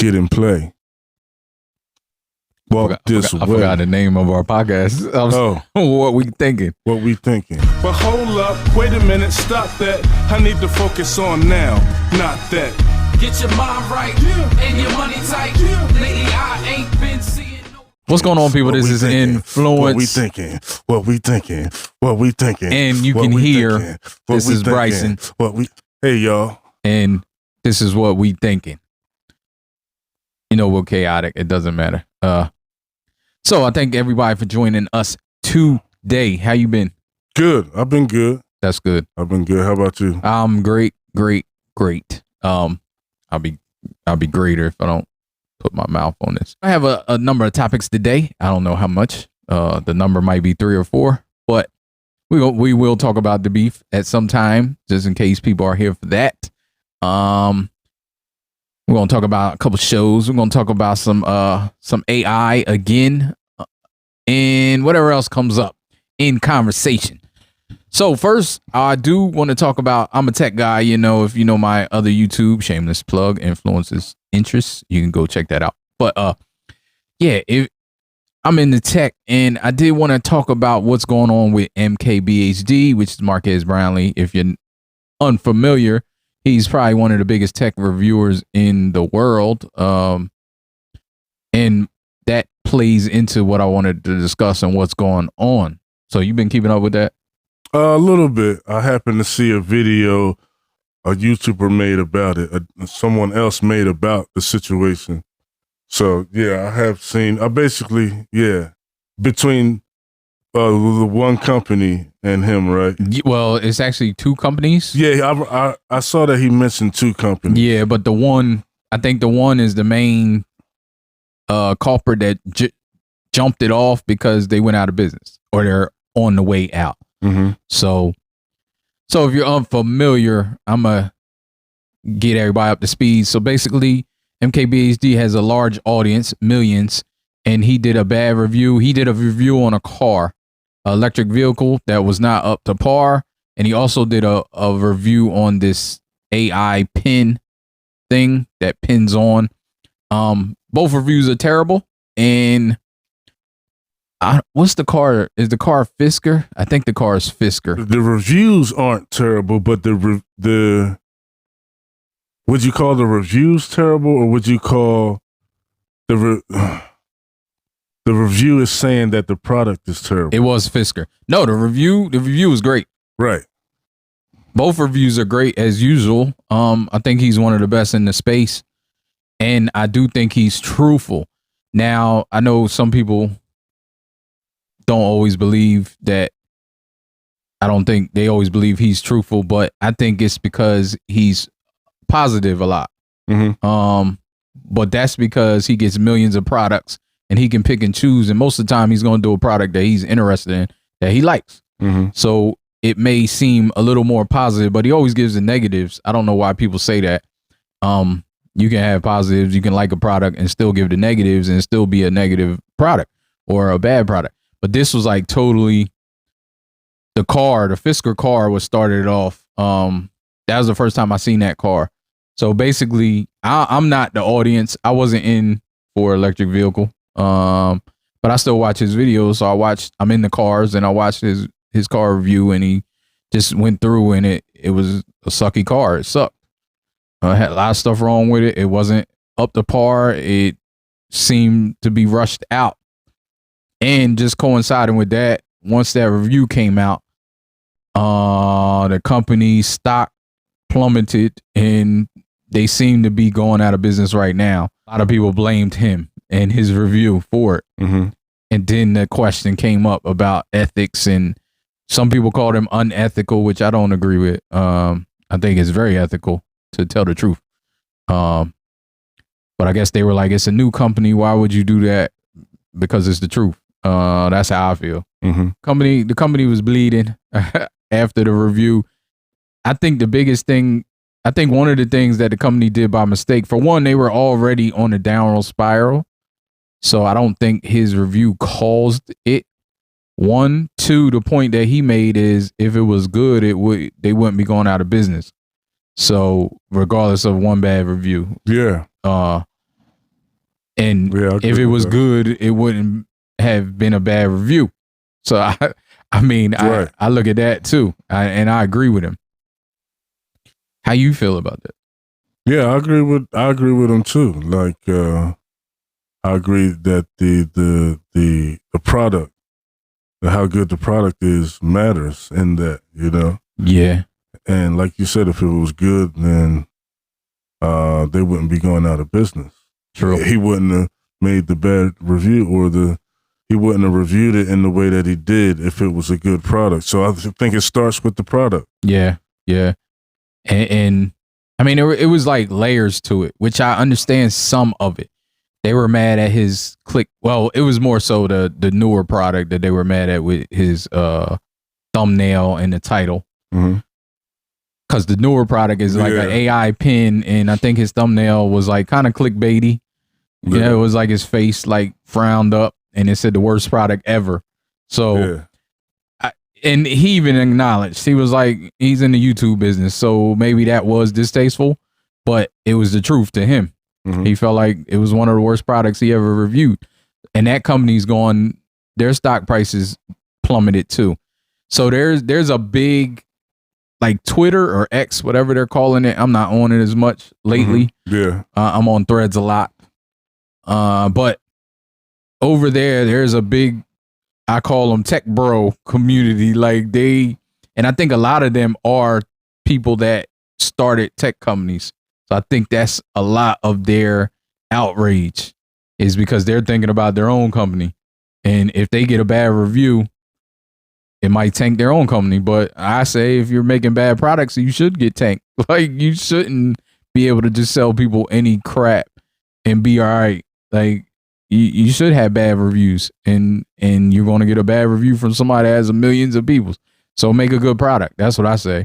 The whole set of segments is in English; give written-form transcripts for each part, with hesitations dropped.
Kid and Play. Walk this way. I forgot the name of our podcast. What we thinking? What we thinking? But hold up, wait a minute, stop that. I need to focus on now, not that. Get your mind right and your money tight. Lately, I ain't been seeing no. What's going on, people? This is Influence. What we thinking? What we thinking? What we thinking? And you can hear this is Bryson. Hey, y'all. And this is what we thinking. You know, we're chaotic. It doesn't matter. So I thank everybody for joining us today. How you been? Good. I've been good. That's good. I've been good. How about you? I'm great. I'll be greater if I don't put my mouth on this. I have a number of topics today. I don't know how much. The number might be 3 or 4, but we will talk about the beef at some time, just in case people are here for that. We're going to talk about a couple shows. We're going to talk about some AI again, and whatever else comes up in conversation. So first, I do want to talk about, I'm a tech guy. You know, if you know my other YouTube, shameless plug, Influences Interests, you can go check that out. But yeah, I'm in the tech, and I did want to talk about what's going on with MKBHD, which is Marquez Brownlee. If you're unfamiliar, he's probably one of the biggest tech reviewers in the world. And that plays into what I wanted to discuss and what's going on. So you've been keeping up with that? A little bit. I happened to see a video a YouTuber made about it. Someone else made about the situation. So yeah, I have seen. Between the one company and him, right? Well, it's actually 2 companies. Yeah, I saw that he mentioned 2 companies. Yeah, but I think the one is the main culprit that jumped it off because they went out of business or they're on the way out. Mm-hmm. So if you're unfamiliar, I'm gonna get everybody up to speed. So basically, MKBHD has a large audience, millions, and he did a bad review. He did a review on a car, electric vehicle that was not up to par, and he also did a review on this AI pin thing that pins on. Both reviews are terrible, and what's the car? Is the car Fisker? I think the car is Fisker. The reviews aren't terrible, but the would you call the reviews terrible, or would you call the review is saying that the product is terrible? It was Fisker. No, the review was great. Right. Both reviews are great as usual. I think he's one of the best in the space, and I do think he's truthful. Now, I know some people don't always believe that. I don't think they always believe he's truthful, but I think it's because he's positive a lot. Mm-hmm. But that's because he gets millions of products and he can pick and choose, and most of the time he's going to do a product that he's interested in, that he likes. Mm-hmm. So it may seem a little more positive, but he always gives the negatives. I don't know why people say that. You can have positives, you can like a product and still give the negatives and still be a negative product or a bad product. But this was like totally the Fisker car was started off. That was the first time I seen that car. So basically, I'm not the audience. I wasn't in for electric vehicle. But I still watch his videos. So I'm in the cars and I watched his car review, and he just went through, and it was a sucky car. It sucked. Had a lot of stuff wrong with it. It wasn't up to par. It seemed to be rushed out. And just coinciding with that, once that review came out, the company's stock plummeted and they seem to be going out of business right now. A lot of people blamed him and his review for it. Mm-hmm. And then the question came up about ethics, and some people called him unethical, which I don't agree with. I think it's very ethical, to tell the truth. But I guess they were like, it's a new company. Why would you do that? Because it's the truth. That's how I feel. Mm-hmm. The company was bleeding after the review. I think one of the things that the company did by mistake, for one, they were already on a downward spiral. So I don't think his review caused it. 1, 2, the point that he made is if it was good, they wouldn't be going out of business. So regardless of one bad review. Yeah. And Yeah, I agree if it with was that. good, it wouldn't have been a bad review. So I mean, Right. I look at that too, and I agree with him. How you feel about that? Yeah, I agree with him too. Like, I agree that the product, how good the product is, matters in that, you know. Yeah, And like you said, if it was good, then they wouldn't be going out of business. true. He wouldn't have made the bad review, or he wouldn't have reviewed it in the way that he did if it was a good product. So I think it starts with the product. Yeah, yeah. And I mean, it was like layers to it, which I understand some of it. They were mad at his click. Well, it was more so the newer product that they were mad at with his thumbnail and the title. Mm-hmm. Because the newer product is like an AI pin, and I think his thumbnail was like kind of clickbaity. Yeah. You know, it was like his face like frowned up, and it said the worst product ever. So, and he even acknowledged, he was like, he's in the YouTube business, so maybe that was distasteful, but it was the truth to him. Mm-hmm. He felt like it was one of the worst products he ever reviewed, and that company's gone. Their stock prices plummeted too. So there's a big, like, Twitter or X, whatever they're calling it. I'm not on it as much lately. Yeah. I'm on Threads a lot. But over there's a big, I call them tech bro community. Like and I think a lot of them are people that started tech companies. So I think that's a lot of their outrage, is because they're thinking about their own company. And if they get a bad review, it might tank their own company. But I say, if you're making bad products, you should get tanked. Like, you shouldn't be able to just sell people any crap and be all right. Like, you should have bad reviews, and you're going to get a bad review from somebody that has millions of people. So make a good product. That's what I say.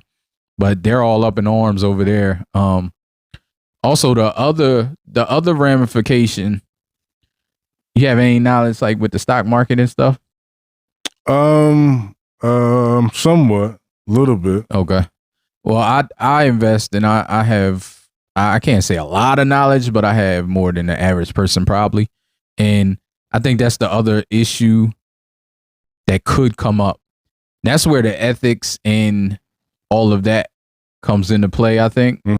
But they're all up in arms over there. Also, the other ramification, you have any knowledge, like, with the stock market and stuff? Somewhat, a little bit. Okay. Well, I invest, and I can't say a lot of knowledge, but I have more than the average person probably. And I think that's the other issue that could come up. That's where the ethics and all of that comes into play, I think. Mm.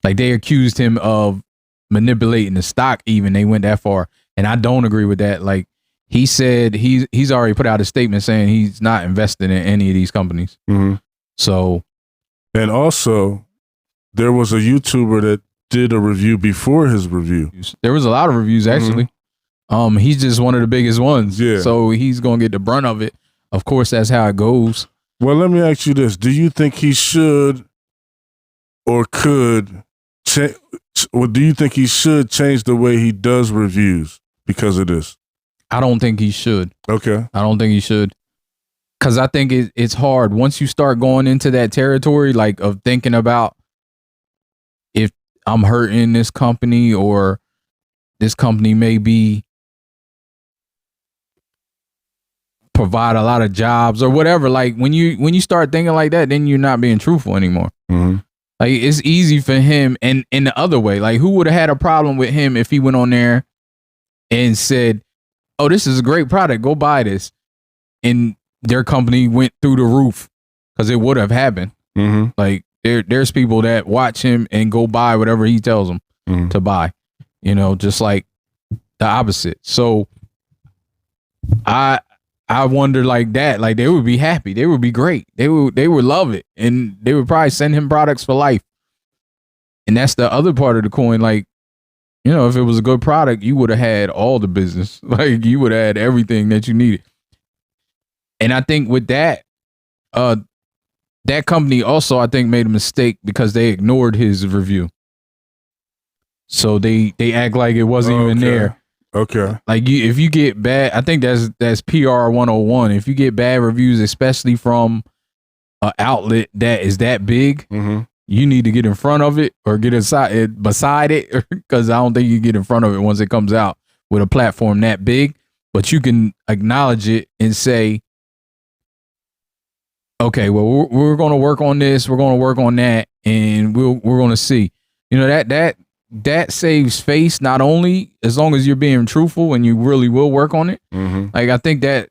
Like, they accused him of manipulating the stock even. They went that far. And I don't agree with that. Like, he said he's already put out a statement saying he's not invested in any of these companies. Mm-hmm. So. And also, there was a YouTuber that did a review before his review. There was a lot of reviews, actually. Mm-hmm. He's just one of the biggest ones. Yeah. So he's going to get the brunt of it. Of course, that's how it goes. Well, let me ask you this. Do you think he should or could change, or do you think he should change the way he does reviews because of this? I don't think he should. Okay. I don't think he should. Because I think it's hard. Once you start going into that territory, like, of thinking about if I'm hurting this company, or this company may provide a lot of jobs or whatever. Like, when you start thinking like that, then you're not being truthful anymore. Mm-hmm. Like, it's easy for him. And in the other way, like, who would have had a problem with him if he went on there and said, oh, this is a great product, go buy this, and their company went through the roof? Because it would have happened. Mm-hmm. Like, there's people that watch him and go buy whatever he tells them to buy, just like the opposite. So I wonder, like, that, like, they would be happy. They would be great. They would love it. And they would probably send him products for life. And that's the other part of the coin. Like, if it was a good product, you would have had all the business. Like, you would have had everything that you needed. And I think with that, that company also, I think, made a mistake because they ignored his review. So they act like it wasn't even there. Okay. Like, if you get bad, I think that's PR 101. If you get bad reviews, especially from an outlet that is that big, you need to get in front of it or get beside it, because I don't think you get in front of it once it comes out with a platform that big. But you can acknowledge it and say, okay, well, we're going to work on this, we're going to work on that, and we're going to see. That that saves face, not only as long as you're being truthful and you really will work on it. Like, I think that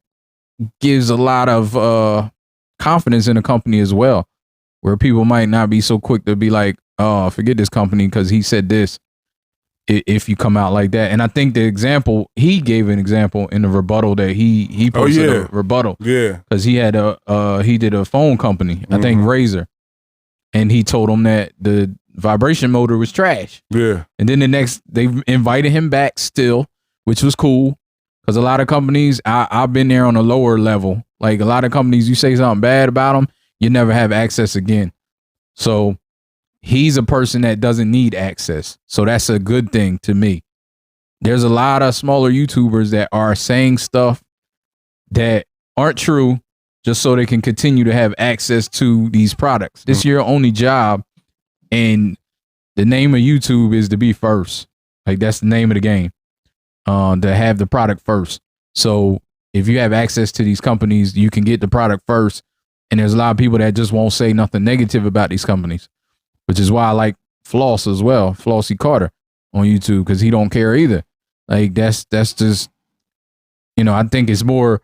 gives a lot of confidence in a company as well, where people might not be so quick to be like, oh, forget this company because he said this, if you come out like that. And I think he gave an example in the rebuttal that he posted a rebuttal. Yeah. Because he did a phone company, I think Razor. And he told him that the vibration motor was trash. Yeah. And then they invited him back still, which was cool. Because a lot of companies, I've been there on a lower level. Like, a lot of companies, you say something bad about them, you never have access again. So he's a person that doesn't need access. So that's a good thing to me. There's a lot of smaller YouTubers that are saying stuff that aren't true just so they can continue to have access to these products. This is your only job, and the name of YouTube is to be first. Like, that's the name of the game, to have the product first. So if you have access to these companies, you can get the product first. And there's a lot of people that just won't say nothing negative about these companies, which is why I like Floss as well, Flossie Carter on YouTube, because he don't care either. Like, that's just, I think it's more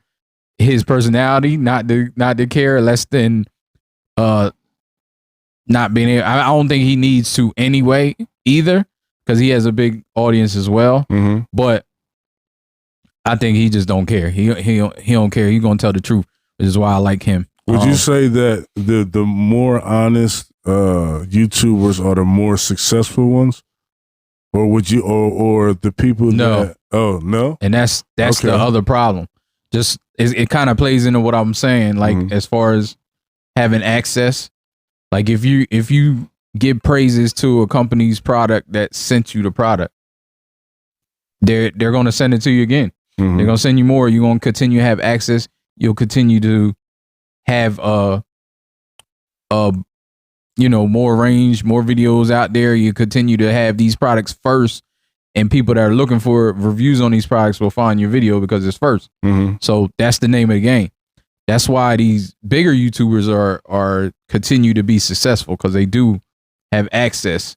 his personality, not to care, less than not being able. I don't think he needs to anyway either, because he has a big audience as well. But I think he just don't care. He don't care. He's gonna tell the truth, which is why I like him. Would you say that the more honest YouTubers are the more successful ones, or would you or the people that? Oh no, and that's okay. The other problem. Just it kind of plays into what I'm saying, like as far as having access. Like, if you give praises to a company's product that sent you the product, they're gonna send it to you again. They're gonna send you more. You're gonna continue to have access. You'll continue to have more range, more videos out there. You continue to have these products first, and people that are looking for reviews on these products will find your video because it's first. So that's the name of the game. That's why these bigger YouTubers are continue to be successful, because they do have access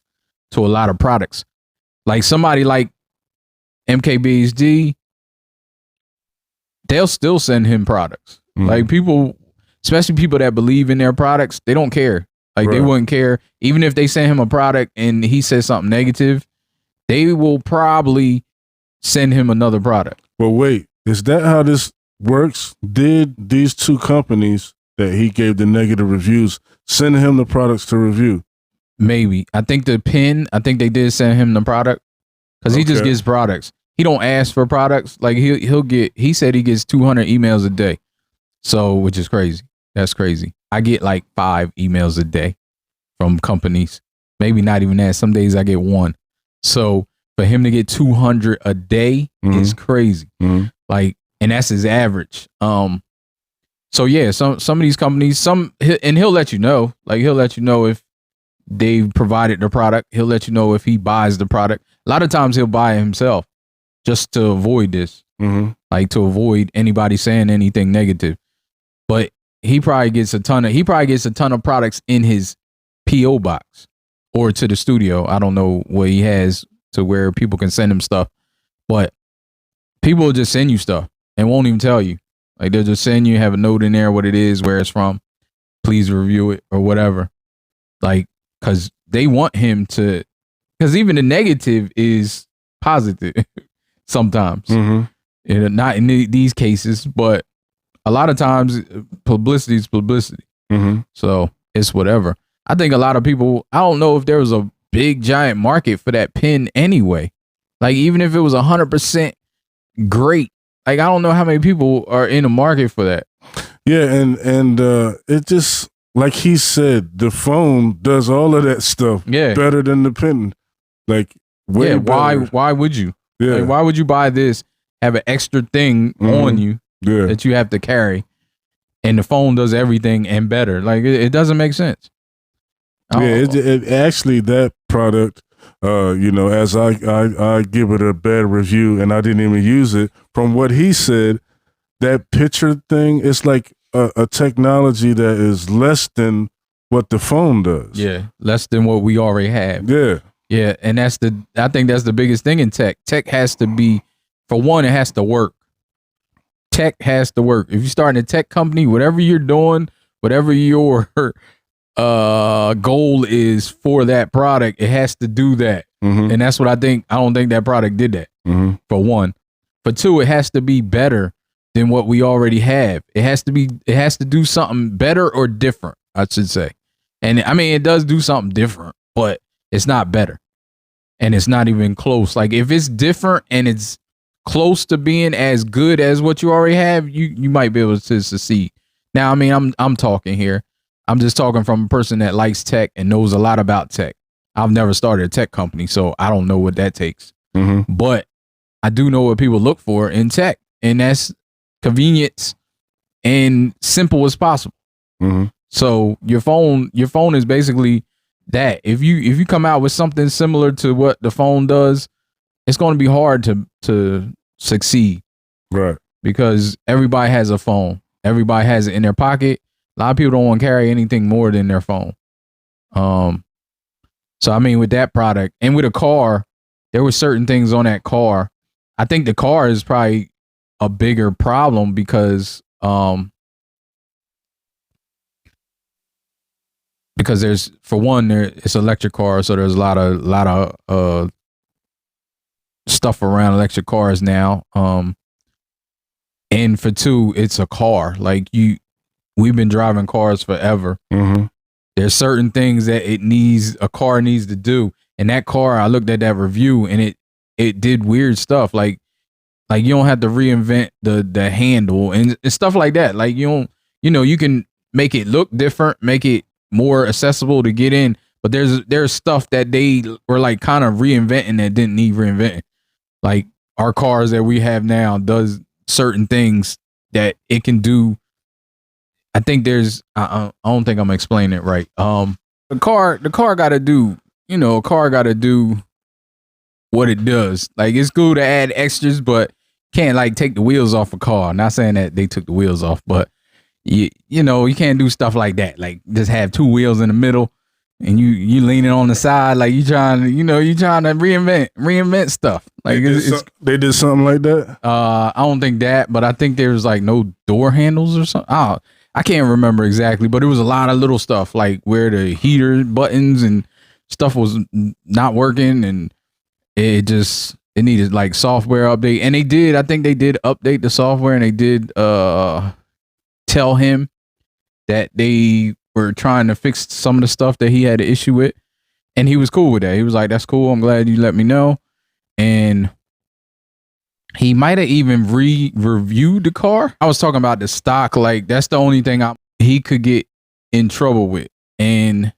to a lot of products. Like somebody like MKBHD, they'll still send him products. Like, people, especially people that believe in their products, they don't care. Like, they wouldn't care. Even if they send him a product and he says something negative, they will probably send him another product. Well, wait, is that how this works? Did these two companies that he gave the negative reviews send him the products to review? Maybe. I think they did send him the product, because he just gets products. He don't ask for products. Like, he said he gets 200 emails a day. So, which is crazy. That's crazy. I get like 5 emails a day from companies. Maybe not even that. Some days I get 1. So for him to get 200 a day is crazy. Like, and that's his average. So yeah, some of these companies, and he'll let you know. Like, he'll let you know if they've provided the product. He'll let you know if he buys the product. A lot of times he'll buy it himself just to avoid this. Like, to avoid anybody saying anything negative. But he probably gets a ton of products in his PO box or to the studio. I don't know what he has to where people can send him stuff, but people will just send you stuff and won't even tell you. Like, they'll just send you, have a note in there, what it is, where it's from, please review it or whatever. Like, because they want him to, because even the negative is positive sometimes. Not in these cases, but a lot of times publicity is publicity. So it's whatever. I think a lot of people, I don't know if there was a big giant market for that pen anyway. Like, even if it was 100% great, like, I don't know how many people are in the market for that. Yeah, and it just, like he said, the phone does all of that stuff better than the pen. Like, way better. Why would you? Yeah. Like, why would you buy this, have an extra thing on you that you have to carry, and the phone does everything and better? Like, it doesn't make sense. It actually, that product, as I give it a bad review, and I didn't even use it, from what he said, that picture thing, it's like a technology that is less than what the phone does. Yeah, less than what we already have. Yeah. Yeah, and I think that's the biggest thing in tech. Tech has to be, for one, it has to work. Tech has to work. If you start a tech company, whatever you're doing, whatever your goal is for that product, it has to do that. And that's what I think. I don't think that product did that. For one. For two, it has to be better than what we already have. It has to do something better or different, I should say. And I mean, it does do something different, but it's not better. And it's not even close. Like if it's different and it's close to being as good as what you already have, you might be able to succeed. Now, I mean, I'm talking here. I'm just talking from a person that likes tech and knows a lot about tech. I've never started a tech company, so I don't know what that takes. But I do know what people look for in tech, and that's convenience and simple as possible. So your phone is basically that. If you come out with something similar to what the phone does, it's going to be hard to succeed. Right. Because everybody has a phone. Everybody has it in their pocket. A lot of people don't want to carry anything more than their phone. So I mean, with that product and with a car, there were certain things on that car. I think the car is probably a bigger problem because there's, for one, it's an electric car, so there's a lot of stuff around electric cars now. And for two, it's a car. Like we've been driving cars forever. There's certain things that a car needs to do. And that car, I looked at that review and it did weird stuff. Like you don't have to reinvent the handle and stuff like that. Like you can make it look different, make it more accessible to get in. But there's stuff that they were like kind of reinventing that didn't need reinventing. Like our cars that we have now does certain things that it can do. I think I don't think I'm explaining it right. The car got to do, a car got to do what it does. Like it's cool to add extras, but can't like take the wheels off a car. Not saying that they took the wheels off, but you can't do stuff like that. Like just have two wheels in the middle and you leaning on the side like you trying to reinvent stuff. Like they did something like that. I don't think that, but I think there's like no door handles or something. I can't remember exactly, but it was a lot of little stuff like where the heater buttons and stuff was not working, and it needed like software update. And I think they did update the software, and they did tell him that they were trying to fix some of the stuff that he had an issue with, and he was cool with that. He was like, "That's cool. I'm glad you let me know." And he might have even reviewed the car. I was talking about the stock. Like that's the only thing he could get in trouble with, and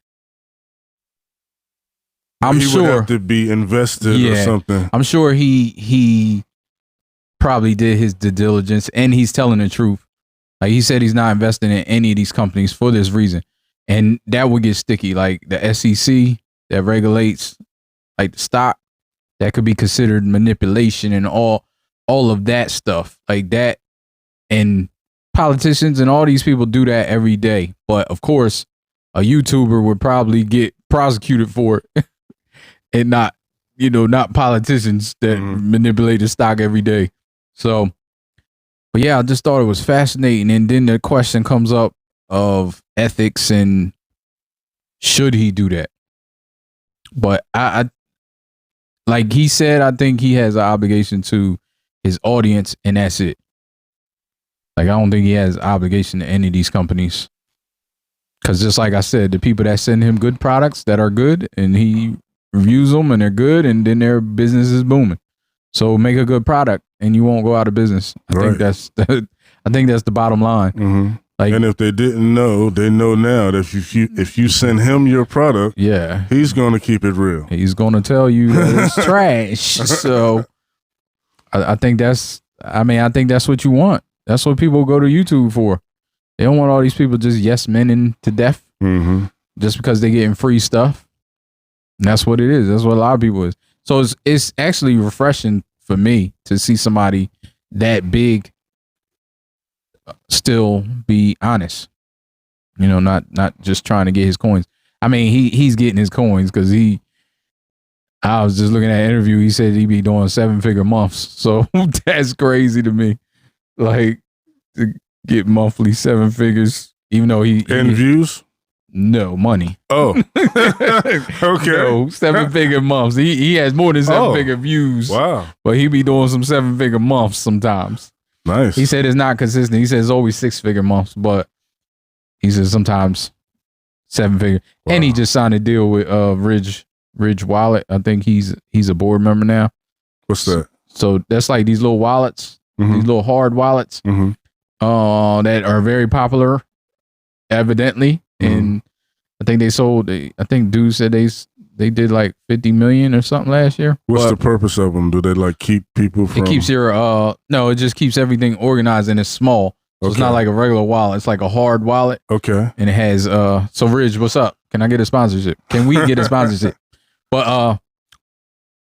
I'm sure would have to be invested or something. I'm sure he probably did his due diligence, and he's telling the truth. Like he said, he's not investing in any of these companies for this reason, and that would get sticky. Like the SEC that regulates like the stock, that could be considered manipulation and all of that stuff like that. And politicians and all these people do that every day. But of course, a YouTuber would probably get prosecuted for it and not politicians that manipulate the stock every day. So, but yeah, I just thought it was fascinating. And then the question comes up of ethics and should he do that? But I like he said, I think he has an obligation to his audience, and that's it. Like I don't think he has an obligation to any of these companies, because just like I said, the people that send him good products that are good, and he reviews them and they're good, and then their business is booming. So make a good product, and you won't go out of business. I think that's the bottom line. Like, and if they didn't know, they know now that if you send him your product, he's gonna keep it real. He's gonna tell you that it's trash. So I think that's what you want. That's what people go to YouTube for. They don't want all these people just yes men to death just because they're getting free stuff. And that's what it is. That's what a lot of people is. So it's actually refreshing for me to see somebody that big still be honest. Not just trying to get his coins. I mean, he's getting his coins because I was just looking at an interview. He said he be doing 7-figure months. So that's crazy to me. Like to get monthly 7 figures, even though he views. No money. Oh, okay. No, 7-figure months. He has more than 7-figure views. Wow. But he be doing some 7-figure months sometimes. Nice. He said it's not consistent. He said it's always 6-figure months, but he says sometimes 7-figure. Wow. And he just signed a deal with Ridge Wallet. I think he's a board member now. What's that? So that's like these little wallets, these little hard wallets that are very popular, evidently. And I think they sold. I think dude said they did like 50 million or something last year. What's the purpose of them? Do they like keep people from? It keeps your no, it just keeps everything organized and it's small. So it's not like a regular wallet. It's like a hard wallet. Okay. And it has so Ridge, what's up? Can I get a sponsorship? Can we get a sponsorship? But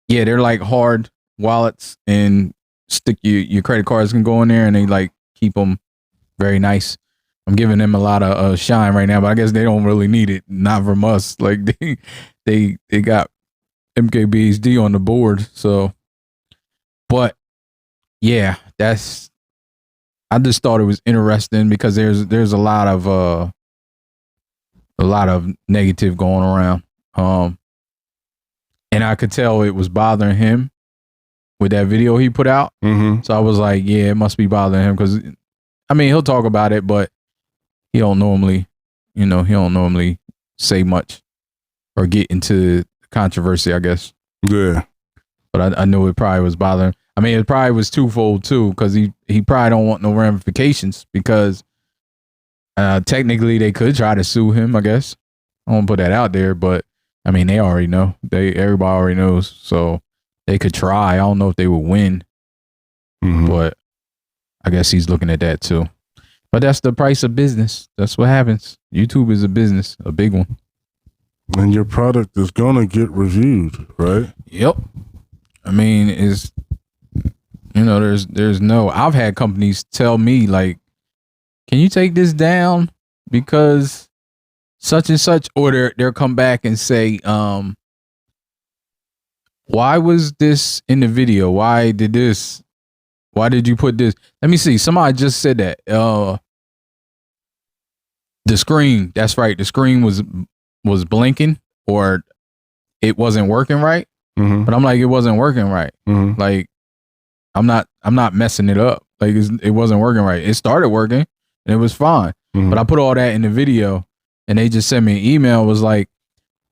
yeah, they're like hard wallets and stick your credit cards can go in there and they like keep them very nice. I'm giving them a lot of shine right now, but I guess they don't really need it. Not from us. Like they got MKBHD on the board. So, but yeah, I just thought it was interesting because there's a lot of negative going around. And I could tell it was bothering him with that video he put out. So I was like, yeah, it must be bothering him because I mean he'll talk about it, but he don't normally say much or get into controversy, I guess. Yeah. But I knew it probably was bothering. I mean, it probably was twofold too, because he probably don't want no ramifications because technically they could try to sue him, I guess. I won't put that out there, but I mean they already know. Everybody already knows. So they could try. I don't know if they would win. But I guess he's looking at that too. But that's the price of business. That's what happens. YouTube is a business, a big one. And your product is gonna get reviewed, right? Yep. I mean, there's no. I've had companies tell me like, "Can you take this down because such and such?" Or they'll come back and say, "Why was this in the video? Why did this? Why did you put this?" Let me see. Somebody just said that. The screen. That's right. The screen was blinking or it wasn't working right. But I'm like, it wasn't working right. Like, I'm not messing it up. Like, it wasn't working right. It started working and it was fine. But I put all that in the video and they just sent me an email. Was like,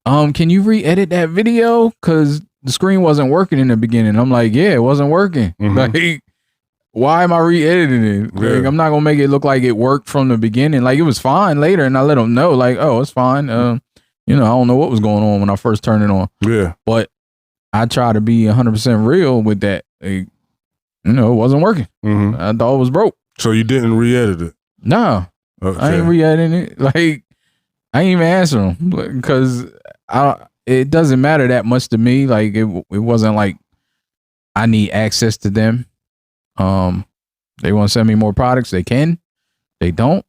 can you re-edit that video? Cause the screen wasn't working in the beginning. I'm like, yeah, it wasn't working. Like, why am I re-editing it? Like, I'm not gonna make it look like it worked from the beginning. Like, it was fine later, and I let them know, like, oh, it's fine. I don't know what was going on when I first turned it on. Yeah. But I try to be 100% real with that. Like, it wasn't working. I thought it was broke. So you didn't re-edit it? No. Okay. I ain't re-editing it. Like, I ain't even answer them because it doesn't matter that much to me. Like, it wasn't like I need access to them. They want to send me more products. They can. They don't.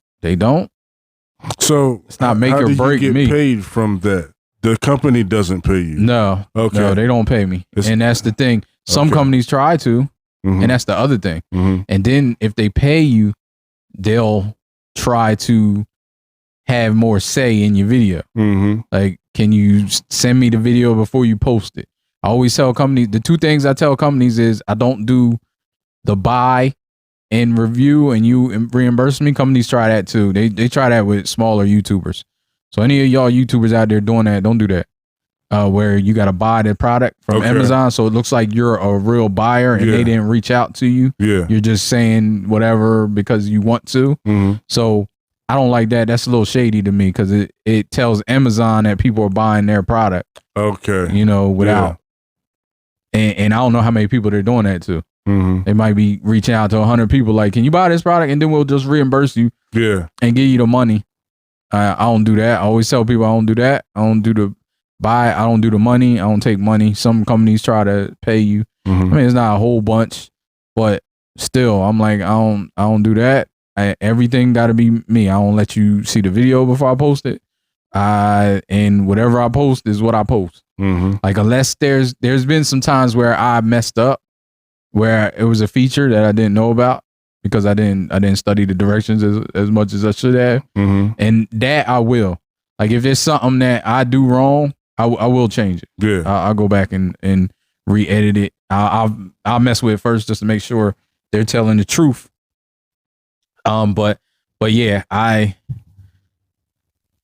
So it's not make or break me. How do you get paid from that? The company doesn't pay you. No. Okay. No, they don't pay me. And that's the thing. Some companies try to, and that's the other thing. And then if they pay you, they'll try to have more say in your video. Like, can you send me the video before you post it? I always tell companies, the two things I tell companies is I don't do the buy and review and you reimburse me. Companies try that too. They try that with smaller YouTubers. So any of y'all YouTubers out there doing that, don't do that. Where you got to buy the product from Amazon, so it looks like you're a real buyer and they didn't reach out to you. You're just saying whatever because you want to. So I don't like that. That's a little shady to me because it tells Amazon that people are buying their product. Without. And I don't know how many people they're doing that to. They might be reaching out to 100 people like, can you buy this product? And then we'll just reimburse you and give you the money. I don't do that. I always tell people I don't do that. I don't do the buy. I don't do the money. I don't take money. Some companies try to pay you. I mean, it's not a whole bunch, but still, I'm like, I don't do that. Everything got to be me. I don't let you see the video before I post it. And whatever I post is what I post. Like unless there's been some times where I messed up, where it was a feature that I didn't know about because I didn't study the directions as much as I should have, and that I will. Like if there's something that I do wrong, I will change it. Yeah, I'll go back and re-edit it. I'll mess with it first just to make sure they're telling the truth. But yeah, I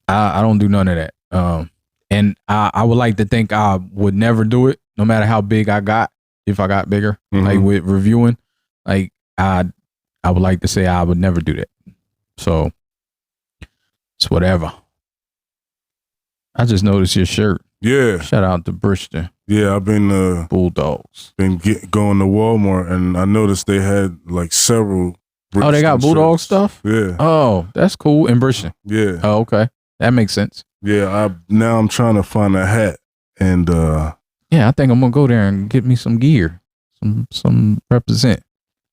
don't do none of that. And I would like to think I would never do it, no matter how big I got. If I got bigger, like with reviewing, like I would like to say I would never do that. So it's whatever. I just noticed your shirt. Yeah. Shout out to Bristol. Yeah, I've been Bulldogs. Been going to Walmart, and I noticed they had like several. Oh, they got Bulldog stuff? Yeah. Oh, that's cool. In Bristol. Yeah. Oh, okay. That makes sense. Yeah, now I'm trying to find a hat, and yeah, I think I'm gonna go there and get me some gear, some represent.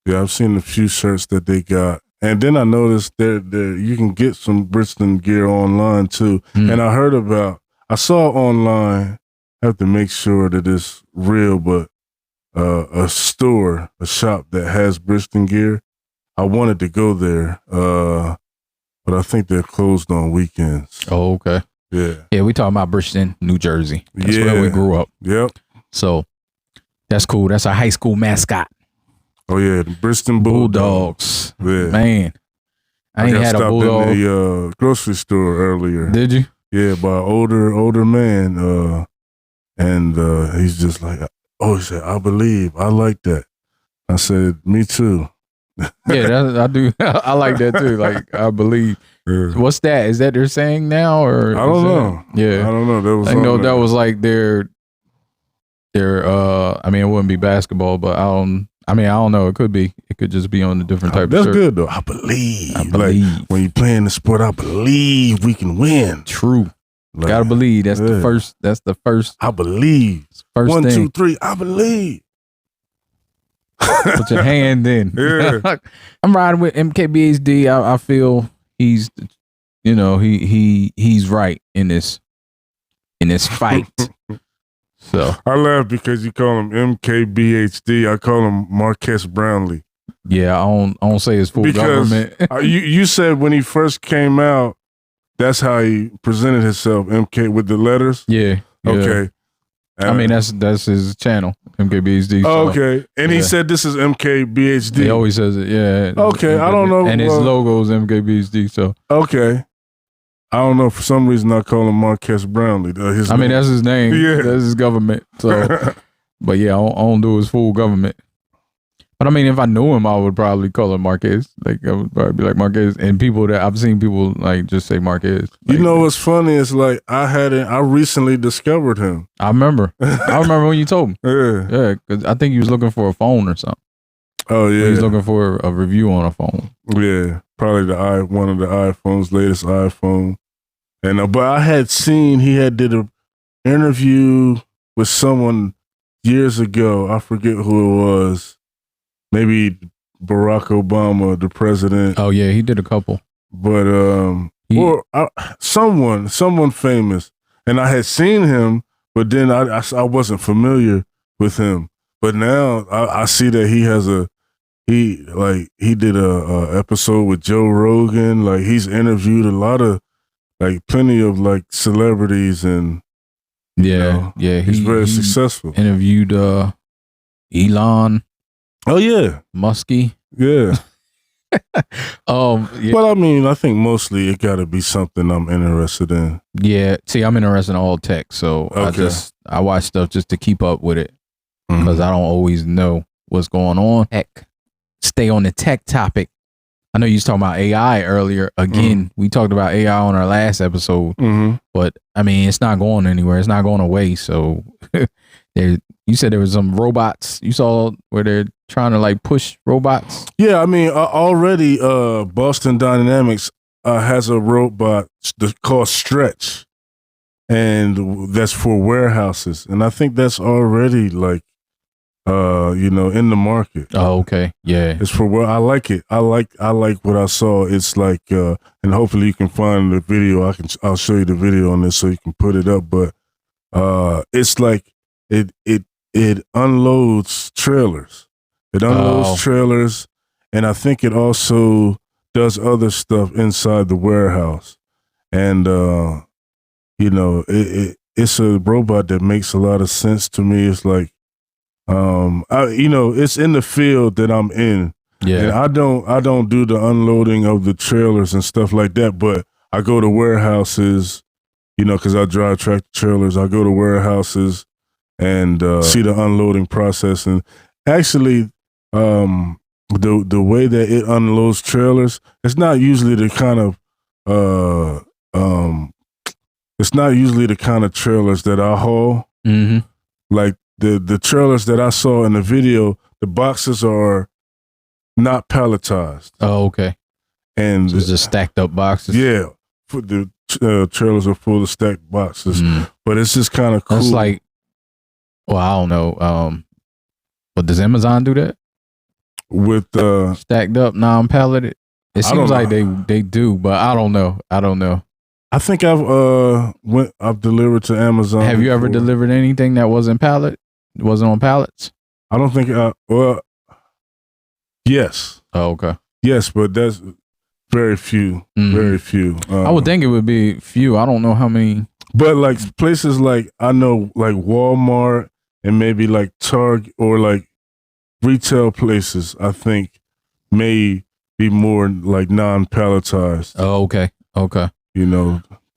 Yeah, I've seen a few shirts that they got, and then I noticed there you can get some Bristol gear online too. And I saw online. I have to make sure that it's real, but a shop that has Bristol gear. I wanted to go there, but I think they're closed on weekends. Oh, okay. Yeah, we talking about Bristol, New Jersey. That's where we grew up. Yep. So that's cool. That's our high school mascot. Oh yeah, the Bristol Bulldogs. Yeah. Man, I ain't had a bulldog. In the grocery store earlier. Did you? Yeah, by an older man, and he's just like, oh, he said, I believe, I like that. I said, me too. Yeah, I do. I like that too. Like, I believe. Yeah. What's that? Is that their saying now, or I don't know? Yeah, I don't know. I know that was like their. I mean, it wouldn't be basketball, but I don't know. It could be. It could just be on a different type of shirt. That's good though. I believe. Like, when you're playing the sport, I believe we can win. True. Like, gotta believe. That's the first. That's the first. I believe. First 1, thing. 2, 3. I believe. Put your hand in. Yeah. I'm riding with MKBHD. I feel he's, he's right in this fight. So I laugh because you call him MKBHD. I call him Marquess Brownlee. Yeah, I don't say his full government. you said when he first came out, that's how he presented himself, MK with the letters. Yeah. Okay. I mean that's his channel, MKBHD. So. Okay, and he said this is MKBHD. He always says it. Yeah. Okay, I don't know. And his logo is MKBHD. So okay. I don't know. For some reason, I call him Marquess Brownlee. I mean, that's his name. Yeah. That's his government. So, but yeah, I don't do his full government. But I mean, if I knew him, I would probably call him Marquez. Like, I would probably be like Marquez. And I've seen people like just say Marquez. Like, you know what's funny? It's like I recently discovered him. I remember. I remember when you told me. Yeah. Yeah, because I think he was looking for a phone or something. Oh yeah. He was looking for a review on a phone. Yeah, probably one of the iPhones, latest iPhone. And but I had seen he did an interview with someone years ago. I forget who it was. Maybe Barack Obama, the president. Oh yeah, he did a couple. But someone famous, and I had seen him, but then I wasn't familiar with him. But now I see that he did a episode with Joe Rogan. Like he's interviewed a lot of plenty of celebrities, and he's very successful. Interviewed Elon. Oh yeah, Muskie. Yeah. Yeah. But I mean, I think mostly it got to be something I'm interested in. Yeah. See, I'm interested in all tech, so I watch stuff just to keep up with it because I don't always know what's going on. Heck, stay on the tech topic. I know you was talking about AI earlier. Again, we talked about AI on our last episode, but I mean, it's not going anywhere. It's not going away. So you said there was some robots you saw where they're trying to push robots. Yeah, I mean, already Boston Dynamics has a robot called Stretch, and that's for warehouses. And I think that's already in the market. Oh, okay. Yeah. It's for what I like it. I like what I saw. It's like, and hopefully you can find the video. I'll show you the video on this so you can put it up. But it's like it unloads trailers. It unloads trailers, and I think it also does other stuff inside the warehouse. And it's a robot that makes a lot of sense to me. It's like, it's in the field that I'm in. Yeah. And I don't do the unloading of the trailers and stuff like that, but I go to warehouses, because I drive tractor trailers. I go to warehouses and see the unloading process. And actually, the way that it unloads trailers, it's not usually the kind of trailers that I haul. Mm-hmm. Like the trailers that I saw in the video, the boxes are not palletized. Oh, okay. And so it's just stacked up boxes. Yeah, the trailers are full of stacked boxes. But it's just kind of cool. It's like, well, I don't know. But does Amazon do that with stacked up, non-palleted? It seems like they do, but I don't know. I think I've delivered to Amazon. Have you ever delivered anything that wasn't on pallets? I don't think yes. Oh, okay. Yes, but that's very few. Very few. I would think it would be few. I don't know how many. But like places like I know like Walmart and maybe like Target or like retail places, I think may be more like non-palletized. Oh, okay. Okay.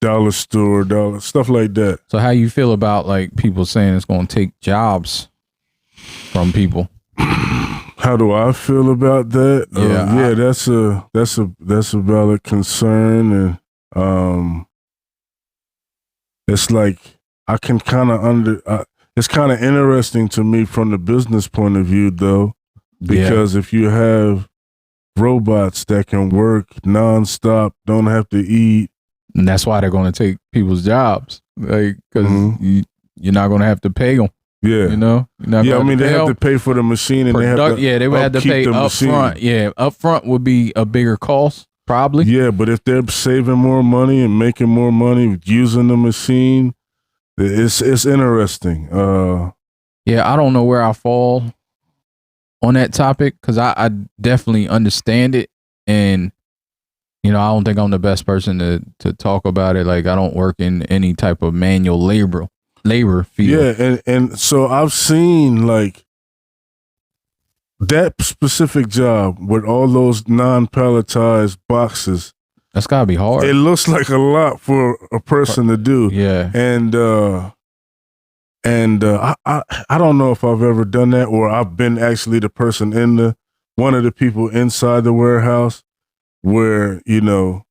Dollar store, stuff like that. So how you feel about like people saying it's going to take jobs from people? How do I feel about that? Yeah, that's a valid concern, and it's like I can kind of it's kind of interesting to me from the business point of view, though, because if you have robots that can work nonstop, don't have to eat. And that's why they're going to take people's jobs, like because you're not going to have to pay them. Yeah, I mean they have to pay for the machine, and they would have to pay up front. Yeah, up front would be a bigger cost, probably. Yeah, but if they're saving more money and making more money using the machine, it's interesting. Yeah, I don't know where I fall on that topic because I definitely understand it, and I don't think I'm the best person to talk about it. Like I don't work in any type of manual labor field. Yeah, and so I've seen like that specific job with all those non-palletized boxes. That's gotta be hard. It looks like a lot for a person to do. Yeah, and I don't know if I've ever done that or I've been actually the person one of the people inside the warehouse where that's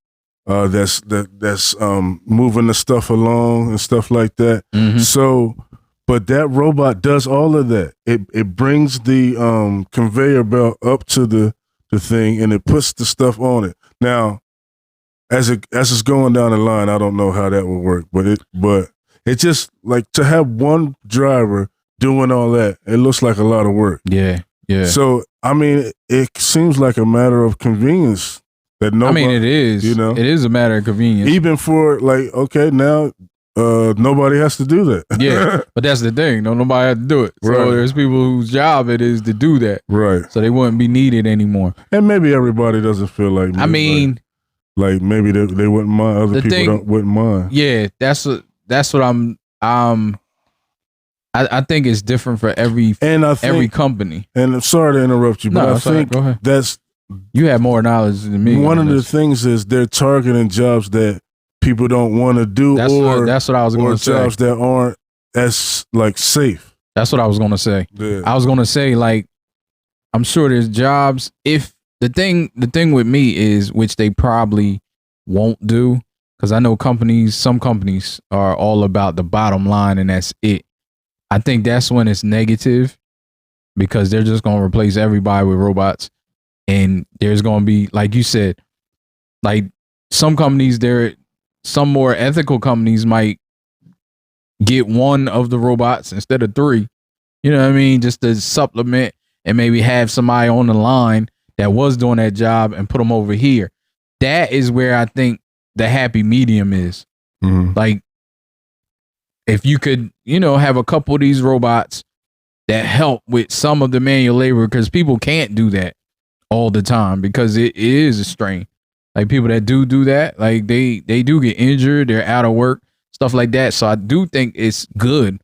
moving the stuff along and stuff like that. So, but that robot does all of that. It brings the conveyor belt up to the thing and it puts the stuff on it. Now, as it's going down the line, I don't know how that will work, but it just like to have one driver doing all that. It looks like a lot of work. Yeah. So I mean, it seems like a matter of convenience. It is. It is a matter of convenience. Even for like, okay, now nobody has to do that. Yeah, but that's the thing. Nobody has to do it. Right. So there's people whose job it is to do that. Right. So they wouldn't be needed anymore. And maybe everybody doesn't feel like me. I mean, like maybe they wouldn't mind. Other people wouldn't mind. Yeah, that's what I'm. I think it's different for every company. And I'm sorry to interrupt you, but I think that's. You have more knowledge than me. One of the things is they're targeting jobs that people don't want to do, that's what I was going to say. Jobs that aren't as like safe. That's what I was going to say. Yeah. I was going to say like, I'm sure there's jobs. If the thing with me is, which they probably won't do, because I know some companies are all about the bottom line and that's it. I think that's when it's negative because they're just going to replace everybody with robots. And there's going to be, like you said, like some companies, some more ethical companies might get one of the robots instead of 3 You know what I mean? Just to supplement and maybe have somebody on the line that was doing that job and put them over here. That is where I think the happy medium is. Like, if you could, have a couple of these robots that help with some of the manual labor, because people can't do that all the time because it is a strain. Like, people that do that, like they do get injured, they're out of work, stuff like that. So I do think it's good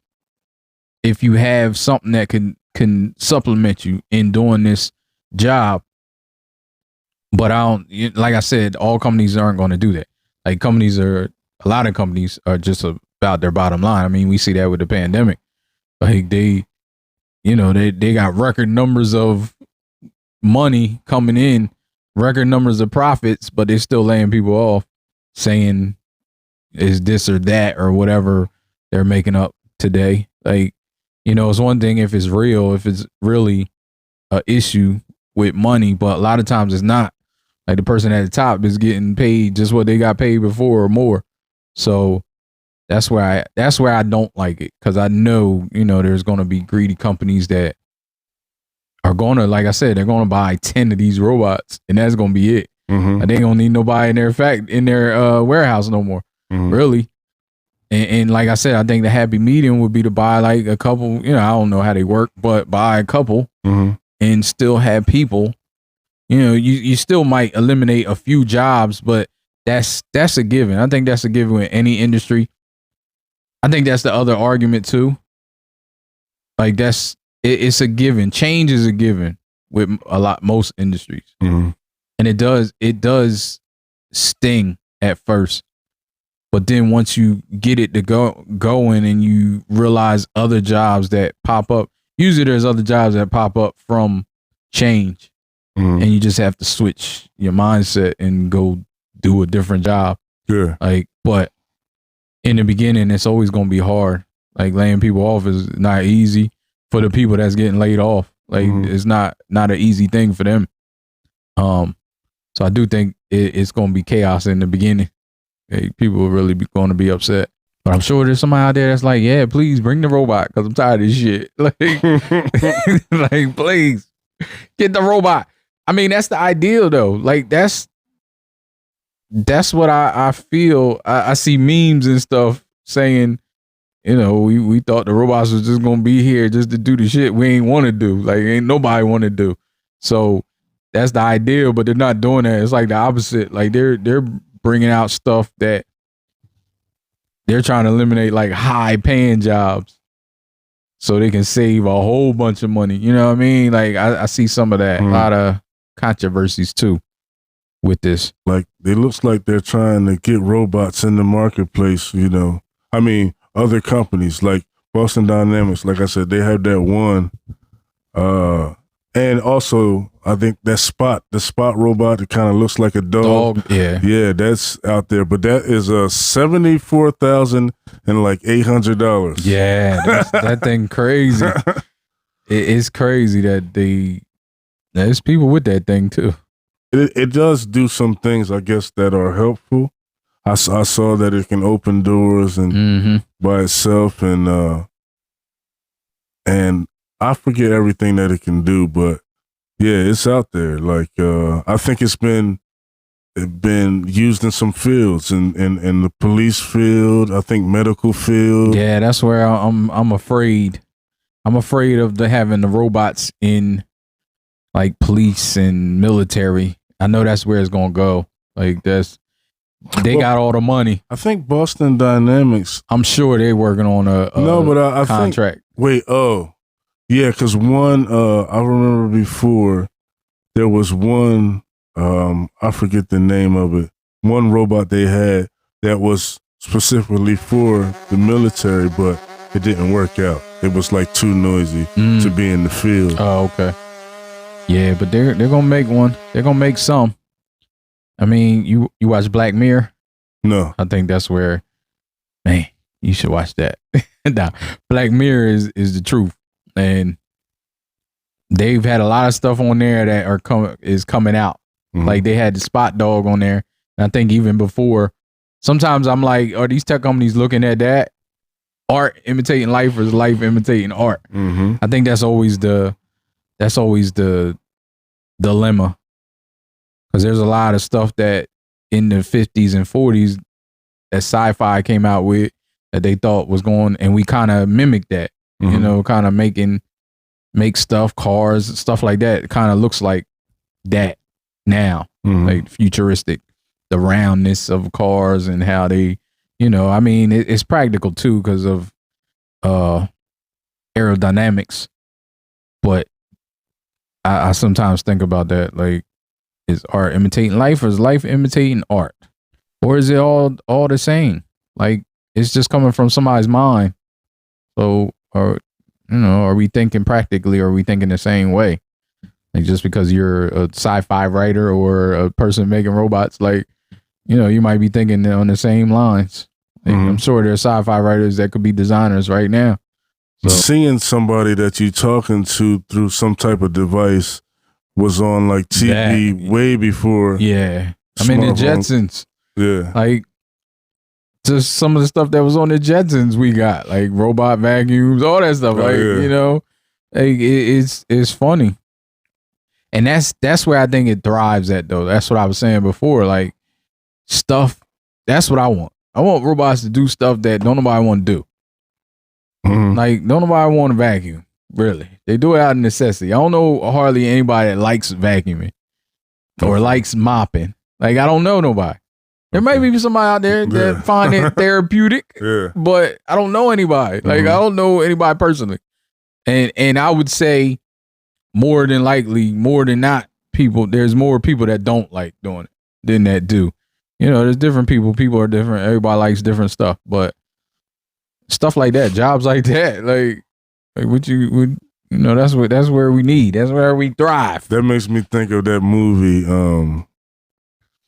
if you have something that can supplement you in doing this job. But like I said, all companies aren't going to do that. Like, a lot of companies are just about their bottom line. I mean, we see that with the pandemic. Like, they got record numbers of money coming in, record numbers of profits, but they're still laying people off, saying is this or that or whatever they're making up today. Like, it's one thing if it's real, if it's really an issue with money, but a lot of times it's not. Like, the person at the top is getting paid just what they got paid before or more. So that's where I don't like it, because I know, there's going to be greedy companies that are going to, like I said, they're going to buy 10 of these robots, and that's going to be it. And they ain't going to need nobody in their warehouse no more, really. And like I said, I think the happy medium would be to buy like a couple, I don't know how they work, but buy a couple and still have people. You still might eliminate a few jobs, but that's a given. I think that's a given in any industry. I think that's the other argument too. Like, it's a given. Change is a given with most industries. And it does sting at first. But then once you get it to going and you realize other jobs that pop up, usually there's other jobs that pop up from change. And you just have to switch your mindset and go do a different job. Yeah. Like, but in the beginning, it's always going to be hard. Like, laying people off is not easy for the people that's getting laid off. Like, it's not an easy thing for them. So I do think it's going to be chaos in the beginning. Like, people will really be going to be upset. But I'm sure there's somebody out there that's like, yeah, please bring the robot, because I'm tired of this shit. Like, like, please get the robot. I mean, that's the ideal though. Like, that's what I feel. I see memes and stuff saying, we thought the robots was just gonna be here just to do the shit we ain't want to do. Like, ain't nobody want to do. So that's the ideal, but they're not doing that. It's like the opposite. Like, they're bringing out stuff that they're trying to eliminate, like high paying jobs, so they can save a whole bunch of money. You know what I mean? Like, I see some of that. A lot of controversies too with this. Like, it looks like they're trying to get robots in the marketplace, I mean, other companies like Boston Dynamics, like I said, they have that one. And also, I think the Spot robot, it kind of looks like a dog. Yeah, that's out there. But that is $74,000 and like $800. Yeah, that thing crazy. It's crazy that there's people with that thing too. It does do some things, I guess, that are helpful. I saw that it can open doors and by itself, and I forget everything that it can do, but yeah, it's out there. Like, I think it's been used in some fields, in the police field, I think medical field. Yeah, that's where I'm afraid. I'm afraid of having the robots in like police and military. I know that's where it's gonna go. Like, they got all the money. I think Boston Dynamics, I'm sure they're working on a contract. Yeah, because one, I remember before, there was one, I forget the name of it, one robot they had that was specifically for the military, but it didn't work out. It was like too noisy to be in the field. Oh, okay. Yeah, but they're gonna make one. They're gonna make some. I mean, you watch Black Mirror? No. I think that's where, man, you should watch that. Nah, Black Mirror is the truth. And they've had a lot of stuff on there that is coming out. Like, they had the Spot dog on there. And I think even before, sometimes I'm like, are these tech companies looking at that art imitating life or is life imitating art? Mm-hmm. I think that's always the dilemma, because there's a lot of stuff that in the 50s and 40s that sci-fi came out with that they thought was going, and we kind of mimicked that. Mm-hmm. You know, kind of make stuff, cars, stuff like that. It kind of looks like that now, Mm-hmm. like futuristic, the roundness of cars and how they, you know, I mean, it's practical too because of aerodynamics. But I sometimes think about that, like, is art imitating life or is life imitating art? Or is it all the same? Like, it's just coming from somebody's mind. So, or, you know, are we thinking practically, or are we thinking the same way? Like, just because you're a sci-fi writer or a person making robots, like, you know, you might be thinking on the same lines. Like, Mm-hmm. I'm sure there are sci-fi writers that could be designers right now. So, Seeing somebody that you talking to through some type of device was on like TV way before. yeah. I mean, the smartphones. Jetsons, Yeah. like, just some of the stuff that was on the Jetsons we got, like robot vacuums, all that stuff. Oh, Like, yeah. you know, like it's funny. And that's where I think it thrives at, though. That's what I was saying before. Like, stuff, that's what I want. I want robots to do stuff that don't nobody want to do. Mhm. Like, don't nobody want to vacuum, really. They do it out of necessity. I don't know hardly anybody that likes vacuuming or likes mopping. Like, I don't know nobody. There may be somebody out there that Yeah. find it therapeutic, Yeah. but I don't know anybody. Like, I don't know anybody personally. And I would say more than likely, more than not, there's more people that don't like doing it than that do. You know, there's different people. People are different. Everybody likes different stuff. But stuff like that, jobs like that, like what you would, you know, that's where we need. That's where we thrive. That makes me think of that movie.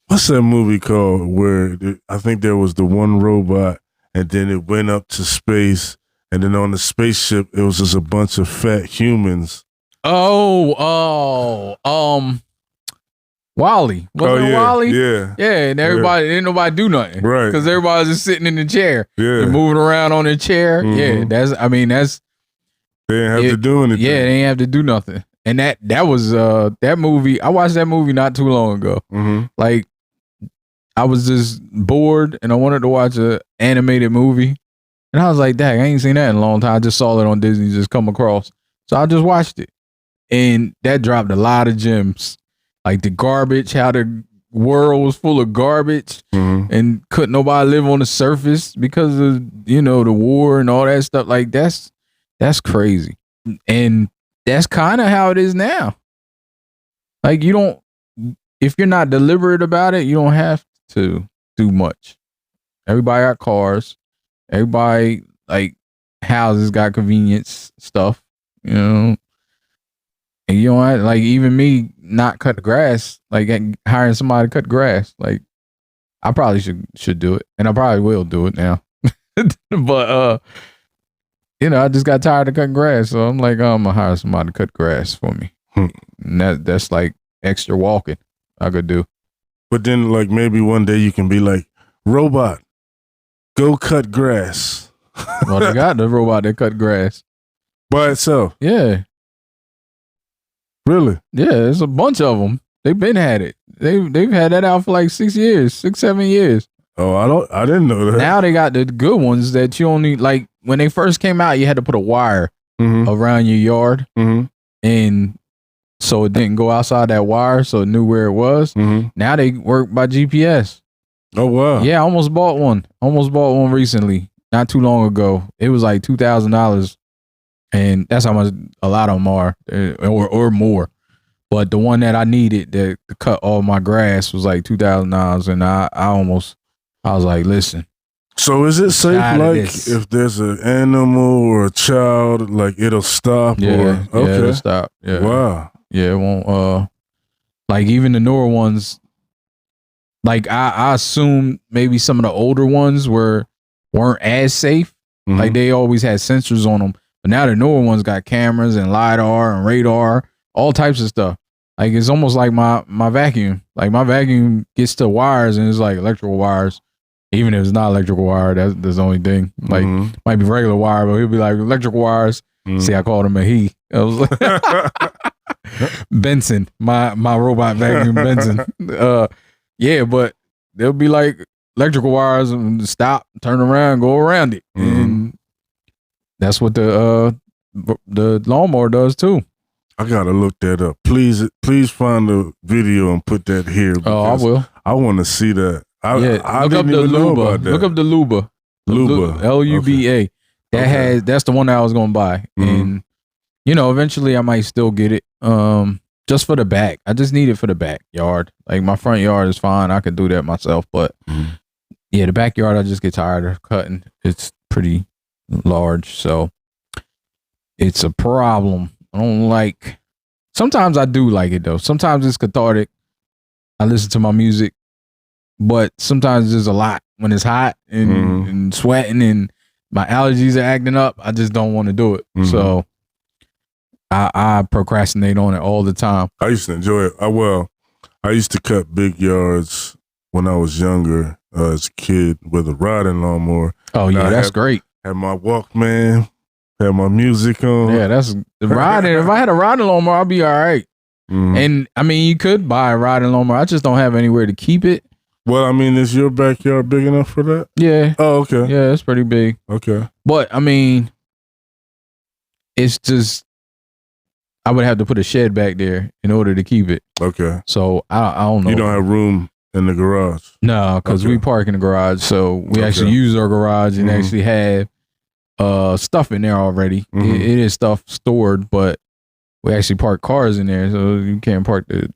What's that movie called? Where I think there was the one robot, and then it went up to space, and then on the spaceship it was just a bunch of fat humans. Wally. Wasn't it yeah, Wally? yeah, Yeah, and everybody didn't nobody do nothing. Right. Because everybody's just sitting in the chair. yeah. And moving around on their chair. Mhm. Yeah, that's They didn't have to do anything. yeah, they ain't have to do nothing. And that was that movie. I watched that movie not too long ago. Mm-hmm. Like, I was just bored and I wanted to watch a animated movie. And I was like, dang, I ain't seen that in a long time. I just saw it on Disney just come across. So I just watched it. And that dropped a lot of gems. Like the garbage, how the world was full of garbage Mm-hmm. and couldn't nobody live on the surface because of, you know, the war and all that stuff. Like, that's crazy. And that's kind of how it is now. Like, if you're not deliberate about it, you don't have to do much. Everybody got cars. Everybody, like, houses got convenience stuff, you know. And you don't have, like, even me not cut the grass, like hiring somebody to cut grass. Like, I probably should do it. And I probably will do it now. But you know, I just got tired of cutting grass. So I'm like, I'm gonna hire somebody to cut grass for me. And that's like extra walking I could do. But then, like, maybe one day you can be like, robot, go cut grass Well, they got the robot that cut grass. by itself. Yeah. Really? Yeah, there's a bunch of them. They've been had it. They've had that out for like 6 years, 7 years. Oh, I didn't know that. Now they got the good ones that you only, like, when they first came out, you had to put a wire Mm-hmm. around your yard, Mm-hmm. and so it didn't go outside that wire, so it knew where it was. Mm-hmm. Now they work by GPS. Oh, wow. Yeah, I almost bought one. Recently, not too long ago. It was like $2,000, and that's how much a lot of them are, or more. But the one that I needed to cut all my grass was like $2,000, and I was like, listen. So is it safe, Tired of like, this. if there's an animal or a child, like, it'll stop? Yeah, Or, okay. it'll stop. Yeah, Wow. yeah, it won't. Like, even the newer ones. Like, I assume maybe some of the older ones weren't as safe. Mhm. Like, they always had sensors on them, but now the newer ones got cameras and LiDAR and radar, all types of stuff. Like, it's almost like my vacuum. Like, my vacuum gets to wires and it's like electrical wires. Even if it's not electrical wire, that's the only thing. Like, might be regular wire, but he'll be like, electrical wires. See, I called him a he. I was like, Benson, my robot vacuum Benson. Yeah, but they'll be like electrical wires and stop, turn around, go around it. And that's what the lawnmower does too. I gotta look that up. Please find the video and put that here. Oh, I will. I want to see that. I look up the Luba. Look up the Luba. Luba. LUBA. Okay. That's the one that I was gonna buy. And eventually I might still get it. Just for the back. I just need it for the backyard. Like my front yard is fine. I could do that myself, but yeah, the backyard I just get tired of cutting. It's pretty large, so it's a problem. I don't like. Sometimes I do like it though. Sometimes it's cathartic. I listen to my music, but sometimes there's a lot when it's hot and sweating and my allergies are acting up. I just don't want to do it. So I procrastinate on it all the time. I used to enjoy it. I used to cut big yards when I was younger as a kid with a riding lawnmower. Oh yeah, that's great. Had my Walkman, had my music on. Yeah, that's the riding. If I had a riding lawnmower, I'd be all right. And I mean, you could buy a riding lawnmower. I just don't have anywhere to keep it. Well, I mean, is your backyard big enough for that? Yeah. Oh, okay. Yeah, it's pretty big. Okay. But I mean, it's just I would have to put a shed back there in order to keep it. Okay. So I don't know. You don't have room in the garage? No, because we park in the garage. So we actually use our garage and actually have stuff in there already. It is stuff stored, but we actually park cars in there, so you can't park the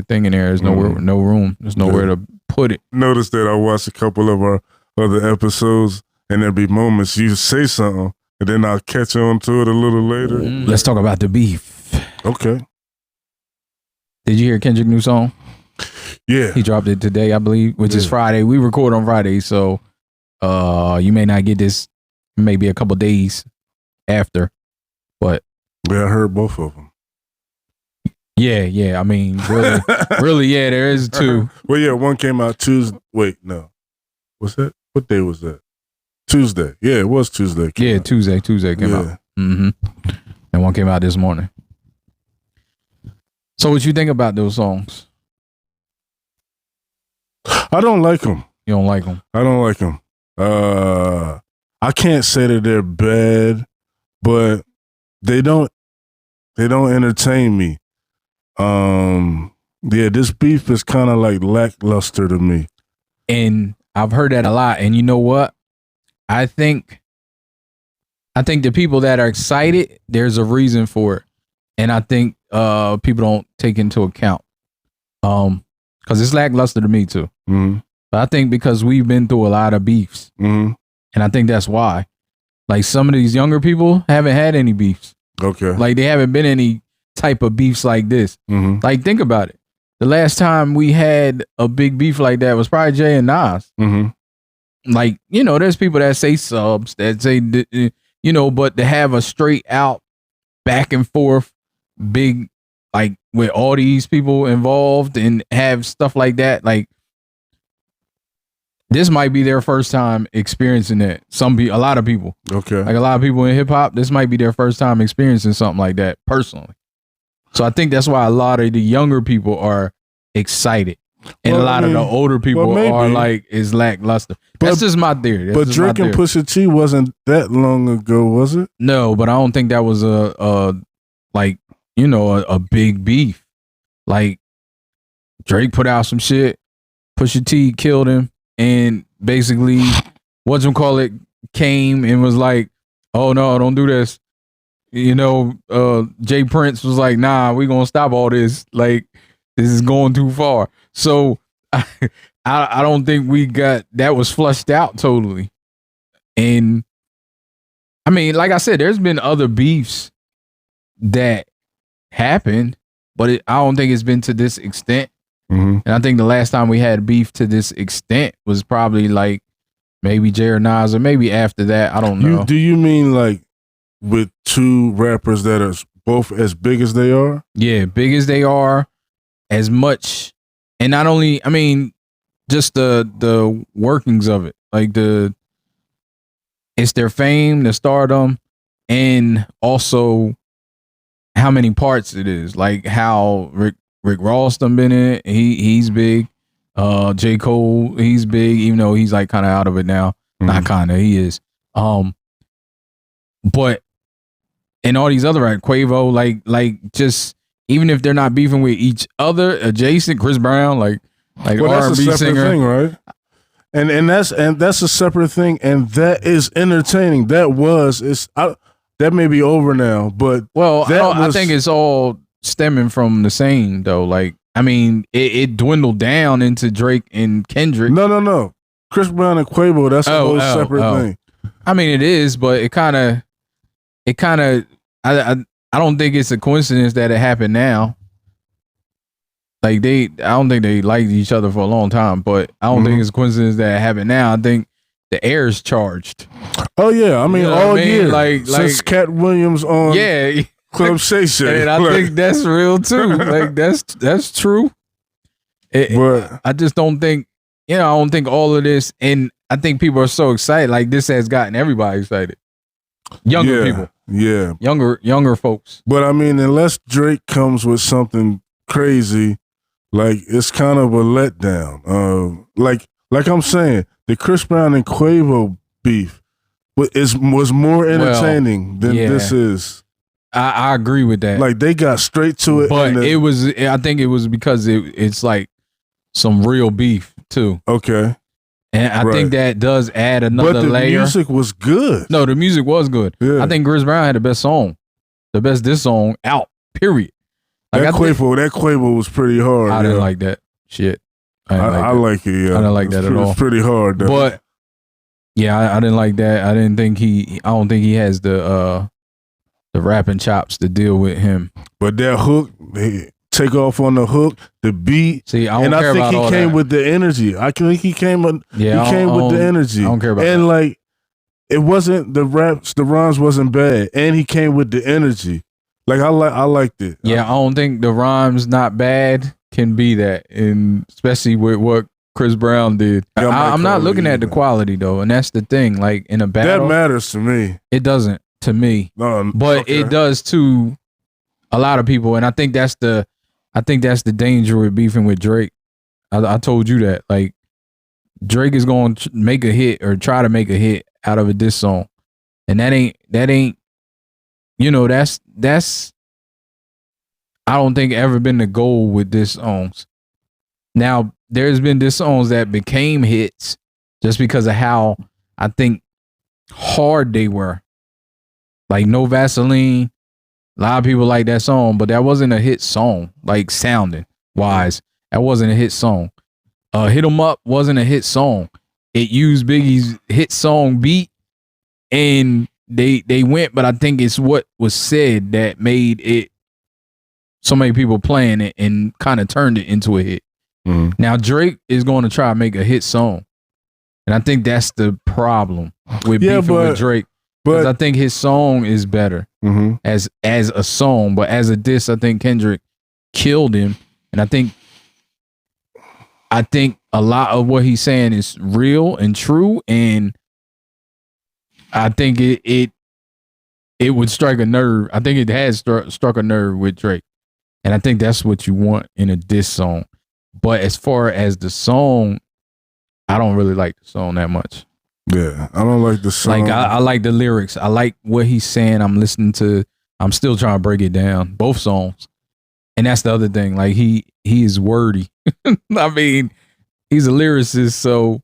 thing in there. There's no room. There's nowhere to put it. Notice that I watched a couple of our other episodes, and there'd be moments you say something, and then I'll catch on to it a little later. Let's talk about the beef. Okay. Did you hear Kendrick's new song? Yeah. He dropped it today, I believe, which is Friday. We record on Friday, so you may not get this maybe a couple days after, but yeah, I heard both of them. Yeah. I mean, really, yeah, there is two. Well, yeah, one came out Tuesday. Wait, no. What's that? What day was that? Tuesday. Yeah, it was Tuesday. Yeah, Tuesday came out. And one came out this morning. So what you think about those songs? I don't like them. You don't like them? I don't like them. I can't say that they're bad, but they don't entertain me. Yeah, this beef is kind of like lackluster to me. And I've heard that a lot. And you know what? I think the people that are excited, there's a reason for it. And I think people don't take into account. Because it's lackluster to me too. But I think because we've been through a lot of beefs. And I think that's why. Like some of these younger people haven't had any beefs. Okay. Like they haven't been any type of beefs like this. Like think about it. The last time we had a big beef like that was probably Jay and Nas. Like, you know, there's people that say subs, that say, you know, but to have a straight out back and forth big, like with all these people involved and have stuff like that, like this might be their first time experiencing that. A lot of people. Okay. Like a lot of people in hip hop, this might be their first time experiencing something like that personally. So I think that's why a lot of the younger people are excited. And a lot of the older people are like, is lackluster. That's just my theory. But Drake and Pusha T wasn't that long ago, was it? No, but I don't think that was a big beef. Like Drake put out some shit, Pusha T killed him, and basically came and was like, oh no, don't do this. You know, Jay Prince was like, nah, we gonna stop all this. Like, this is going too far. So I don't think we got that was flushed out totally. And I mean, like I said, there's been other beefs that happened, but I don't think it's been to this extent. And I think the last time we had beef to this extent was probably like maybe Jay or Nas, or maybe after that. I don't know. Do you mean like with two rappers that are both as big as they are? Yeah, big as they are, as much. And not only, I mean, just the workings of it. Like it's their fame, the stardom, and also how many parts it is. Like how Rick Ross done been in it. He's big. J. Cole, he's big, even though he's like kind of out of it now. Not kind of, he is. But and all these other Quavo, like just even if they're not beefing with each other, adjacent, Chris Brown, like well, R&B that's a separate singer, thing, right? And that's a separate thing, and that is entertaining. That may be over now, but I think it's all stemming from the same though. Like, I mean, it dwindled down into Drake and Kendrick. No. Chris Brown and Quavo, that's a whole separate thing. I mean, it is, but it kind of, I don't think it's a coincidence that it happened now. Like I don't think they liked each other for a long time, but I don't think it's a coincidence that it happened now. I think the air is charged. Oh yeah, I mean, all year, like since Cat Williams on Club Shay Shay, and I think that's real too. Like that's true. But I just don't think, I don't think all of this, and I think people are so excited. Like this has gotten everybody excited. Younger people, younger folks. But I mean, unless Drake comes with something crazy, like it's kind of a letdown. Like I'm saying, the Chris Brown and Quavo beef was more entertaining than this is. I agree with that. Like they got straight to it, but I think it was because it's like some real beef too. Okay. And I think that does add another layer. But the music was good. No, the music was good. Yeah. I think Chris Brown had the best song. The best diss song out, period. Like that Quavo was pretty hard. I didn't like that shit. I like it, yeah. I didn't like that at all. It's pretty hard, though. But, yeah, I didn't like that. I don't think he has the rapping chops to deal with him. But that hook, take off on the hook, the beat. See, I think he came with the energy. I think he came with the energy. I don't care about and that. Like, it wasn't the rhymes wasn't bad, and he came with the energy. Like I liked it. Yeah, I don't think the rhymes not bad can be that, and especially with what Chris Brown did. I'm not looking at the quality though, and that's the thing. Like in a battle, that matters to me. It doesn't to me, but it does to a lot of people, and I think that's the danger with beefing with Drake. I told you that. Like Drake is going to make a hit or try to make a hit out of a diss song, and that ain't. That's I don't think ever been the goal with diss songs. Now, there's been diss songs that became hits just because of how I think hard they were. Like No Vaseline, a lot of people like that song, but that wasn't a hit song, like sounding wise. That wasn't a hit song. Hit 'Em Up wasn't a hit song. It used Biggie's hit song beat, and they went, but I think it's what was said that made it so many people playing it and kind of turned it into a hit. Mm-hmm. Now Drake is going to try to make a hit song, and I think that's the problem with beefing with Drake. But I think his song is better as a song, but as a diss, I think Kendrick killed him, and I think a lot of what he's saying is real and true, and I think it would strike a nerve. I think it has struck a nerve with Drake. And I think that's what you want in a diss song. But as far as the song, I don't really like the song that much. Yeah, I don't like the song. Like I like the lyrics. I like what he's saying. I'm still trying to break it down. Both songs. And that's the other thing. Like he is wordy. I mean, he's a lyricist, so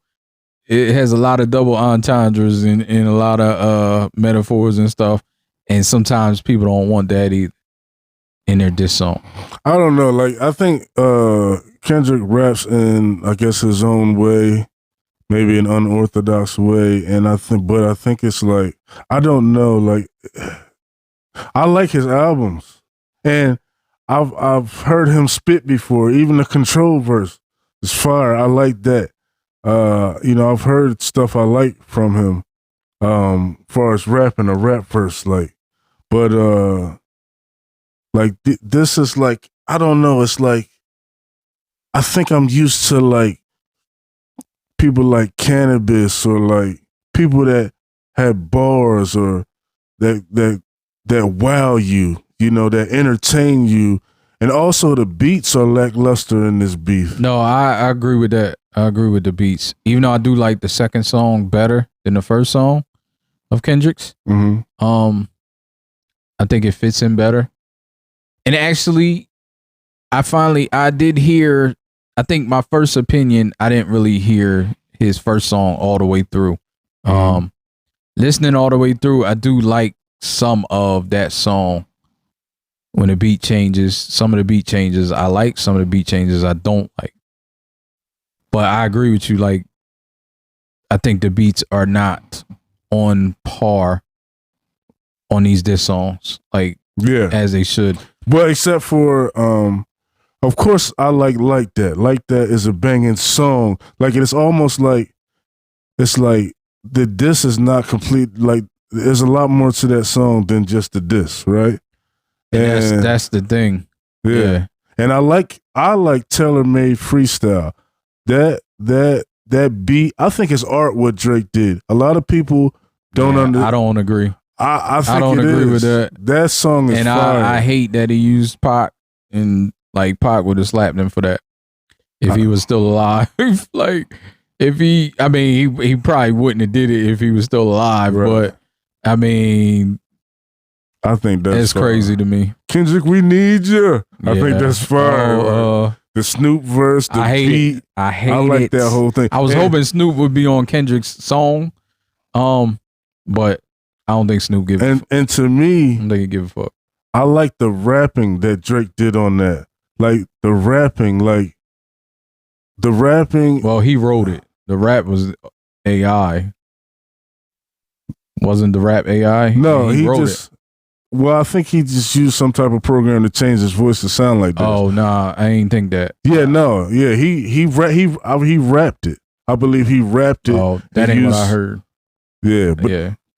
it has a lot of double entendres and a lot of metaphors and stuff. And sometimes people don't want that either in their diss song. I don't know. Like I think Kendrick raps in, I guess, his own way, maybe an unorthodox way. And I think it's like, I don't know. Like I like his albums, and I've heard him spit before. Even the Control verse is fire. I like that. I've heard stuff I like from him, far as rapping a rap verse, like, but, this is like, I don't know. It's like, I think I'm used to like people like Cannabis or like people that have bars or that wow you, you know, that entertain you. And also the beats are lackluster in this beef. No, I agree with that. I agree with the beats. Even though I do like the second song better than the first song of Kendrick's. Mm-hmm. I think it fits in better. And actually, I did hear, I think my first opinion, I didn't really hear his first song all the way through. Listening all the way through, I do like some of that song when the beat changes. Some of the beat changes I like, some of the beat changes I don't like. But I agree with you. Like, I think the beats are not on par on these diss songs, like as they should. Well, except for, of course, I like that. Like That is a banging song. Like it's almost like it's like the diss is not complete. Like there's a lot more to that song than just the diss, right? And that's the thing. Yeah. And I like tailor-made freestyle. That beat, I think it's art what Drake did. A lot of people don't I don't agree. I think I don't agree with that. That song is fire. I hate that he used Pac, and like Pac would have slapped him for that if he was still alive. Like if he probably wouldn't have did it if he was still alive. Right. But I mean, I think that's crazy to me. Kendrick, we need you. I think that's fire. The Snoop verse, the beat. I like that whole thing. I was hoping Snoop would be on Kendrick's song, but I don't think Snoop gives a fuck. And to me, I don't think he give a fuck. I like the rapping that Drake did on that. Like the rapping. Well, he wrote it. The rap was AI. Wasn't the rap AI? No, he wrote just. Well, I think he just used some type of program to change his voice to sound like this. Oh nah, I ain't think that. Yeah, no, yeah, he rapped it. I believe he rapped it. Oh, that ain't what I heard. Yeah,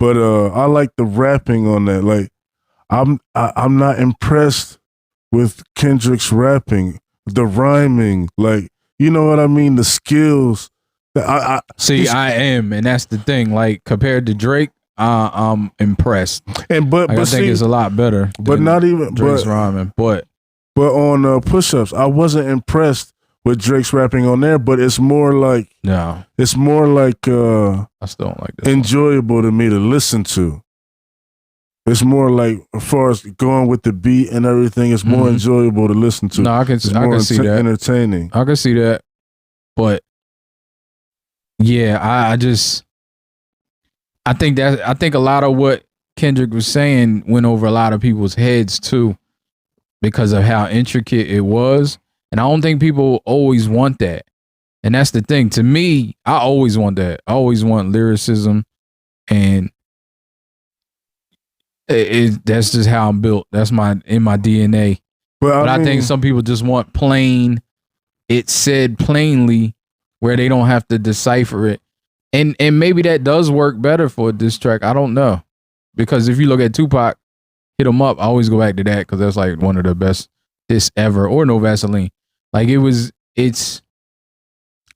but I like the rapping on that. Like, I'm not impressed with Kendrick's rapping, the rhyming, like, you know what I mean, the skills. I am, and that's the thing. Like compared to Drake, I'm impressed, but I think it's a lot better. But not even Drake's rhyming. But on push-ups, I wasn't impressed with Drake's rapping on there. But it's more like it's more like I still don't like this enjoyable to me to listen to. It's more like as far as going with the beat and everything, it's more enjoyable to listen to. No, I can see that. Entertaining. I can see that, but yeah, I think a lot of what Kendrick was saying went over a lot of people's heads too, because of how intricate it was. And I don't think people always want that. And that's the thing. To me, I always want that. I always want lyricism, and that's just how I'm built. That's in my DNA. But I think some people just want plain, it said plainly, where they don't have to decipher it. And maybe that does work better for a diss track. I don't know. Because if you look at Tupac, Hit 'Em Up, I always go back to that because that's like one of the best diss ever, or No Vaseline. Like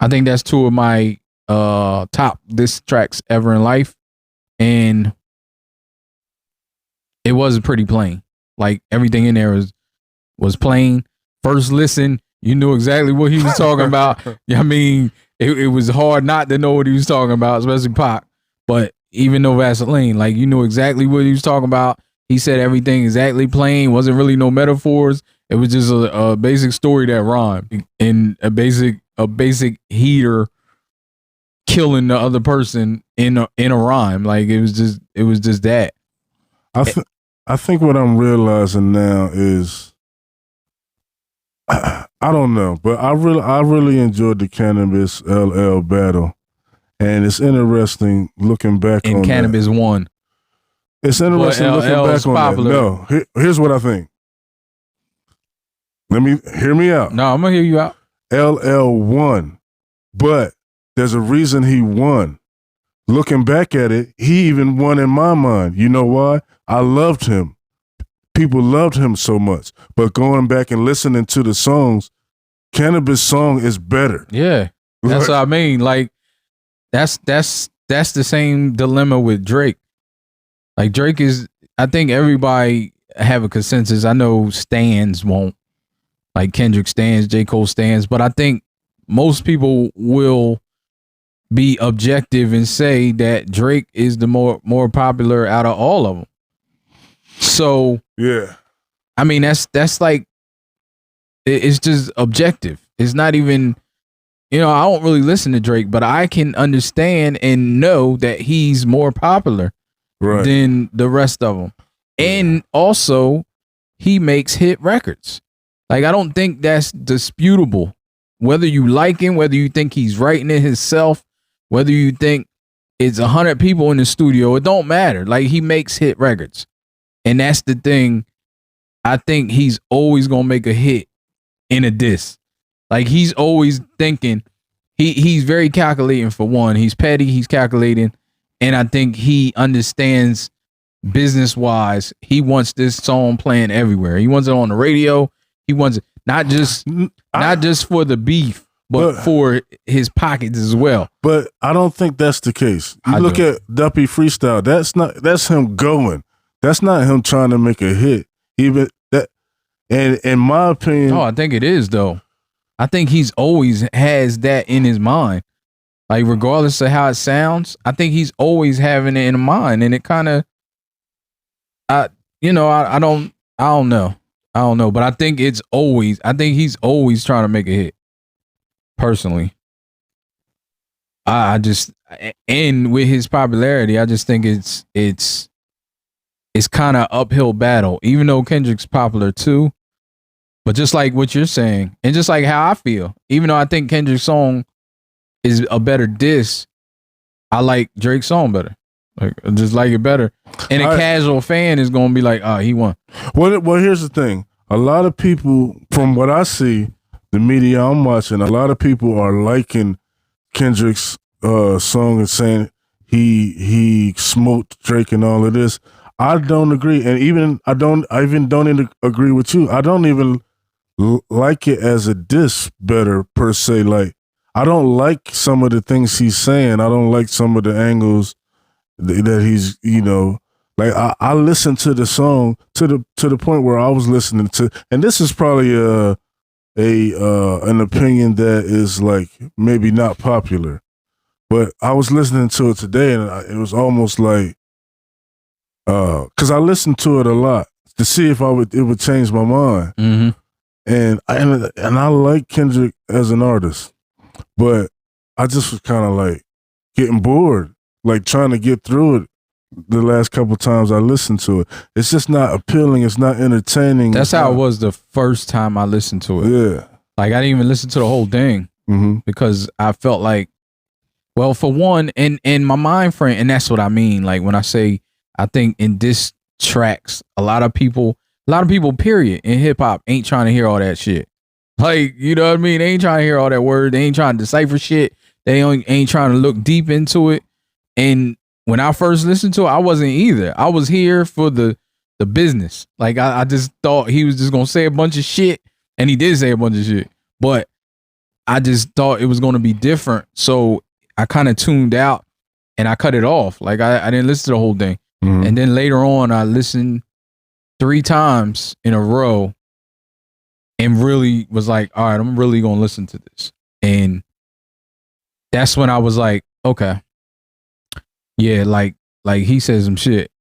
I think that's two of my top diss tracks ever in life. And it was pretty plain. Like everything in there was plain. First listen, you knew exactly what he was talking about. I mean, it was hard not to know what he was talking about, especially Pac. But even No Vaseline, like you knew exactly what he was talking about. He said everything exactly plain. Wasn't really no metaphors. It was just a basic story that rhymed, and a basic heater killing the other person in a rhyme. Like it was just that. I think what I'm realizing now is, I don't know, but I really enjoyed the Cannabis LL battle, and it's interesting looking back on Cannabis that. won. It's interesting looking back on popular. that. No, here's what I think. Hear me out. No, I'm gonna hear you out. LL won, but there's a reason he won. Looking back at it, he even won in my mind. You know why? I loved him. People loved him so much. But going back and listening to the songs, Cannabis song is better. Yeah, that's what I mean. Like that's the same dilemma with Drake. Like Drake is, I think everybody have a consensus. I know stans won't, like Kendrick stans, J. Cole stans, but I think most people will be objective and say that Drake is the more popular out of all of them. So yeah, I mean that's like, it's just objective. It's not even, I don't really listen to Drake, but I can understand and know that he's more popular than the rest of them. And also, he makes hit records. Like, I don't think that's disputable. Whether you like him, whether you think he's writing it himself, whether you think it's 100 people in the studio, it don't matter. Like, he makes hit records. And that's the thing. I think he's always going to make a hit in a diss. Like, he's always thinking, he's very calculating for one. He's petty, he's calculating. And I think he understands business-wise, he wants this song playing everywhere. He wants it on the radio. He wants it not just for the beef, but for his pockets as well. But I don't think that's the case. You look at Duppy Freestyle. That's him going. That's not him trying to make a hit. Even that, and in my opinion, I think it is though. I think he's always has that in his mind. Like, regardless of how it sounds, I think he's always having it in mind. And it kind of, I don't know. But I think he's always trying to make a hit. Personally. I just, and with his popularity, I just think it's kind of uphill battle, even though Kendrick's popular too. But just like what you're saying, and just like how I feel, even though I think Kendrick's song is a better diss, I like Drake's song better. Like, I just like it better. And a casual fan is going to be like, oh, he won. Well, here's the thing. A lot of people, from what I see, the media I'm watching, a lot of people are liking Kendrick's song and saying he smoked Drake and all of this. I don't agree. And even I don't agree with you. I don't even like it as a diss better per se. Like, I don't like some of the things he's saying. I don't like some of the angles that he's, like I listened to the song to the point where I was listening to, and this is probably an opinion that is like maybe not popular, but I was listening to it today and it was almost like, cause I listened to it a lot to see if it would change my mind. Mm-hmm. And I like Kendrick as an artist, but I just was kind of like getting bored, like trying to get through it. The last couple times I listened to it, it's just not appealing. It's not entertaining. That's how it was the first time I listened to it. Yeah, like I didn't even listen to the whole thing because I felt like, well, for one, in my mind frame, and that's what I mean. Like when I say, I think in diss tracks, a lot of people, period, in hip hop ain't trying to hear all that shit. Like, you know what I mean? They ain't trying to hear all that word. They ain't trying to decipher shit. They ain't trying to look deep into it. And when I first listened to it, I wasn't either. I was here for the business. Like I just thought he was just gonna say a bunch of shit, and he did say a bunch of shit. But I just thought it was gonna be different, so I kind of tuned out and I cut it off. Like I didn't listen to the whole thing. And then later on, I listened 3 times in a row, and really was like, all right, I'm really gonna listen to this. And that's when I was like, okay. Yeah, like he says some shit,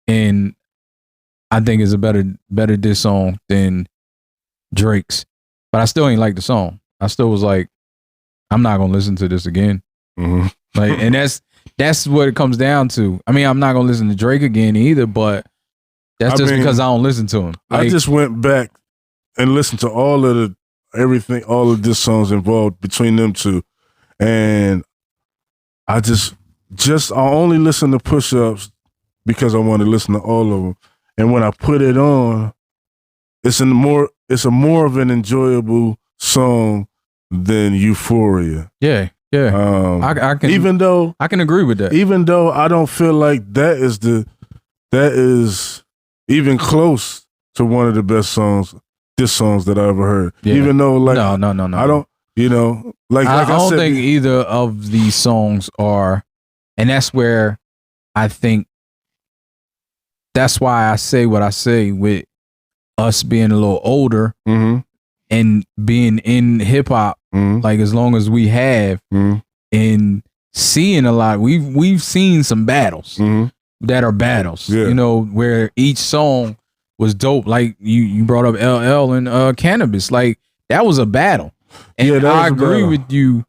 and I think it's a better diss song than Drake's. But I still ain't like the song. I still was like, I'm not gonna listen to this again. Like, and that's what it comes down to. I mean, I'm not gonna listen to Drake again either, but that's because I don't listen to him. Like, I just went back and listened to all of diss songs involved between them two, and I only listen to Push-Ups because I want to listen to all of them. And when I put it on, it's a more of an enjoyable song than Euphoria. Yeah. I can agree with that. Even though I don't feel like that is even close to one of the best diss songs that I ever heard. Yeah. Even though, like, no. You know, like I I don't said, think either of these songs are, and that's where I think that's why I say what I say with us being a little older and being in hip hop, like as long as we have, and seeing a lot, we've seen some battles that are battles, you know, where each song was dope. Like you brought up LL and Cannabis, like that was a battle. And I agree with you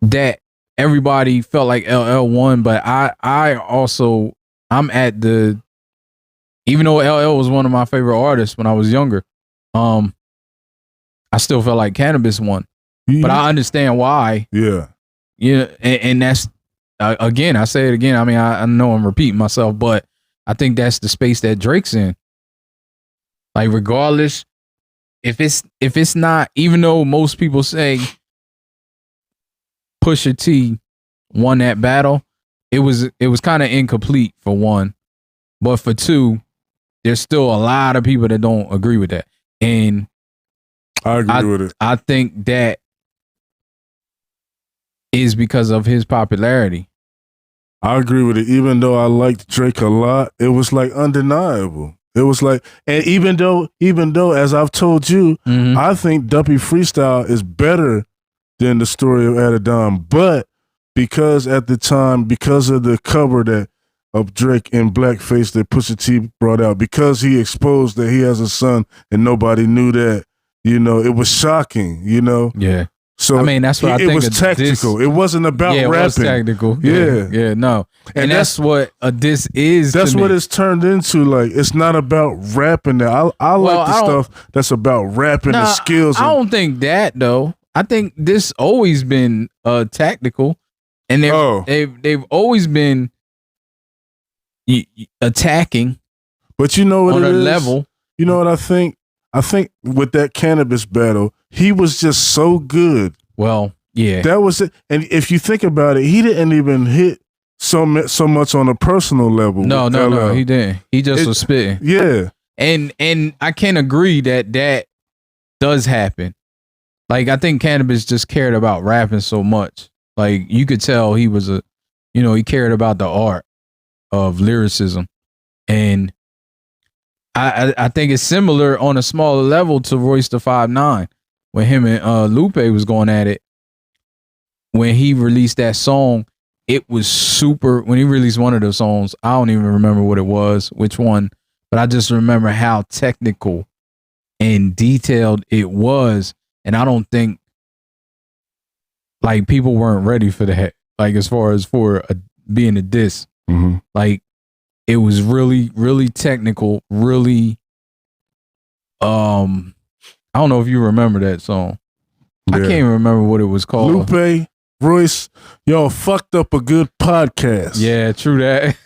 that everybody felt like LL won, but I also, I'm at the, even though LL was one of my favorite artists when I was younger, I still felt like Cannabis won. But I understand why. Yeah. And that's, again, I say it again. I mean, I know I'm repeating myself, but I think that's the space that Drake's in. Like, regardless, if it's not, even though most people say Pusha T won that battle, it was kind of incomplete for one, but for two, there's still a lot of people that don't agree with that, and I agree with it. I think that is because of his popularity. I agree with it. Even though I liked Drake a lot, it was like undeniable. It was like, and even though, as I've told you, I think Duppy Freestyle is better than the story of Adidon, but because at the time, because of the cover of Drake in blackface that Pusha T brought out, because he exposed that he has a son and nobody knew that, you know, it was shocking, you know? Yeah. So I mean, that's what I think. It was tactical. It wasn't about rapping. It was tactical. Yeah, no. And that's what a diss is. That's what it's turned into. Like, it's not about rapping. Now, I like the stuff that's about rapping, the skills. I don't think that though. I think this always been tactical, and they've always been attacking. But you know what on it a is? level. You know what I think? I think with that Cannabis battle, he was just so good. Well, yeah, that was it. And if you think about it, he didn't even hit so much on a personal level. No, he didn't. He just was spitting. Yeah, and I can agree that does happen. Like, I think Cannabis just cared about rapping so much. Like, you could tell he was he cared about the art of lyricism, and I think it's similar on a smaller level to Royce the 5'9", when him and Lupe was going at it. When he released that song, it was super. When he released one of those songs, I don't even remember what it was, which one, but I just remember how technical and detailed it was, and I don't think like people weren't ready for that. Like, as far as for being a diss, like. It was really, really technical, really, I don't know if you remember that song. Yeah. I can't even remember what it was called. Lupe, Royce, y'all fucked up a good podcast. Yeah, true that.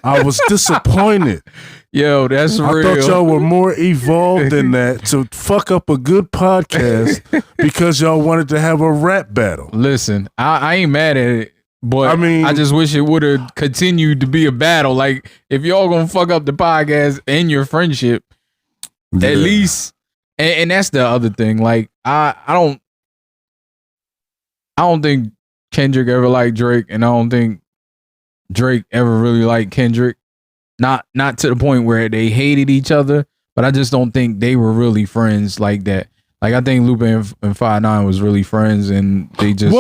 I was disappointed. Yo, that's real. I thought y'all were more evolved than that to fuck up a good podcast because y'all wanted to have a rap battle. Listen, I ain't mad at it. But I mean, I just wish it would have continued to be a battle. Like, if y'all gonna fuck up the podcast and your friendship, at least, and that's the other thing. Like, I don't think Kendrick ever liked Drake, and I don't think Drake ever really liked Kendrick. Not to the point where they hated each other, but I just don't think they were really friends like that. Like, I think Lupe and 5'9" was really friends, and they just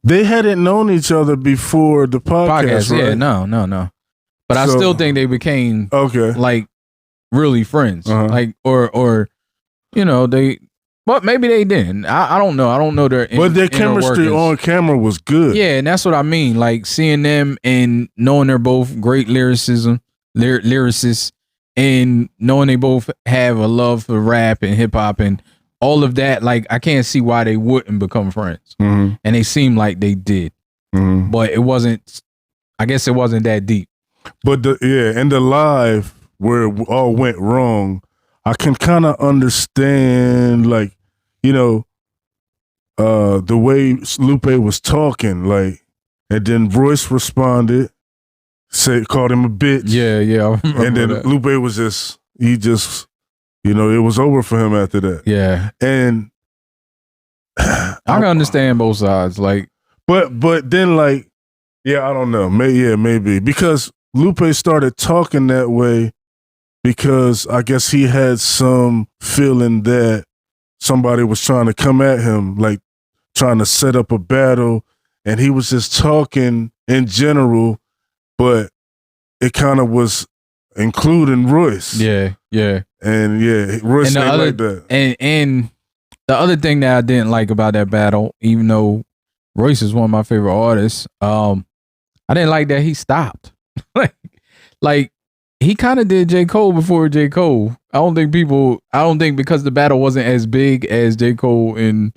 they hadn't known each other before the podcast, right? Yeah, no. But I still think they became like really friends, like or they. But maybe they didn't. I don't know. I don't know their. But their chemistry on camera was good. Yeah, and that's what I mean. Like, seeing them and knowing they're both great lyricists, and knowing they both have a love for rap and hip hop and all of that, like, I can't see why they wouldn't become friends. And they seem like they did. But it wasn't, I guess it wasn't that deep. But and the live where it all went wrong, I can kind of understand, like, the way Lupe was talking, like, and then Royce responded, called him a bitch. Yeah. And then Lupe was You know, it was over for him after that. Yeah. And I can understand both sides. Like, but then like, yeah, I don't know. Maybe because Lupe started talking that way because I guess he had some feeling that somebody was trying to come at him, like trying to set up a battle, and he was just talking in general, but it kind of was including Royce. yeah. And yeah, Royce ain't like that. And the other thing that I didn't like about that battle, even though Royce is one of my favorite artists, I didn't like that he stopped. like he kind of did J. Cole before J. Cole. I don't think because the battle wasn't as big as J. Cole and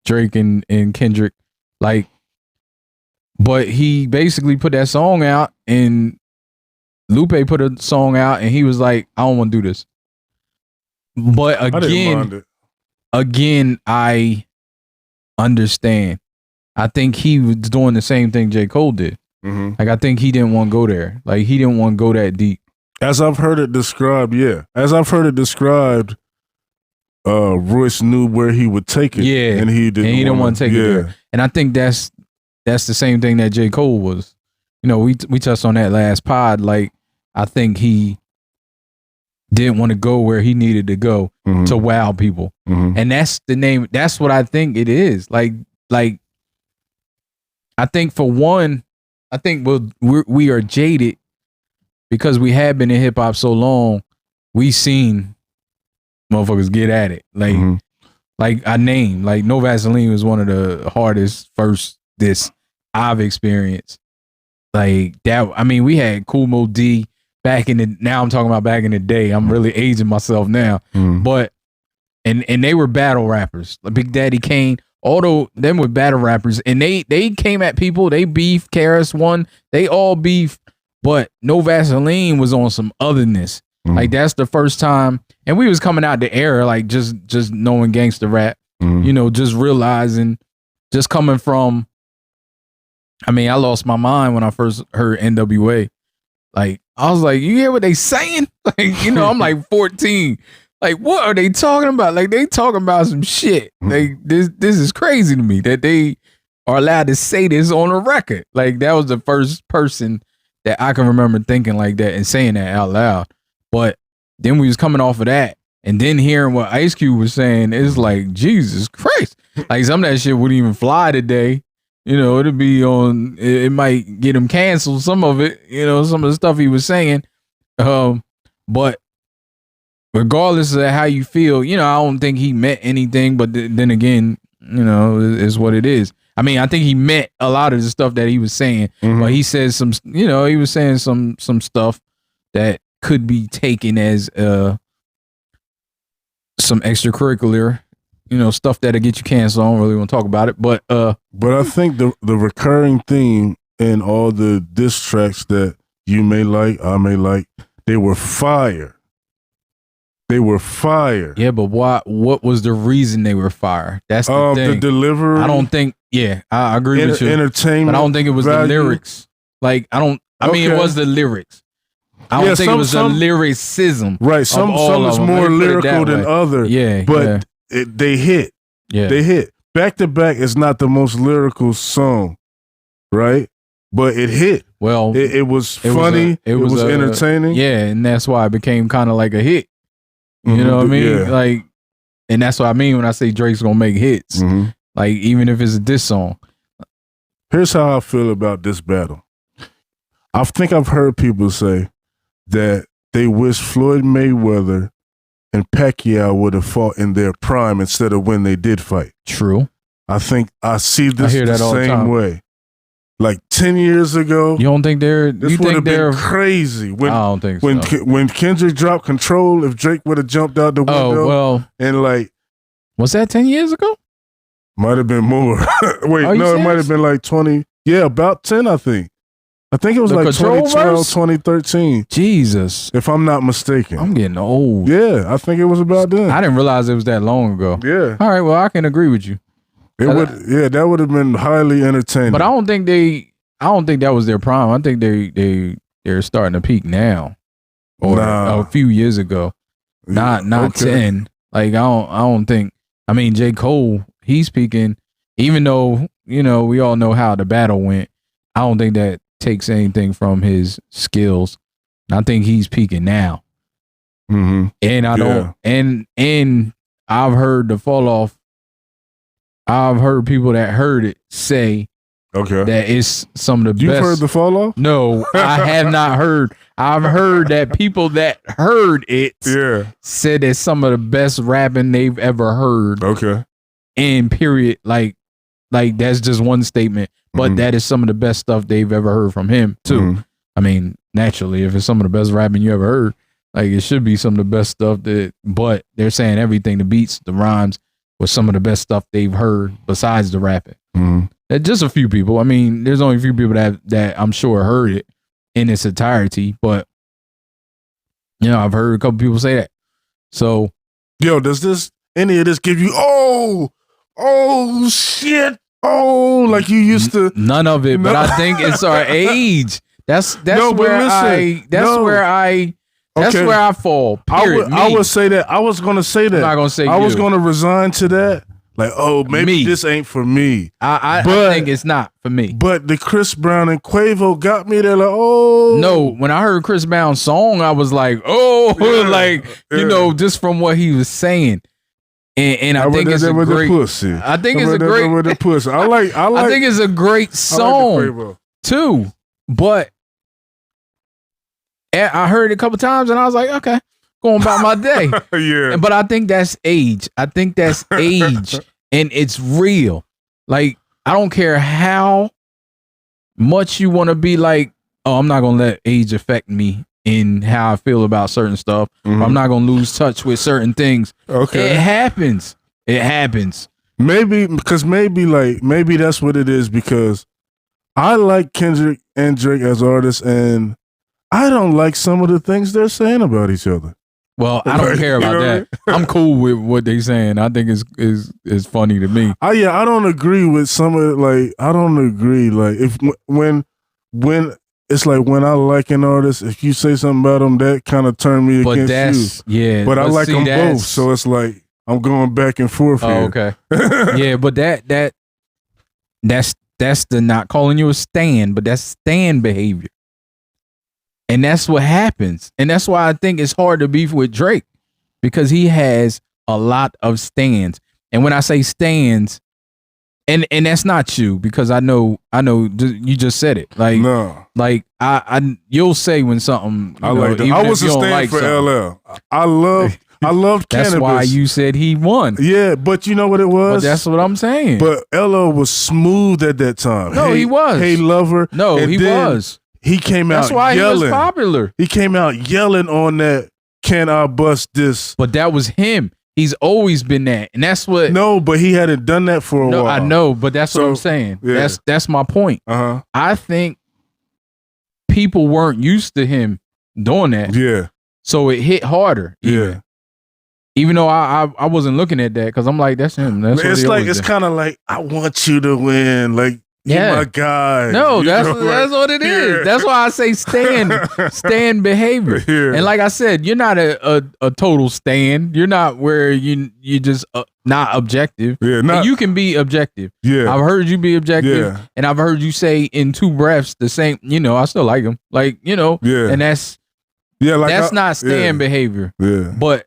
Drake and Kendrick, like, but he basically put that song out and Lupe put a song out and he was like, I don't want to do this. But again, I understand. I think he was doing the same thing J. Cole did. Mm-hmm. Like, I think he didn't want to go there. Like, he didn't want to go that deep. As I've heard it described, Royce knew where he would take it. Yeah. And he didn't want to take it there. And I think that's the same thing that J. Cole was. You know, we touched on that last pod. Like, I think he didn't want to go where he needed to go to wow people. Mm-hmm. And that's the name. That's what I think it is. Like I think for one, I think we are jaded because we have been in hip hop so long. We seen motherfuckers get at it. Like I named, like No Vaseline was one of the hardest first diss I've experienced. Like that. I mean, we had Kool Moe D now I'm talking about back in the day. I'm really aging myself now. But and they were battle rappers. Like Big Daddy Kane, although them were battle rappers, and they came at people, they beef, Karis won, they all beef, but No Vaseline was on some otherness. Like that's the first time, and we was coming out the era, like just knowing gangster rap, you know, just realizing, just coming from, I mean, I lost my mind when I first heard NWA. Like, I was like, you hear what they saying? Like, you know, I'm like 14. Like, what are they talking about? Like, they talking about some shit. Like, this is crazy to me that they are allowed to say this on a record. Like, that was the first person that I can remember thinking like that and saying that out loud. But then we was coming off of that, and then hearing what Ice Cube was saying, it's like, Jesus Christ. Like, some of that shit wouldn't even fly today. You know, it'll be on, it might get him canceled, some of it, you know, some of the stuff he was saying. But regardless of how you feel, you know, I don't think he meant anything, but then again, you know, it's what it is. I mean, I think he meant a lot of the stuff that he was saying, but he said some, you know, he was saying some stuff that could be taken as some extracurricular, you know, stuff that'll get you canceled. I don't really want to talk about it, but I think the recurring theme in all the diss tracks that you may like, I may like, they were fire. They were fire. Yeah, but what was the reason they were fire? That's the thing. The delivery. I don't think. Yeah, I agree with you. Entertainment, but I don't think it was value. The lyrics. Like I mean, it was the lyrics. I don't think it was the lyricism. Right. Some is more lyrical than other. Yeah, but they hit. Yeah, they hit. Back to Back is not the most lyrical song, right? But it hit. Well, it was funny. It was entertaining. Yeah, and that's why it became kind of like a hit. You know what I mean? Yeah. Like, and that's what I mean when I say Drake's gonna make hits. Like, even if it's a diss song. Here's how I feel about this battle. I think I've heard people say that they wish Floyd Mayweather and Pacquiao would have fought in their prime instead of when they did fight. True. I think I see this the same way. Like 10 years ago, you don't think this would have been crazy? When, I don't think so. When Kendrick dropped Control, if Drake would have jumped out the window, and like, was that 10 years ago? Might have been more. Wait, no, serious? It might have been like 20. Yeah, about 10, I think. I think it was like 2012, 2013. Jesus, if I'm not mistaken. I'm getting old. Yeah, I think it was about then. I didn't realize it was that long ago. Yeah. All right, well, I can agree with you. That would have been highly entertaining. But I don't think that was their prime. I think they're starting to peak now, or a few years ago. not Okay. 10. Like I don't think. I mean, J. Cole, he's speaking. Even though we all know how the battle went, I don't think that takes anything from his skills. I think he's peaking now. Mm-hmm. And I don't. And I've heard the fall off. I've heard people that heard it say that it's some of the You've best. heard the fall off? No, I have not heard. I've heard that people that heard it said it's some of the best rapping they've ever heard. Okay. And period. Like that's just one statement. But that is some of the best stuff they've ever heard from him too. Mm-hmm. I mean, naturally, if it's some of the best rapping you ever heard, like it should be some of the best stuff but they're saying everything, the beats, the rhymes, was some of the best stuff they've heard besides the rapping. Mm-hmm. Just a few people. I mean, there's only a few people that I'm sure heard it in its entirety, but I've heard a couple people say that. So, does any of this give you shit? Like you used to? None of it, but I think it's our age. That's where I fall. Period. I would say that. I was gonna say that. I'm not gonna say I was gonna resign to that. Like, maybe this ain't for me. I think it's not for me. But the Chris Brown and Quavo got me there. Like, no. When I heard Chris Brown's song, I was like, just from what he was saying. And I think it's a great pussy. I think it's a great with the pussy. I like I think it's a great song too. But I heard it a couple times and I was like, okay, going about my day. But I think that's age. And it's real. Like, I don't care how much you want to be like, I'm not gonna let age affect me in how I feel about certain stuff. Mm-hmm. I'm not gonna lose touch with certain things. Okay. It happens. Maybe that's what it is, because I like Kendrick and Drake as artists, and I don't like some of the things they're saying about each other. Well, I don't care about that. I'm cool with what they're saying. I think it's funny to me. I don't agree with some of it. I don't agree. When it's like when I like an artist, if you say something about them, that kind of turned me against you. Yeah. But I like them both, so it's like I'm going back and forth here. Okay. Yeah, but that's the not calling you a stan, but that's stan behavior. And that's what happens. And that's why I think it's hard to beef with Drake, because he has a lot of stans. And when I say stans, and that's not you, because I know you just said it. You'll say when something I was a stan for LL. I loved Cannabis. That's why you said he won. Yeah, but you know what it was? But that's what I'm saying. But LL was smooth at that time. No, he was. Hey Lover. No, he was. He came out yelling. That's why he was popular. He came out yelling on that, can I bust this? But that was him. He's always been that. And that's what... No, but he hadn't done that for a while. I know, but that's what I'm saying. Yeah. That's my point. Uh-huh. I think people weren't used to him doing that. Yeah. So it hit harder. Yeah. Even though I wasn't looking at that, because I'm like, that's him. That's it's kind of like, I want you to win. Like, you're my guy. No, that's what it is. Yeah. That's why I say stan behavior. Yeah. And like I said, you're not a total stan. You're not where you just not objective. Yeah, you can be objective. Yeah, I've heard you be objective, and I've heard you say in two breaths the same. I still like him. And that's not stan behaviyor. Yeah, but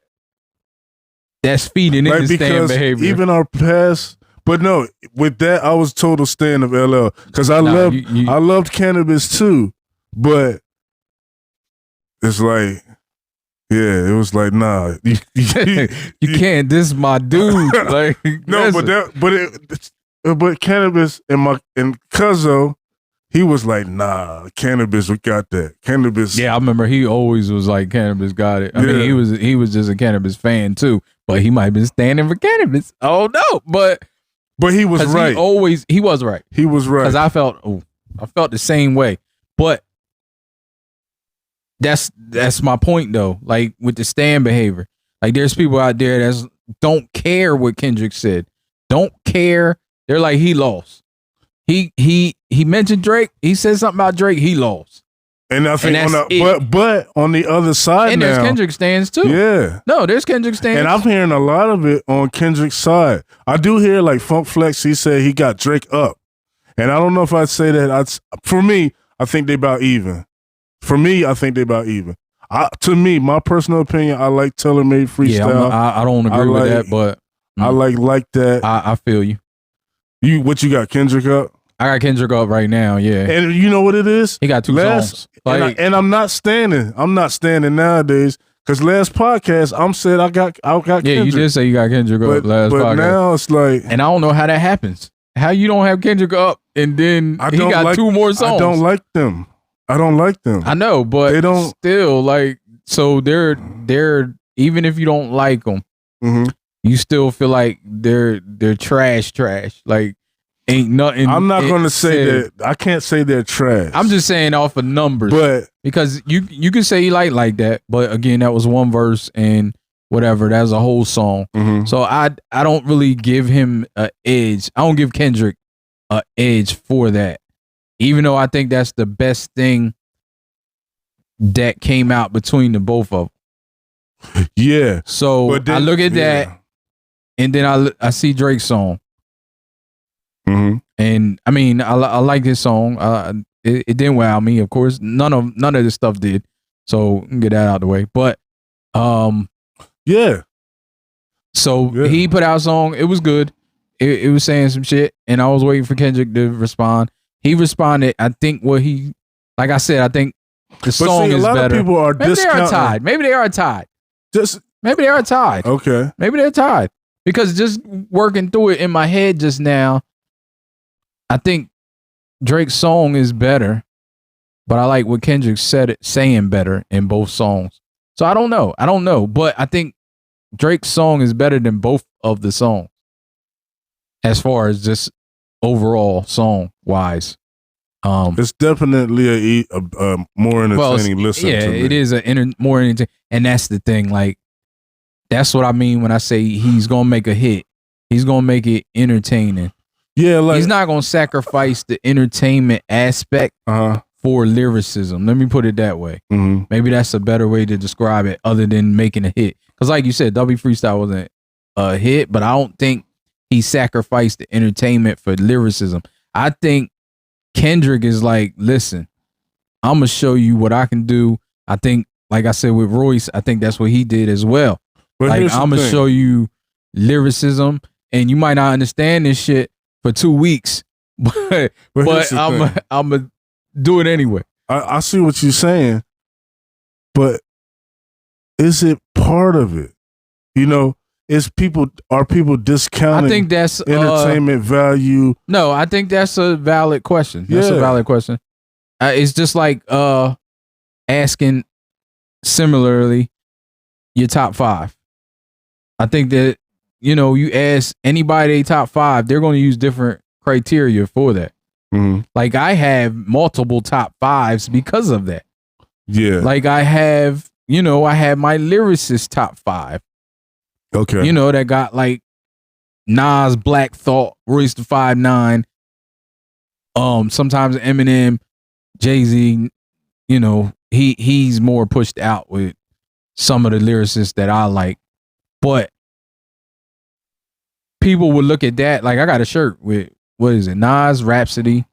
that's feeding into stan behavior. Even our past. But no, with that, I was total stan of LL, because I loved Cannabis too. But it's like, it was like, nah, you can't. This is my dude. Like, no, but Cannabis and Cuzzo, he was like, nah, Cannabis, we got that. Cannabis. Yeah, I remember he always was like, Cannabis got it. I mean, he was just a Cannabis fan too, but he might have been standing for Cannabis. Oh no, But he was right. He was right. He was right. Because I felt the same way. But that's my point though. Like with the stan behavior. Like there's people out there that don't care what Kendrick said. Don't care. They're like, he lost. He mentioned Drake. He said something about Drake. He lost. And I think And on that's the, but on the other side and now, there's Kendrick stands too. yeah. No, there's Kendrick stands. And I'm hearing a lot of it on Kendrick's side. I do hear like Funk Flex, he said he got Drake up. And I don't know if I'd say that. For me, I think they about even. For me, I think they about even. To me, my personal opinion, I like Taylor Made freestyle. Yeah, I don't agree with that, but I like that. I feel you. What you got, Kendrick up? I got Kendrick up right now, yeah. And you know what it is? He got two songs. Like, and I'm not standing. I'm not standing nowadays. Because last podcast, I got Kendrick. Yeah, you did say you got Kendrick up last podcast. But now it's like... And I don't know how that happens. How you don't have Kendrick up and then he got two more songs. I don't like them. I know, but they don't still like, so they're even if you don't like them, you still feel like they're trash. Like ain't nothing. I'm not going to say that. I can't say they're trash. I'm just saying off of numbers, but because you can say you like that, but again, that was one verse and whatever. That's a whole song. So I don't really give him an edge. I don't give Kendrick an edge for that, even though I think that's the best thing that came out between the both of them. Yeah. So I look at that, and then I see Drake's song. And I mean, I like his song. It didn't wow me, of course. None of this stuff did. So get that out of the way. But yeah. So he put out a song. It was good. It was saying some shit, and I was waiting for Kendrick to respond. He responded. I think like I said, I think the song is better. A lot of people are discounting. Maybe they are tied. Maybe they are tied. Okay. Maybe they're tied. Because just working through it in my head just now, I think Drake's song is better, but I like what Kendrick saying better in both songs. So I don't know. But I think Drake's song is better than both of the songs as far as just overall song wise. It's definitely a more entertaining listen. Yeah, to me. it is more entertaining, and that's the thing. Like, that's what I mean when I say he's gonna make a hit. He's gonna make it entertaining. Yeah, like he's not gonna sacrifice the entertainment aspect for lyricism. Let me put it that way. Maybe that's a better way to describe it, other than making a hit. Because, like you said, W Freestyle wasn't a hit, but I don't think he sacrificed the entertainment for lyricism. I think Kendrick is like, listen, I'm gonna show you what I can do. I think, like I said with Royce, I think that's what he did as well. But like, I'm gonna show you lyricism, and you might not understand this shit for 2 weeks, but I'm gonna do it anyway. I see what you're saying, but is it part of it? You know, are people discounting? I think that's entertainment value. No, I think that's a valid question. That's a valid question. It's just like asking similarly your top 5. I think that, you ask anybody their top 5, they're going to use different criteria for that. Like, I have multiple top 5s because of that. Yeah. Like, I have, I have my lyricist top 5. Okay. That got like Nas, Black Thought, Royce the 5'9", sometimes Eminem, Jay-Z, he's more pushed out with some of the lyricists that I like. But people would look at that, like, I got a shirt with, what is it, Nas, Rhapsody,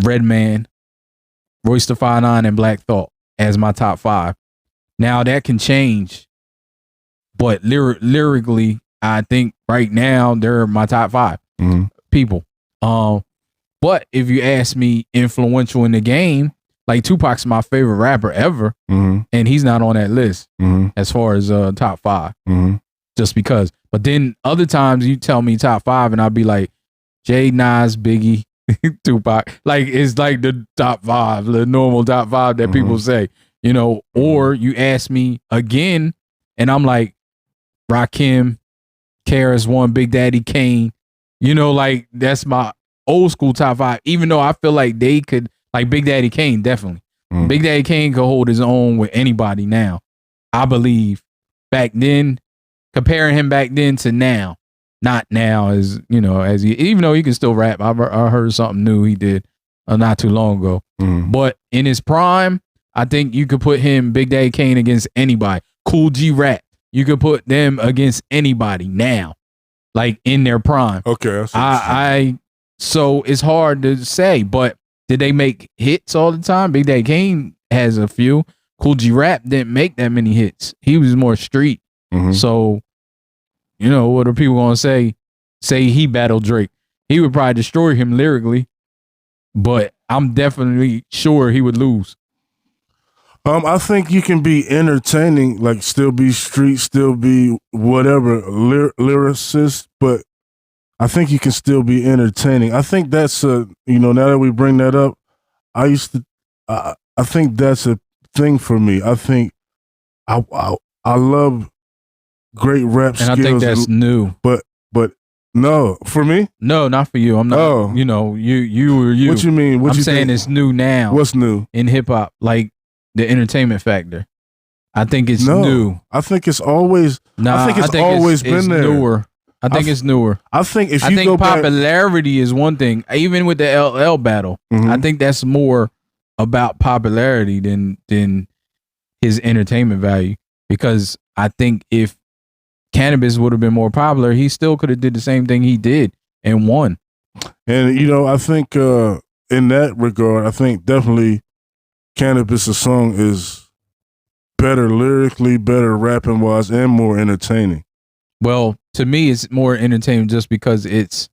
Redman, Royce the 5'9", and Black Thought as my top 5. Now that can change, but lyrically, I think right now they're my top 5 people. But if you ask me influential in the game, like, Tupac's my favorite rapper ever, and he's not on that list as far as top 5, just because. But then other times you tell me top 5, and I'll be like, Jay, Nas, Biggie, Tupac. Like, it's like the top 5, the normal top 5 that people say, Or you ask me again, and I'm like, Rakim, KRS-One, Big Daddy Kane. Like, that's my old school top 5. Even though I feel like they could, like, Big Daddy Kane, definitely. Big Daddy Kane could hold his own with anybody now. I believe back then, comparing him back then to now, not now as, as he, even though he can still rap. I heard something new he did not too long ago. But in his prime, I think you could put him, Big Daddy Kane, against anybody. Cool G Rap, you could put them against anybody now, like in their prime. Okay, so it's hard to say, but did they make hits all the time? Big Daddy Kane has a few. Cool G Rap didn't make that many hits. He was more street. So, you know, what are people gonna say? Say he battled Drake. He would probably destroy him lyrically, but I'm definitely sure he would lose. I think you can be entertaining, like still be street, still be whatever lyricist, but I think you can still be entertaining. I think that's now that we bring that up, I think that's a thing for me. I think I love great rap skills. And I think that's new. But no, for me? No, not for you. I'm not. Oh. You know, you were you. What you mean? I'm saying it's new now. What's new? In hip hop, like the entertainment factor. I think it's new. I think it's always. Nah, I think it's always been there. Newer. I think it's newer. I think if you go back, popularity is one thing. Even with the LL battle, I think that's more about popularity than his entertainment value. Because I think if Cannabis would have been more popular, he still could have did the same thing he did and won. And I think in that regard, I think definitely Cannabis' song is better lyrically, better rapping wise, and more entertaining. Well, to me, it's more entertaining just because it's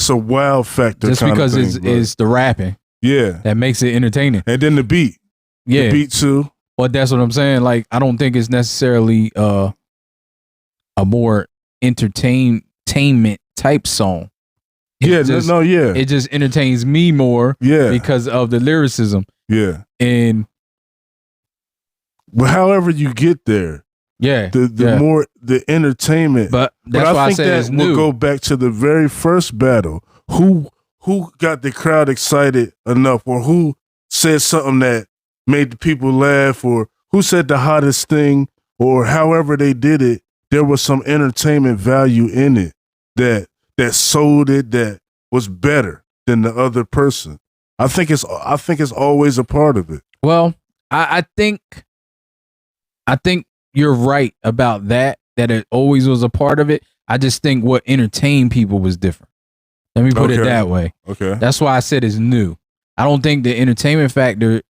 a wow factor. Just because it's the rapping, that makes it entertaining, and then the beat, the beat too. Well, that's what I'm saying. Like, I don't think it's necessarily a more entertainment type song. It just entertains me more, because of the lyricism, and but however you get there. The more the entertainment, but that's why I said it's new. We'll go back to the very first battle. Who got the crowd excited enough, or who said something that made the people laugh, or who said the hottest thing, or however they did it? There was some entertainment value in it that sold it, that was better than the other person. I think it's always a part of it. Well, I think you're right about that it always was a part of it. I just think what entertained people was different. Let me put it that way. Okay. That's why I said it's new. I don't think the entertainment factor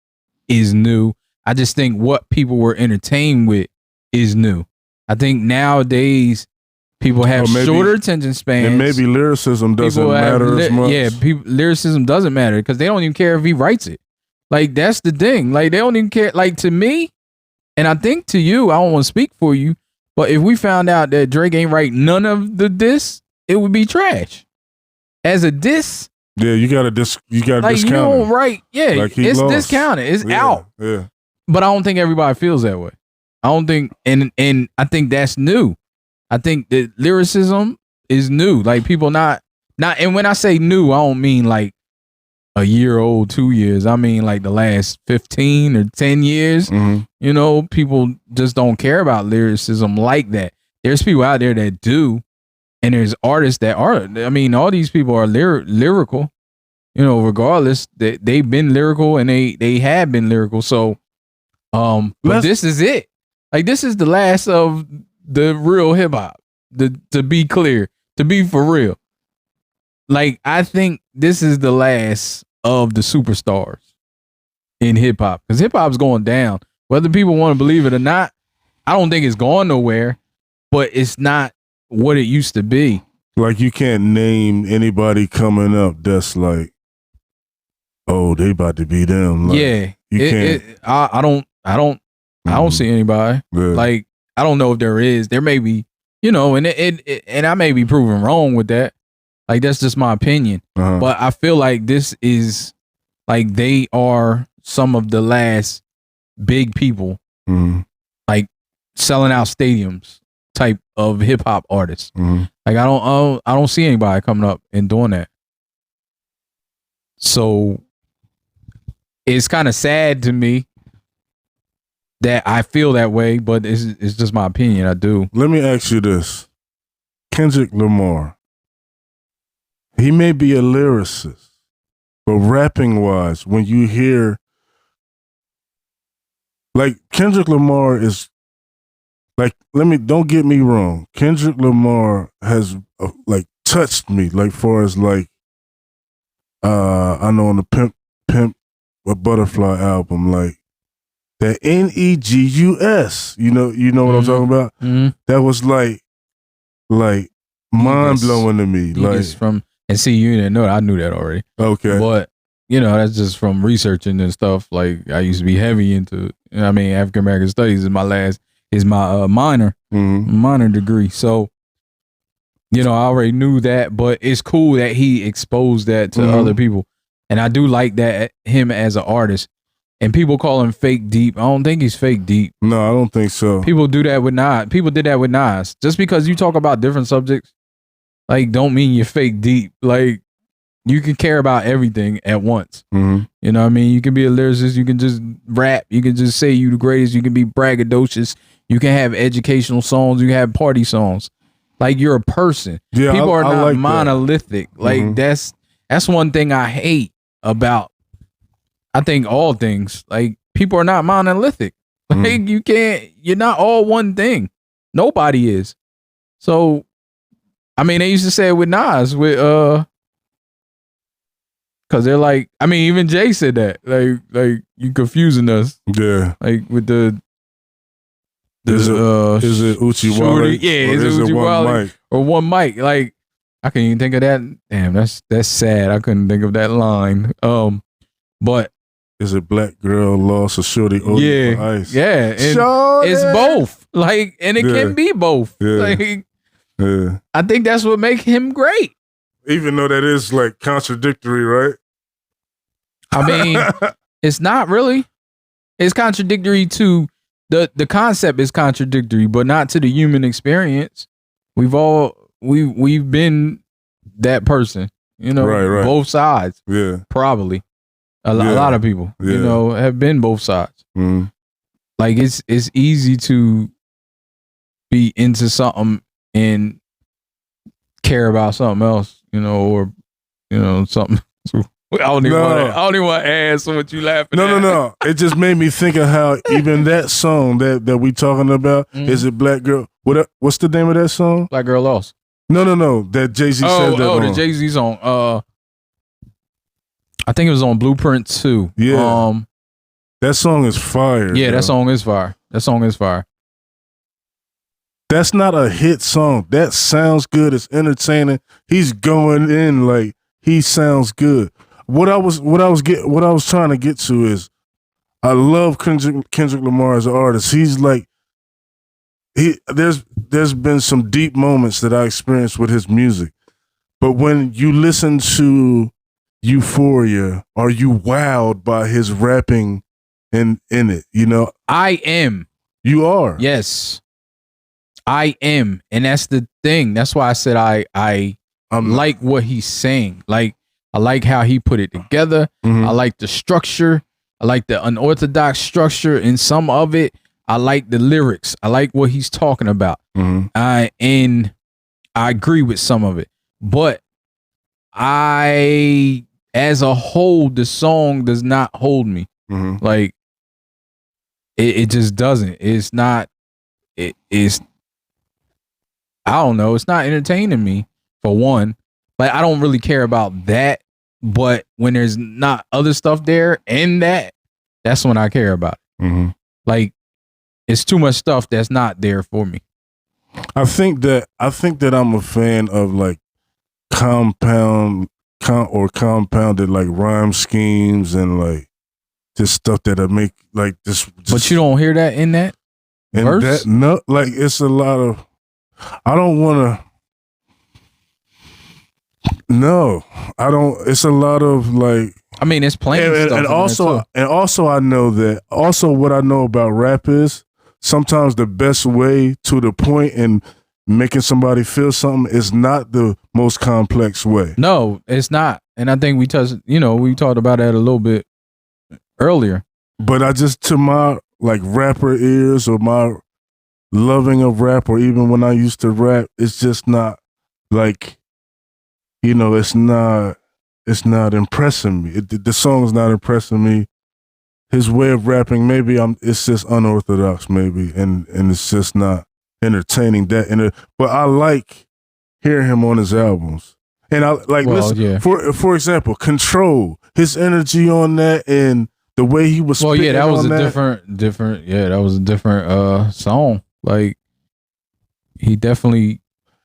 is new. I just think what people were entertained with is new. I think nowadays people have shorter attention spans. And maybe lyricism doesn't matter as much. Yeah, lyricism doesn't matter because they don't even care if he writes it. Like, that's the thing. Like, they don't even care. Like, to me, and I think to you, I don't want to speak for you, but if we found out that Drake ain't write none of the diss, it would be trash. As a diss, you gotta discount you don't write. Yeah, like it's lost. Discounted. It's out. Yeah. But I don't think everybody feels that way. I don't think, and I think that's new. I think that lyricism is new. Like, people not, and when I say new, I don't mean like a year old, 2 years. I mean like the last 15 or 10 years. You know, people just don't care about lyricism like that. There's people out there that do, and there's artists that are. I mean, all these people are lyrical. You know, regardless, they've been lyrical and they have been lyrical. So, but this is it. Like, this is the last of the real hip hop. To be clear, to be for real. Like, I think this is the last of the superstars in hip hop, because hip hop's going down. Whether people want to believe it or not, I don't think it's going nowhere, but it's not what it used to be. Like, you can't name anybody coming up that's like, oh, they about to be them. Like, you can't. I don't see anybody. Like, I don't know if there is. There may be, you know, and I may be proven wrong with that. Like, that's just my opinion. But I feel like this is, like, they are some of the last big people, like, selling out stadiums type of hip hop artists. Like, I don't see anybody coming up and doing that. So it's kind of sad to me that I feel that way, but it's just my opinion. I do. Let me ask you this. Kendrick Lamar, he may be a lyricist, But rapping wise, when you hear, like, Kendrick Lamar is, like, don't get me wrong. Kendrick Lamar has like touched me, like, far as like, I know on the Pimp a Butterfly album, like that Negus, you know what I'm talking about? Mm-hmm. That was like mind blowing to me. Negus Like, from, and see, you didn't know that. I knew that already. okay. But, you know, that's just from researching and stuff. Like, I used to be heavy into, you know what I mean, African American studies is my minor degree. So, you know, I already knew that, but it's cool that he exposed that to other people. And I do like that, him as an artist. And people call him fake deep. I don't think he's fake deep. No, I don't think so. People do that with Nas. People did that with Nas. Just because you talk about different subjects, like, don't mean you're fake deep. Like, you can care about everything at once. Mm-hmm. You know what I mean? You can be a lyricist. You can just rap. You can just say you the greatest. You can be braggadocious. You can have educational songs. You can have party songs. Like, you're a person. Yeah, people are I not like monolithic. That. Like, that's one thing I hate about, I think, all things. Like, people are not monolithic. Like, you're not all one thing. Nobody is. So, I mean, they used to say it with Nas, with because they're like, I mean, even Jay said that. Like you confusing us. Yeah. Like, with the is it Uchi Wale? Yeah, is it Uchi Wale or one mic? Like, I can't even think of that. Damn, that's sad. I couldn't think of that line. But is it Black Girl Lost or Shorty for Ice? Yeah, and it's both. Like, and it can be both. Yeah. Like, yeah. I think that's what makes him great. Even though that is like contradictory, right? I mean, it's not really. It's contradictory to the concept is contradictory, but not to the human experience. We've been that person, you know, right. both sides. Yeah, probably a lot of people, you know, have been both sides. Mm-hmm. Like, it's easy to be into something and care about something else, you know, or, you know, something. I don't even want to ask what you laughing at. No. It just made me think of how even that song that we talking about, is it Black Girl? What's the name of that song? Black Girl Lost. No. That Jay-Z said that on. The Jay-Z song. I think it was on Blueprint 2. Yeah. That song is fire. Yeah, bro. that song is fire. That's not a hit song. That sounds good. It's entertaining. He's going in like he sounds good. What I was trying to get to is, I love Kendrick Lamar as an artist. He's like, there's been some deep moments that I experienced with his music, but when you listen to Euphoria, are you wowed by his rapping in it? You know, I am. You are. Yes, I am, and that's the thing. That's why I said I like what he's saying. Like, I like how he put it together. I like the structure. I like the unorthodox structure in some of it. I like the lyrics. I like what he's talking about. And I agree with some of it. But as a whole, the song does not hold me. Like, it just doesn't. It's not, it's, I don't know. It's not entertaining me, for one. Like, I don't really care about that. But when there's not other stuff there and that's when I care about it. Like, it's too much stuff that's not there for me. I think that I'm a fan of like compounded like rhyme schemes and like just stuff that I make like this. But you don't hear that in that verse? No, like, it's a lot of, I don't want to. No, I don't. It's a lot of like. I mean, it's plain stuff. And also, I know that. Also, what I know about rap is sometimes the best way to the point in making somebody feel something is not the most complex way. No, it's not. And I think we talked about that a little bit earlier. But I just, to my like rapper ears or my loving of rap, or even when I used to rap, it's just not like. You know, it's not it's not impressing me. The song's not impressing me. His way of rapping, maybe it's just unorthodox, maybe, and it's just not entertaining but I like hearing him on his albums. And I like listen, for example, Control, his energy on that and the way he was spitting that was on a different that was a different song. Like he definitely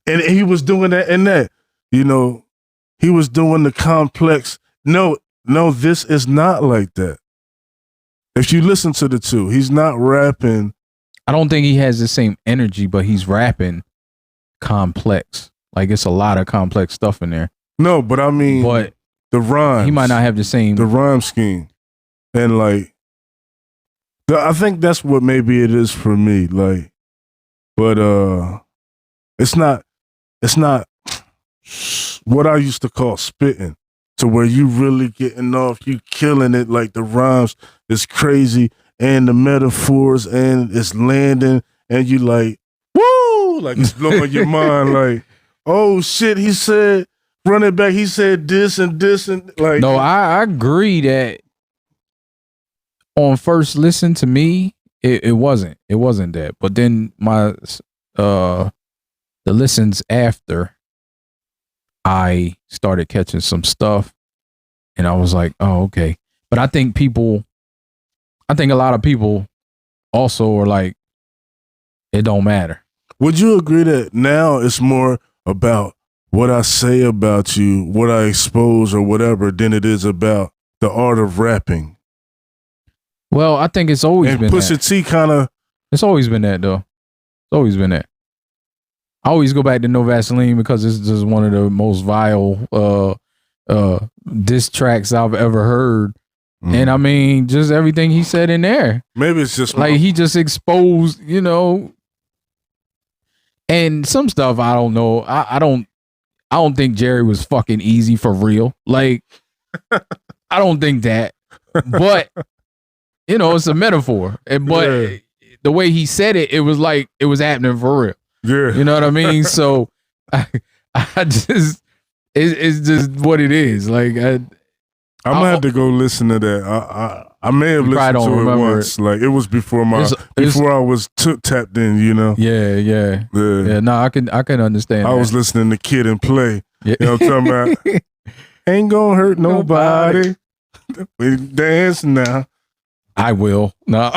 and he was doing that and that. You know, he was doing the complex. No, this is not like that. If you listen to the two, he's not rapping. I don't think he has the same energy, but he's rapping complex. Like it's a lot of complex stuff in there. No, but I mean, the rhymes. He might not have the rhyme scheme, and like, I think that's what maybe it is for me. Like, but it's not what I used to call spitting, to where you really getting off, you killing it. Like the rhymes is crazy, and the metaphors, and it's landing, and you like, woo, like it's blowing your mind, like. Oh shit! He said, "Run it back." He said this and this and like. No, I agree that on first listen to me, it wasn't that. But then the listens after, I started catching some stuff, and I was like, oh okay. But I think a lot of people also are like, it don't matter. Would you agree that now it's more about what I say about you, what I expose or whatever, than it is about the art of rapping? Well, I think it's always been Pusha that. T kind of. It's always been that though. It's always been that. I always go back to No Vaseline because it's just one of the most vile diss tracks I've ever heard. And I mean, just everything he said in there. Maybe it's just like he just exposed, you know. And some stuff I don't know. I don't think Jerry was fucking easy for real. Like I don't think that. But you know, it's a metaphor. But the way he said it, it was like it was happening for real. Yeah. You know what I mean? So I just it's just what it is. Like I'm gonna have to go listen to that. I may have listened to it once. Like it was before I was tapped in, you know. Yeah. No, I can understand. I was listening to Kid and Play. Yeah. You know what I'm talking about? Ain't gonna hurt nobody. We dance now. I will. No.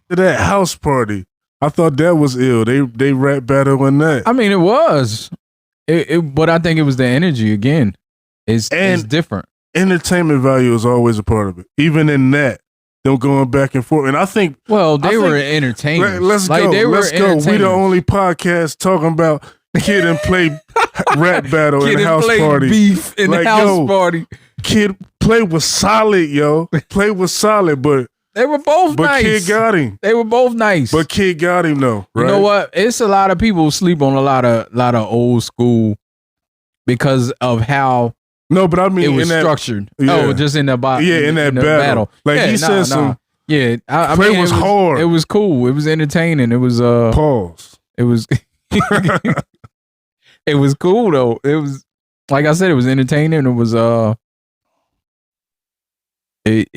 That house party. I thought that was ill. They rap better than that. I mean, it was. But I think it was the energy again. It's different. Entertainment value is always a part of it. Even in that, them going back and forth. And I think they were entertainers. Let's go. Let's go. We the only podcast talking about Kid and Play rap battle and house party. Beef in the house party. Kid Play was solid, yo. Play was solid, but they were both nice. But Kid got him. They were both nice. But Kid got him though. Right? You know what? It's a lot of people who sleep on a lot of old school because of how. No, but I mean, it was structured. Yeah. Oh, just in the battle. Yeah, in that battle. Like he said some. Yeah, I Play mean, was hard. It was cool. It was entertaining. It was pause. It was. It was cool though. It was like I said. It was entertaining. It was It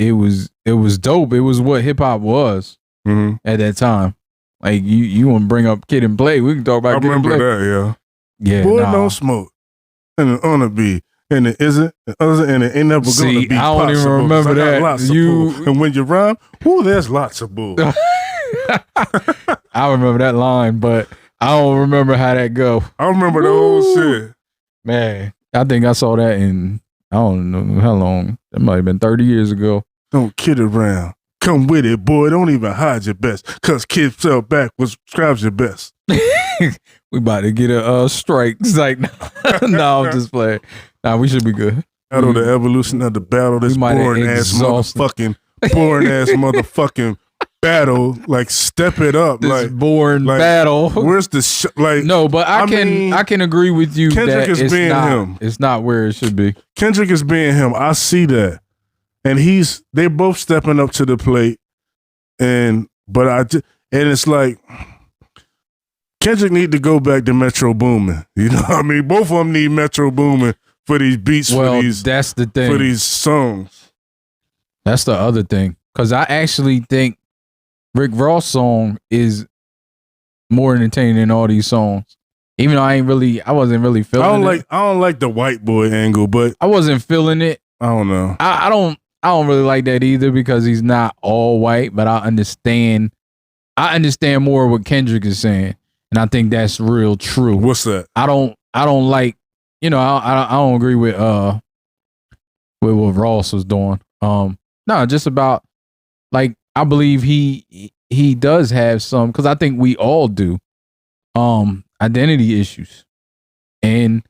was dope. It was what hip hop was at that time. Like you want to bring up Kid and Play? We can talk about. I remember that. Yeah. Boy, no smoke, and it on to be. And it isn't, and it ain't never going to be. I don't even remember that. And when you rhyme, there's lots of bull. I remember that line, but I don't remember how that go. I remember the whole shit. Man, I think I saw that in, I don't know how long. That might have been 30 years ago. Don't kid around. Come with it, boy. Don't even hide your best. Because Kid fell back was describes your best. We about to get a strike. It's like, no, I'm just playing. Nah, we should be good. Battle the evolution of the battle. This boring ass motherfucking battle. Like step it up. This like boring battle. Where's the like? No, but I can agree with you. Kendrick that is being him. It's not where it should be. Kendrick is being him. I see that, and they're both stepping up to the plate. And it's like Kendrick need to go back to Metro Boomin. You know what I mean? Both of them need Metro Boomin for these beats, Well, for these that's the thing. for these songs. That's the other thing. Because I actually think Rick Ross' song is more entertaining than all these songs. Even though I wasn't really feeling it. I don't like the white boy angle, but I wasn't feeling it. I don't know. I don't really like that either because he's not all white, but I understand more what Kendrick is saying. And I think that's real true. What's that? I don't like, I don't agree with what Ross was doing. No, just about like I believe he does have some, because I think we all do, identity issues. And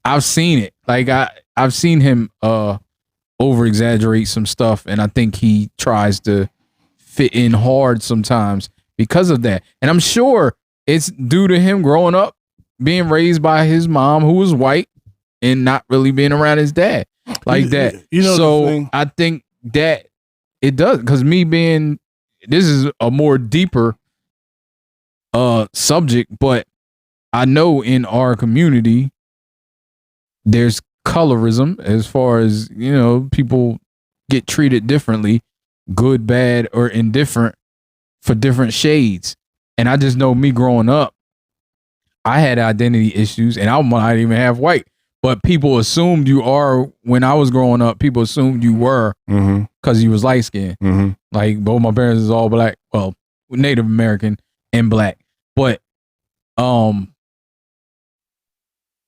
I've seen it. Like I've seen him over exaggerate some stuff, and I think he tries to fit in hard sometimes because of that. And I'm sure it's due to him growing up, being raised by his mom who was white and not really being around his dad like that. So I think that it does, because this is a more deeper subject, but I know in our community there's colorism as far as, people get treated differently, good, bad, or indifferent for different shades. And I just know me growing up, I had identity issues, and I might even have white, but people assumed you are. When I was growing up, people assumed you were because you was light skinned. Like both my parents is all black, well, Native American and black, but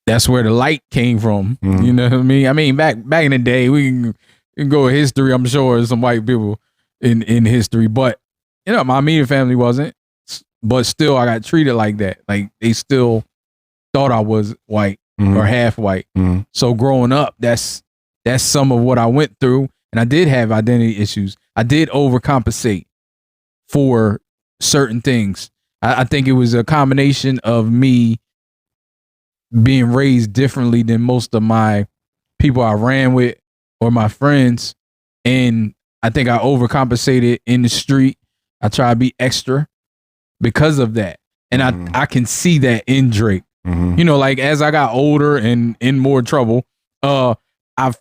that's where the light came from. You know what I mean? I mean, back in the day, we can go with history. I'm sure there's some white people in history, but my immediate family wasn't. But still, I got treated like that. Like they still thought I was white or half white. So growing up, that's some of what I went through, and I did have identity issues. I did overcompensate for certain things. I think it was a combination of me being raised differently than most of my people I ran with or my friends, and I think I overcompensated in the street. I try to be extra because of that. And I can see that in Drake. Like as I got older and in more trouble, I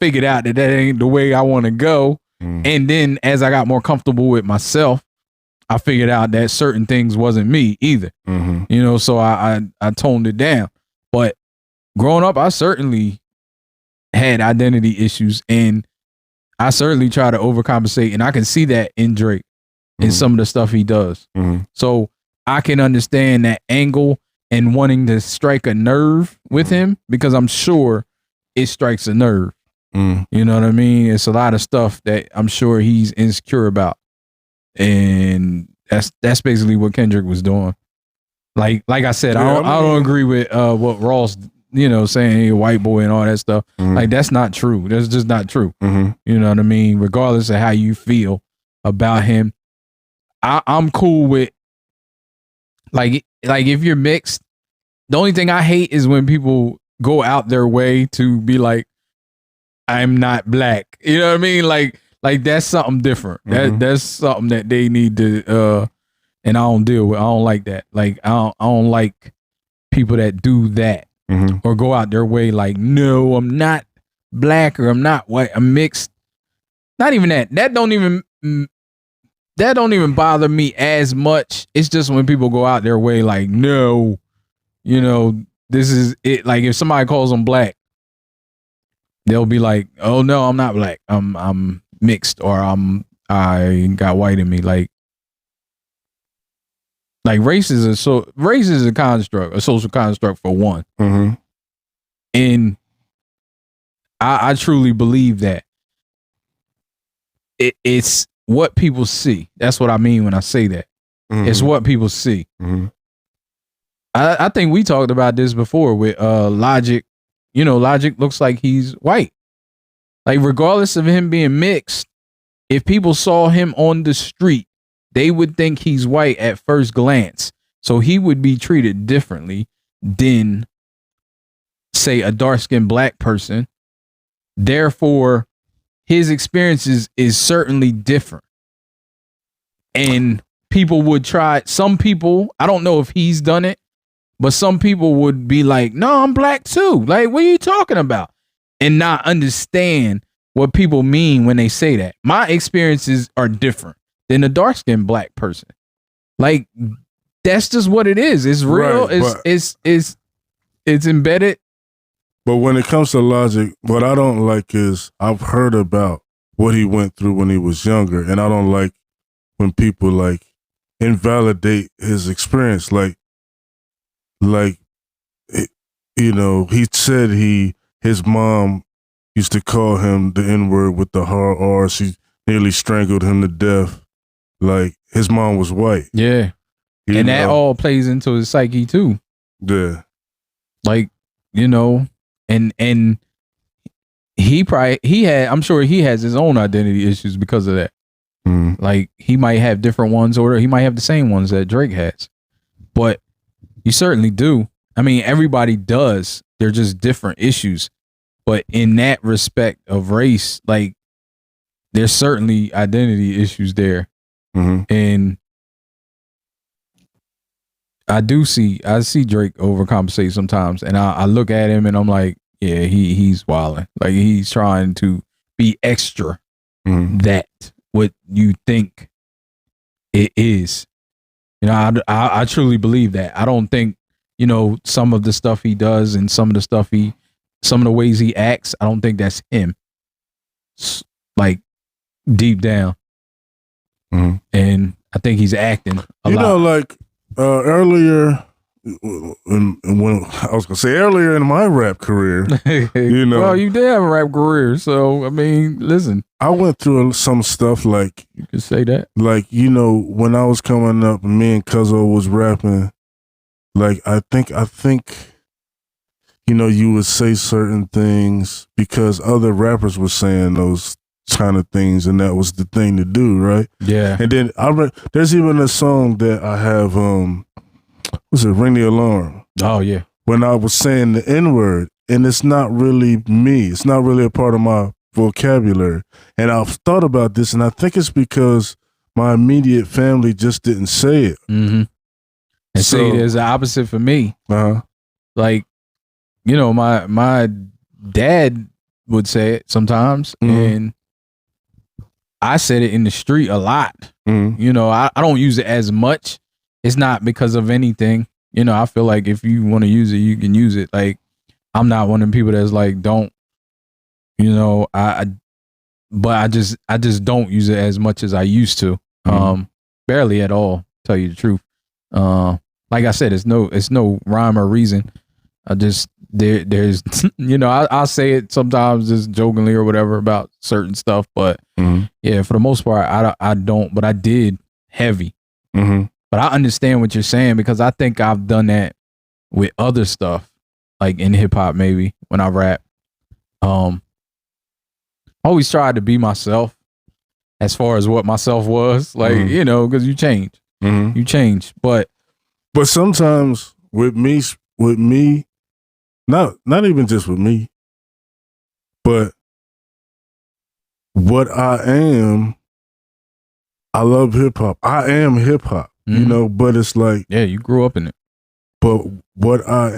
figured out that ain't the way I want to go. And then as I got more comfortable with myself, I figured out that certain things wasn't me either. So I toned it down. But growing up, I certainly had identity issues, and I certainly try to overcompensate, and I can see that in Drake and some of the stuff he does. So I can understand that angle and wanting to strike a nerve with him, because I'm sure it strikes a nerve. You know what I mean? It's a lot of stuff that I'm sure he's insecure about. And that's basically what Kendrick was doing. Like I said, I don't agree with what Ross, saying he a white boy and all that stuff. Like that's not true. That's just not true. You know what I mean? Regardless of how you feel about him, I'm cool with like if you're mixed. The only thing I hate is when people go out their way to be like, I'm not black. You know what I mean? Like that's something different. That's something that they need to and I don't deal with. I don't like that. Like I don't like people that do that or go out their way like, no, I'm not black or I'm not white. I'm mixed. Not even that. That don't even bother me as much. It's just when people go out their way like, no, this is it. Like if somebody calls them black, they'll be like, oh no, I'm not black. I'm mixed, or I got white in me. Like race is a construct, a social construct for one. And I truly believe that it's what people see. That's what I mean when I say that. It's what people see. I think we talked about this before with Logic. Logic looks like he's white. Like regardless of him being mixed, if people saw him on the street, they would think he's white at first glance. So he would be treated differently than, say, a dark-skinned black person. Therefore, his experiences is certainly different. And people would try, some people, I don't know if he's done it, But some people would be like, no, I'm black too. Like, what are you talking about? And not understand what people mean when they say that. My experiences are different than a dark-skinned black person. Like, that's just what it is. It's real. Right, it's embedded. But when it comes to Logic, what I don't like is I've heard about what he went through when he was younger, and I don't like when people like invalidate his experience. Like you know, he said his mom used to call him the N-word with the hard R. She nearly strangled him to death. Like, his mom was white. Yeah. And that all plays into his psyche too. Yeah. Like, you know, and I'm sure he has his own identity issues because of that. Mm. Like, he might have different ones, or he might have the same ones that Drake has. But you certainly do. I mean, everybody does. They're just different issues. But in that respect of race, like, there's certainly identity issues there. Mm-hmm. And I see Drake overcompensate sometimes, and I look at him and I'm like, yeah, he's wilding. Like, he's trying to be extra that what you think it is. You know, I truly believe that. I don't think, you know, some of the stuff he does and some of the ways he acts, I don't think that's him. Like, deep down. Mm-hmm. And I think he's acting a lot. You know, like, earlier, when I was gonna say earlier in my rap career, you know, well, you did have a rap career, so I mean, listen, I went through some stuff like, you could say that, like, you know, when I was coming up, me and Cuzzo was rapping. Like, I think, you know, you would say certain things because other rappers were saying those kind of things, and that was the thing to do, right? Yeah. And then there's even a song that I have, what's it, Ring the Alarm. Oh yeah. When I was saying the N-word, and it's not really me. It's not really a part of my vocabulary. And I've thought about this, and I think it's because my immediate family just didn't say it. Mm-hmm. And So- see, there's the opposite for me. Uh-huh. Like, you know, my dad would say it sometimes, and I said it in the street a lot. You know, I don't use it as much. It's not because of anything. You know, I feel like if you want to use it, you can use it. Like, I'm not one of them people that's like, don't, you know, but I just don't use it as much as I used to. Barely at all, tell you the truth. Like I said, it's no rhyme or reason. I just, there's, you know, I'll say it sometimes just jokingly or whatever about certain stuff, but yeah, for the most part, I don't, but I did heavy. But I understand what you're saying because I think I've done that with other stuff, like in hip hop, maybe when I rap. I always tried to be myself as far as what myself was, like, you know, because you change, but sometimes with me, not even just with me, but what I am, I love hip hop. I am hip hop, you know, but it's like, yeah, you grew up in it. but what I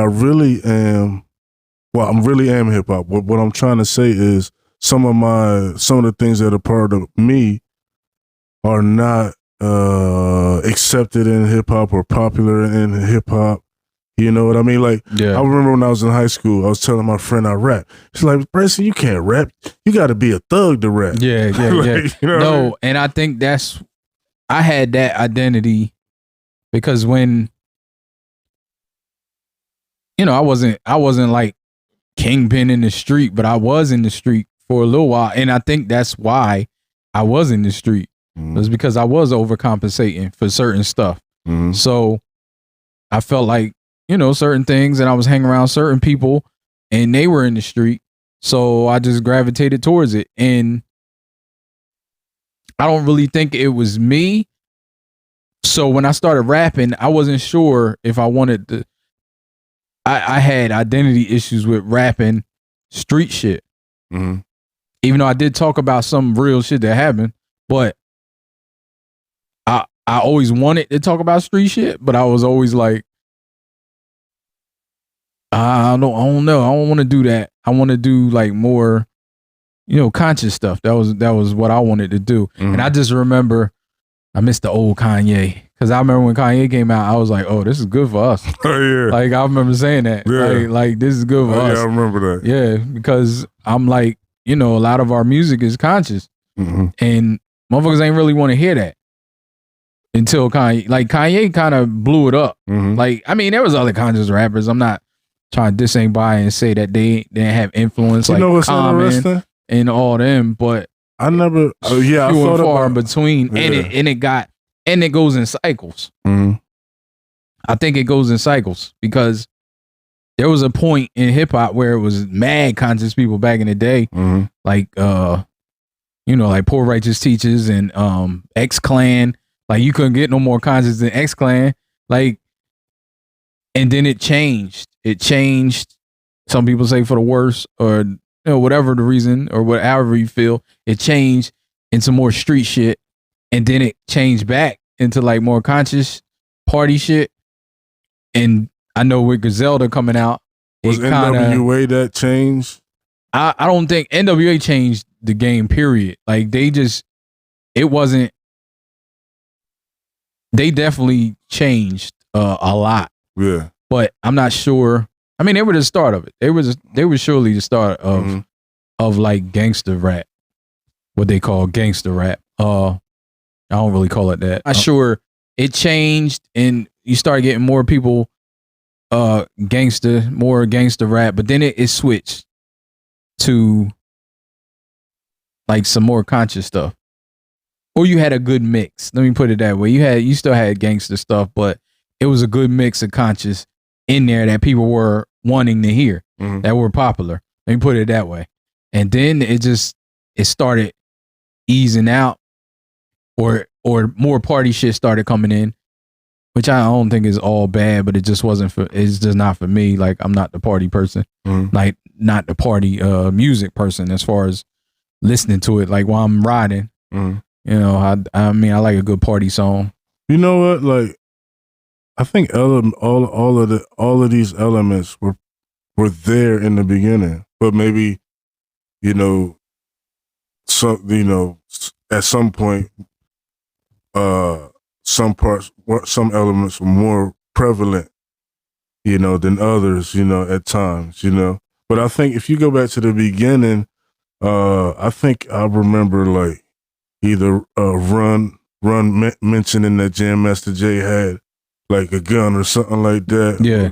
really am, well, I really am hip hop. What I'm trying to say is some of the things that are part of me are not accepted in hip hop or popular in hip hop. You know what I mean? Like, Yeah. I remember when I was in high school, I was telling my friend I rap. She's like, Bryson, you can't rap. You got to be a thug to rap. Yeah, yeah, Like, yeah. you know what I mean? And I think I had that identity because when, you know, I wasn't like kingpin in the street, but I was in the street for a little while. And I think that's why I was in the street. It was because I was overcompensating for certain stuff. So I felt like, you know, certain things, and I was hanging around certain people and they were in the street. So I just gravitated towards it. And I don't really think it was me. So when I started rapping, I wasn't sure if I wanted to. I had identity issues with rapping street shit. Even though I did talk about some real shit that happened, but I always wanted to talk about street shit, but I was always like, I don't know. I don't want to do that. I want to do like more, conscious stuff. That was what I wanted to do. Mhm. And I just remember I missed the old Kanye. Because I remember when Kanye came out, I was like, oh, this is good for us. Oh yeah. Like, I remember saying that. Yeah. Like this is good for us. Yeah, I remember that. Yeah, because I'm like, a lot of our music is conscious. Mm-hmm. And motherfuckers ain't really want to hear that until Kanye. Like, Kanye kind of blew it up. Mm-hmm. Like, I mean, there was other conscious rappers. I'm not trying to diss anybody and say that they didn't have influence, You like know what's Common interesting? and all them, but I never. Oh yeah, I few and thought far in about. between. Yeah. And it goes in cycles. Mhm. I think it goes in cycles because there was a point in hip hop where it was mad conscious people back in the day, Mhm. like like Poor Righteous Teachers and X Clan. Like, you couldn't get no more conscious than X Clan. Like, and then it changed. It changed. Some people say for the worse, or whatever the reason, or whatever you feel. It changed into more street shit, and then it changed back into like more conscious party shit. And I know with Griselda coming out, Was it kinda, NWA that changed? I don't think NWA changed the game, period. Like, it wasn't, they definitely changed a lot, Yeah. but I'm not sure. I mean, they were the start of it. They were surely the start of Mhm. of like gangster rap, what they call gangster rap. I don't really call it that. I'm sure it changed, and you start getting more people, more gangster rap, but then it switched to like some more conscious stuff. Or you had a good mix. Let me put it that way. You still had gangster stuff, but it was a good mix of conscious in there that people were wanting to hear, Mhm. that were popular. Let me put it that way. And then it started easing out, or more party shit started coming in, which I don't think is all bad, but it just wasn't it's just not for me. Like, I'm not the party person, Mhm. like not the party music person as far as listening to it. Like, while I'm riding, Mhm. I mean, I like a good party song. You know what? Like, I think all of these elements were there in the beginning, but maybe at some point, some elements were more prevalent, than others, at times, But I think if you go back to the beginning, I think I remember like either Run mentioning that Jam Master Jay had like a gun or something like that. Yeah.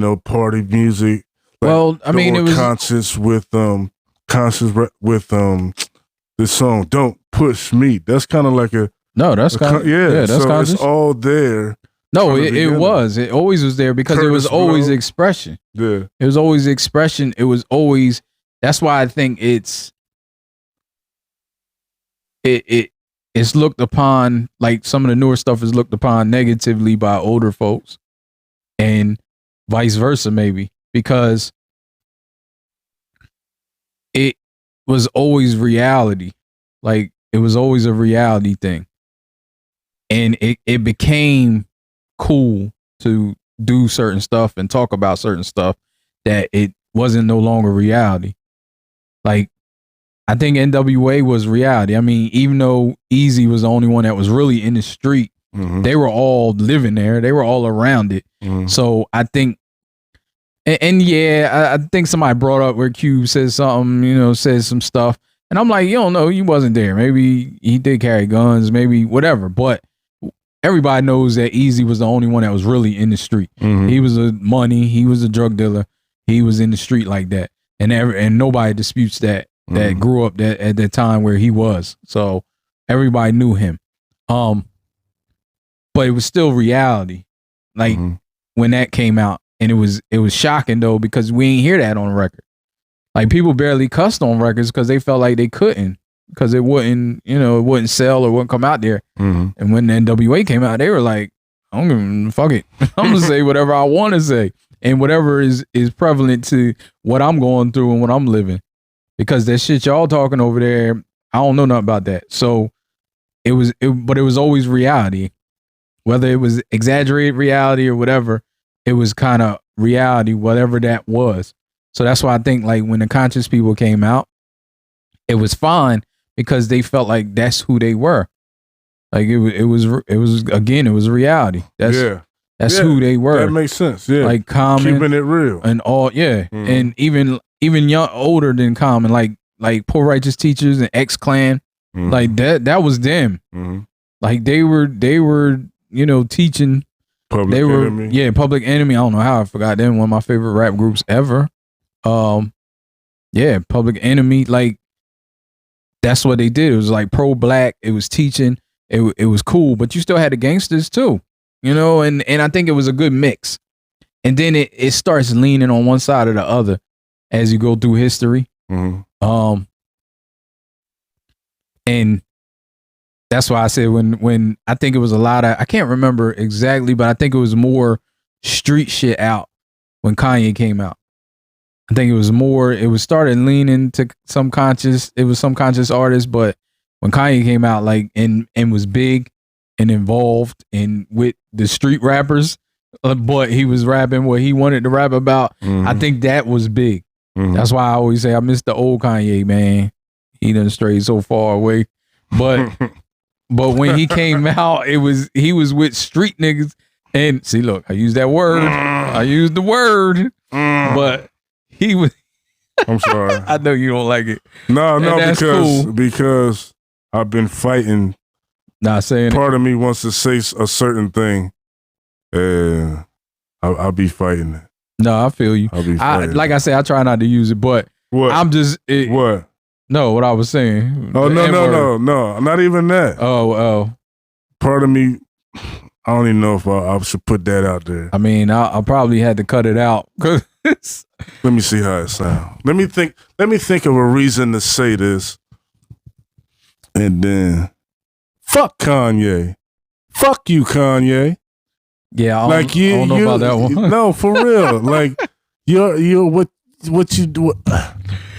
Or, party music. Like, Well, I mean, it was conscious with this song "Don't Push Me." That's kind of like that's kind yeah. that's So conscious. it's all there. No, from the it beginning. was. It always was there because it was Curtis always Blow. expression. Yeah. It was always expression. It was always. That's why I think it's looked upon, like some of the newer stuff is looked upon negatively by older folks, and vice versa, maybe, because it was always reality. Like, it was always a reality thing, and it became cool to do certain stuff and talk about certain stuff that it wasn't no longer reality. Like, I think NWA was reality. I mean, even though Easy was the only one that was really in the street, Mhm. they were all living there. They were all around it. Mhm. So I think, and yeah, I think somebody brought up where Cube says something, says some stuff. And I'm like, you don't know, you wasn't there. Maybe he did carry guns, maybe whatever. But everybody knows that Easy was the only one that was really in the street. Mhm. He was he was a drug dealer. He was in the street like that. And nobody disputes that Mhm. grew up at that time where he was. So everybody knew him. But it was still reality. Like, Mhm. when that came out, and it was shocking though, because we ain't hear that on the record. Like, people barely cussed on records because they felt like they couldn't, because it wouldn't sell or wouldn't come out there. Mhm. And when the NWA came out, they were like, I'm gonna fuck it. I'm gonna say whatever I want to say, and whatever is prevalent to what I'm going through and what I'm living. Because that shit y'all talking over there, I don't know nothing about that. So but it was always reality, whether it was exaggerated reality or whatever. it was kind of reality, whatever that was. So that's why I think like when the conscious people came out, it was fine because they felt like that's who they were. Like it was again, it was reality. That's who they were. That makes sense. Yeah, like Common, keeping it real, and all. Yeah, and even young, older than Common, like Poor Righteous Teachers and X Clan, like that was them. Like they were teaching. Public Enemy. Public Enemy. I don't know how I forgot them. One of my favorite rap groups ever. Public Enemy. Like that's what they did. It was like pro-black. It was teaching. It was cool, but you still had the gangsters too, and I think it was a good mix. And then it starts leaning on one side or the other as you go through history. And that's why I said when I think it was a lot of, I can't remember exactly, but I think it was more street shit out when Kanye came out. I think it was started leaning to some conscious artists, but when Kanye came out, like, and was big and involved and with the street rappers, but he was rapping what he wanted to rap about. I think that was big. That's why I always say I miss the old Kanye, man. He done strayed so far away. But when he came out, he was with street niggas. And see, look, I used that word. I used the word. But he was. I'm sorry. I know you don't like it. No, cool. because I've been fighting. Not saying part of me wants to say a certain thing, and I'll be fighting it. No, I feel you. I'll be fighting. Like I said, I try not to use it, but what? I'm just what? No, what I was saying. Oh no, not even that. Oh. Part of me, I don't even know if I should put that out there. I mean, I probably had to cut it out. Let me see how it sounds. Let me think of a reason to say this. And then, fuck Kanye. Fuck you, Kanye. Yeah, I don't know about that one. No, for real. Like, you're what you do.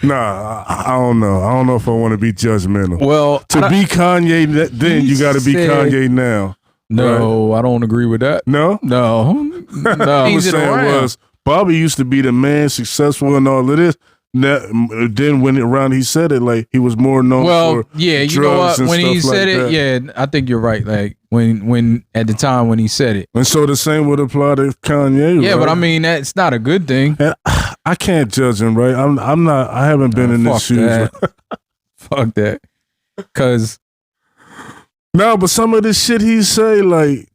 Nah, I don't know. I don't know if I want to be judgmental. Well, to be Kanye, then you got to be Kanye now. No, right? I don't agree with that. No? No. I was saying Bobby used to be the man, successful and all of this. Then when he said it, like he was more known for you know what? When he said like it, I think you're right. Like when at the time when he said it, and so the same would apply to Kanye. Yeah, right? but I mean that's not a good thing. And I can't judge him, right? I'm not. I haven't been in his shoes. Right? Fuck that. Cause no, but some of this shit he say, like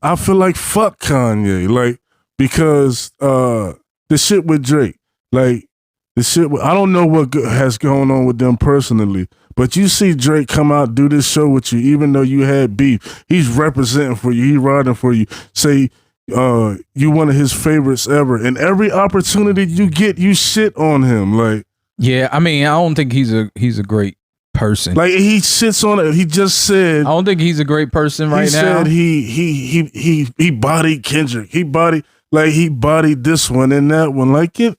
I feel like fuck Kanye, like because the shit with Drake, like. The shit, I don't know what has going on with them personally, but you see Drake come out, do this show with you, even though you had beef. He's representing for you. He riding for you. Say you one of his favorites ever. And every opportunity you get, you shit on him. Like, yeah, I mean, I don't think he's a great person. Like he sits on it. He just said, I don't think he's a great person right now. He said he bodied Kendrick. He bodied this one and that one. Like, get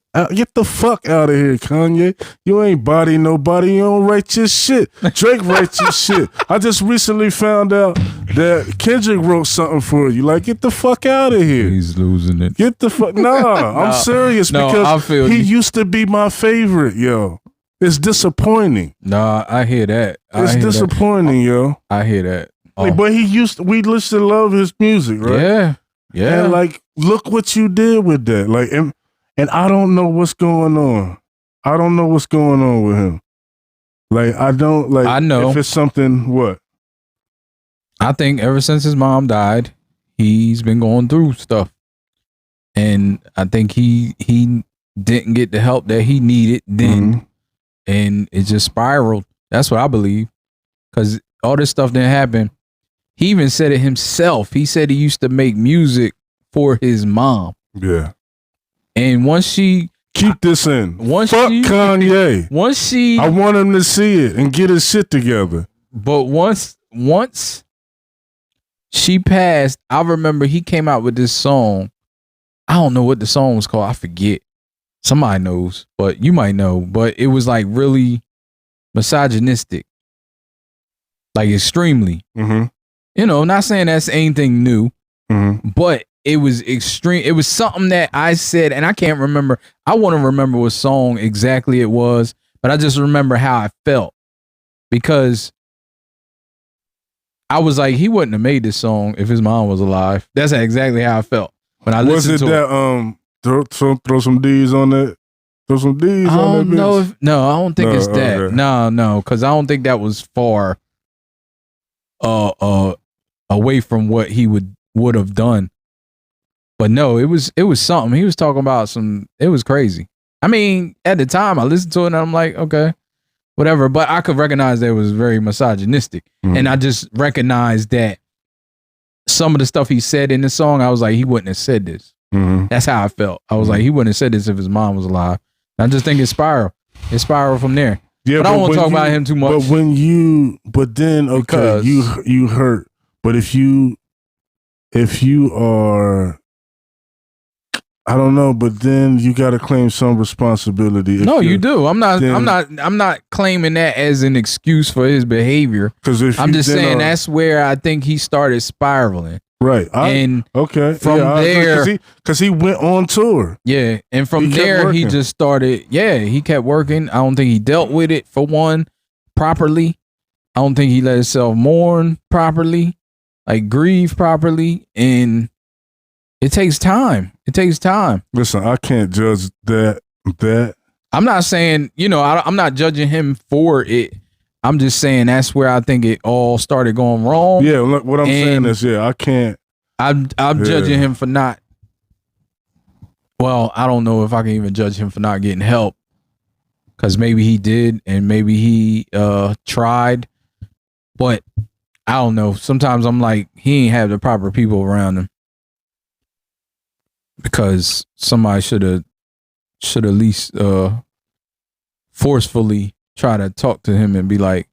the fuck out of here, Kanye. You ain't body nobody. You don't write your shit. Drake writes your shit. I just recently found out that Kendrick wrote something for you. Like, get the fuck out of here. He's losing it. Get the fuck. Nah, I'm serious because he used to be my favorite, yo. It's disappointing. Nah, I hear that. It's disappointing, yo. I hear that. But we used to love his music, right? Yeah. Yeah. And like, look what you did with that. Like, and I don't know what's going on. I don't know what's going on with him. Like, I know if it's something, what? I think ever since his mom died, he's been going through stuff. And I think he didn't get the help that he needed then. And it just spiraled. That's what I believe. Because all this stuff didn't happen. He even said it himself. He said he used to make music for his mom. Yeah. And once she... Keep this in. Fuck Kanye. Once she... I want him to see it and get his shit together. But once she passed, I remember he came out with this song. I don't know what the song was called. I forget. Somebody knows, but you might know. But it was like really misogynistic. Like extremely. Mm-hmm. You know, not saying that's anything new, but it was extreme. It was something that I said, and I can't remember. I want to remember what song exactly it was, but I just remember how I felt because I was like, he wouldn't have made this song if his mom was alive. That's exactly how I felt when I listened to it. Was it that throw some D's on that? Throw some D's on that bitch? No, I don't think it's that. Okay. No, because I don't think that was far away from what he would have done. But no, it was something. He was talking about it was crazy. I mean, at the time I listened to it and I'm like, okay, whatever. But I could recognize that it was very misogynistic. Mm-hmm. And I just recognized that some of the stuff he said in the song, I was like, he wouldn't have said this. Mm-hmm. That's how I felt. I was like, he wouldn't have said this if his mom was alive. And I just think it spiraled. It spiraled from there. Yeah, but I don't want to talk about him too much. But then okay, you hurt. But if you are, I don't know, but then you got to claim some responsibility. No, you do. I'm not claiming that as an excuse for his behavior. I'm just saying that's where I think he started spiraling. Right. From there, because he went on tour. Yeah, and from there he just started. Yeah, he kept working. I don't think he dealt with it for one properly. I don't think he let himself mourn properly, like grieve properly, and it takes time. It takes time. Listen, I can't judge that. I'm not saying, I'm not judging him for it. I'm just saying that's where I think it all started going wrong. Yeah, look, what I'm saying is, I can't. I'm judging him for not. Well, I don't know if I can even judge him for not getting help, because maybe he did and maybe he tried, but I don't know. Sometimes I'm like, he ain't have the proper people around him, because somebody should at least forcefully try to talk to him and be like,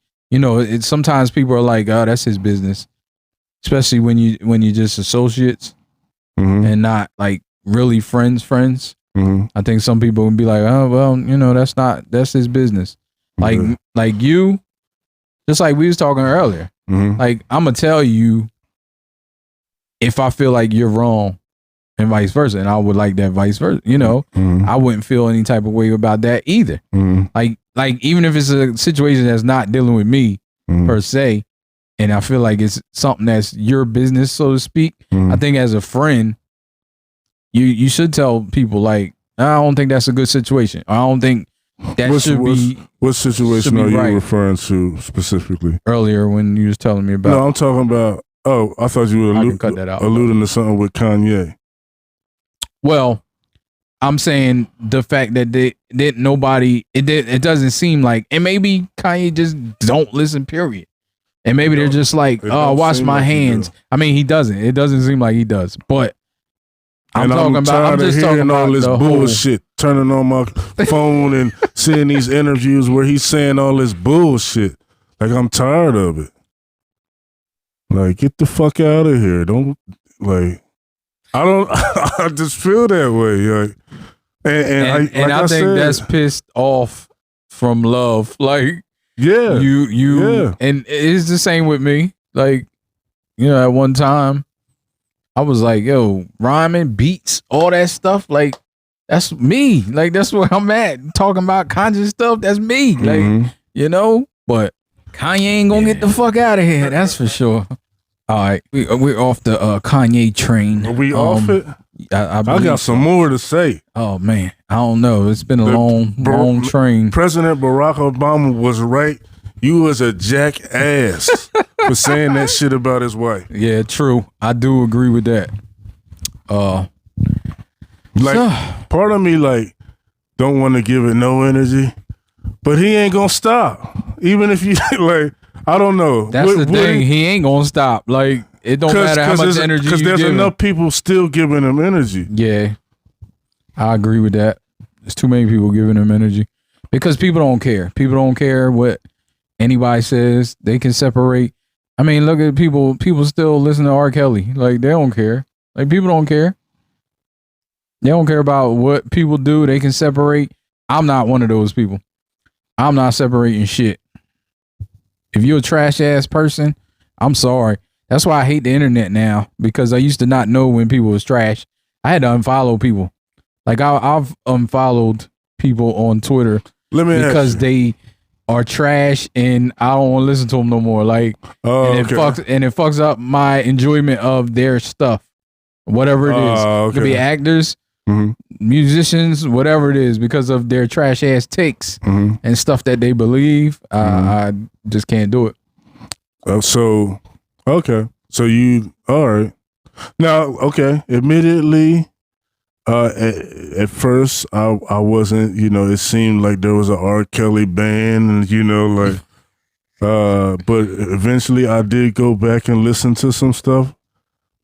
sometimes people are like, oh, that's his business, especially when you just associates and not like really friends. I think some people would be like, oh, well, that's his business. Like you, just like we was talking earlier, like I'm gonna tell you if I feel like you're wrong and vice versa, and I would like that vice versa. I wouldn't feel any type of way about that either. Like even if it's a situation that's not dealing with me per se, and I feel like it's something that's your business, so to speak, I think as a friend, you should tell people like, I don't think that's a good situation. I don't think that should be. What situation are you referring to specifically? Earlier when you was telling me about. No, I'm talking about. Oh, I thought you were alluding to something with Kanye. Well, I'm saying the fact that it doesn't seem like, and maybe Kanye just don't listen, period. And maybe they're just like, oh, wash my hands. I mean, he doesn't. It doesn't seem like he does. But I'm just talking about all this bullshit, turning on my phone and seeing these interviews where he's saying all this bullshit. Like, I'm tired of it. Like, get the fuck out of here. Don't, like, I just feel that way. Like, and I think that's pissed off from love. Like, yeah, and it's the same with me. Like, at one time I was like, yo, rhyming, beats, all that stuff. Like, that's me. Like, that's where I'm at. Talking about conscious stuff. That's me. Like, but Kanye ain't gonna get the fuck out of here. That's for sure. All right, we're off the Kanye train. Are we off it? I got some more to say. Oh man, I don't know. It's been a long train. President Barack Obama was right. You was a jackass for saying that shit about his wife. Yeah, true. I do agree with that. Part of me don't want to give it no energy, but he ain't gonna stop. Even if you like. I don't know. That's the thing. He ain't gonna stop. Like, it don't matter how much energy you give him. Because there's enough people still giving him energy. Yeah, I agree with that. There's too many people giving him energy because people don't care. People don't care what anybody says. They can separate. I mean, look at people. People still listen to R. Kelly. Like, they don't care. Like, people don't care. They don't care about what people do. They can separate. I'm not one of those people. I'm not separating shit. If you're a trash ass person, I'm sorry. That's why I hate the internet now, because I used to not know when people was trash. I had to unfollow people. Like I've unfollowed people on Twitter because they are trash and I don't want to listen to them no more. Like, and it fucks up my enjoyment of their stuff, whatever it is. It could be actors, musicians, whatever it is, because of their trash ass takes and stuff that they believe. I just can't do it. So you all right now? Okay, admittedly. At first, I wasn't, it seemed like there was an R. Kelly band, and, but eventually I did go back and listen to some stuff.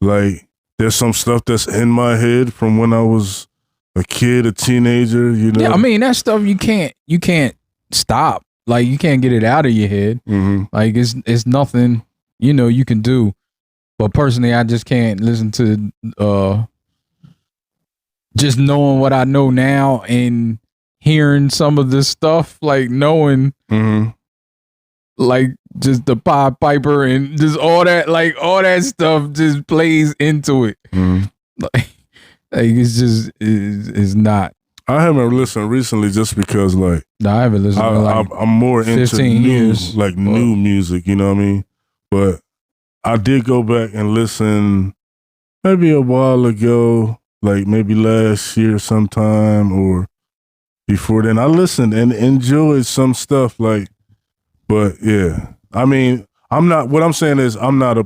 Like, there's some stuff that's in my head from when I was a kid, a teenager, Yeah, I mean, that stuff you can't stop. Like, you can't get it out of your head. Like, it's nothing, you can do. But personally, I just can't listen to, just knowing what I know now and hearing some of this stuff, like knowing, like just the Pied Piper and just all that stuff just plays into it. Like it's just, it's not. I haven't listened recently just because, like, I haven't listened. I'm more into new music. You know what I mean? But I did go back and listen maybe a while ago. Like maybe last year sometime or before then. I listened and enjoyed some stuff, but yeah. I mean, what I'm saying is I'm not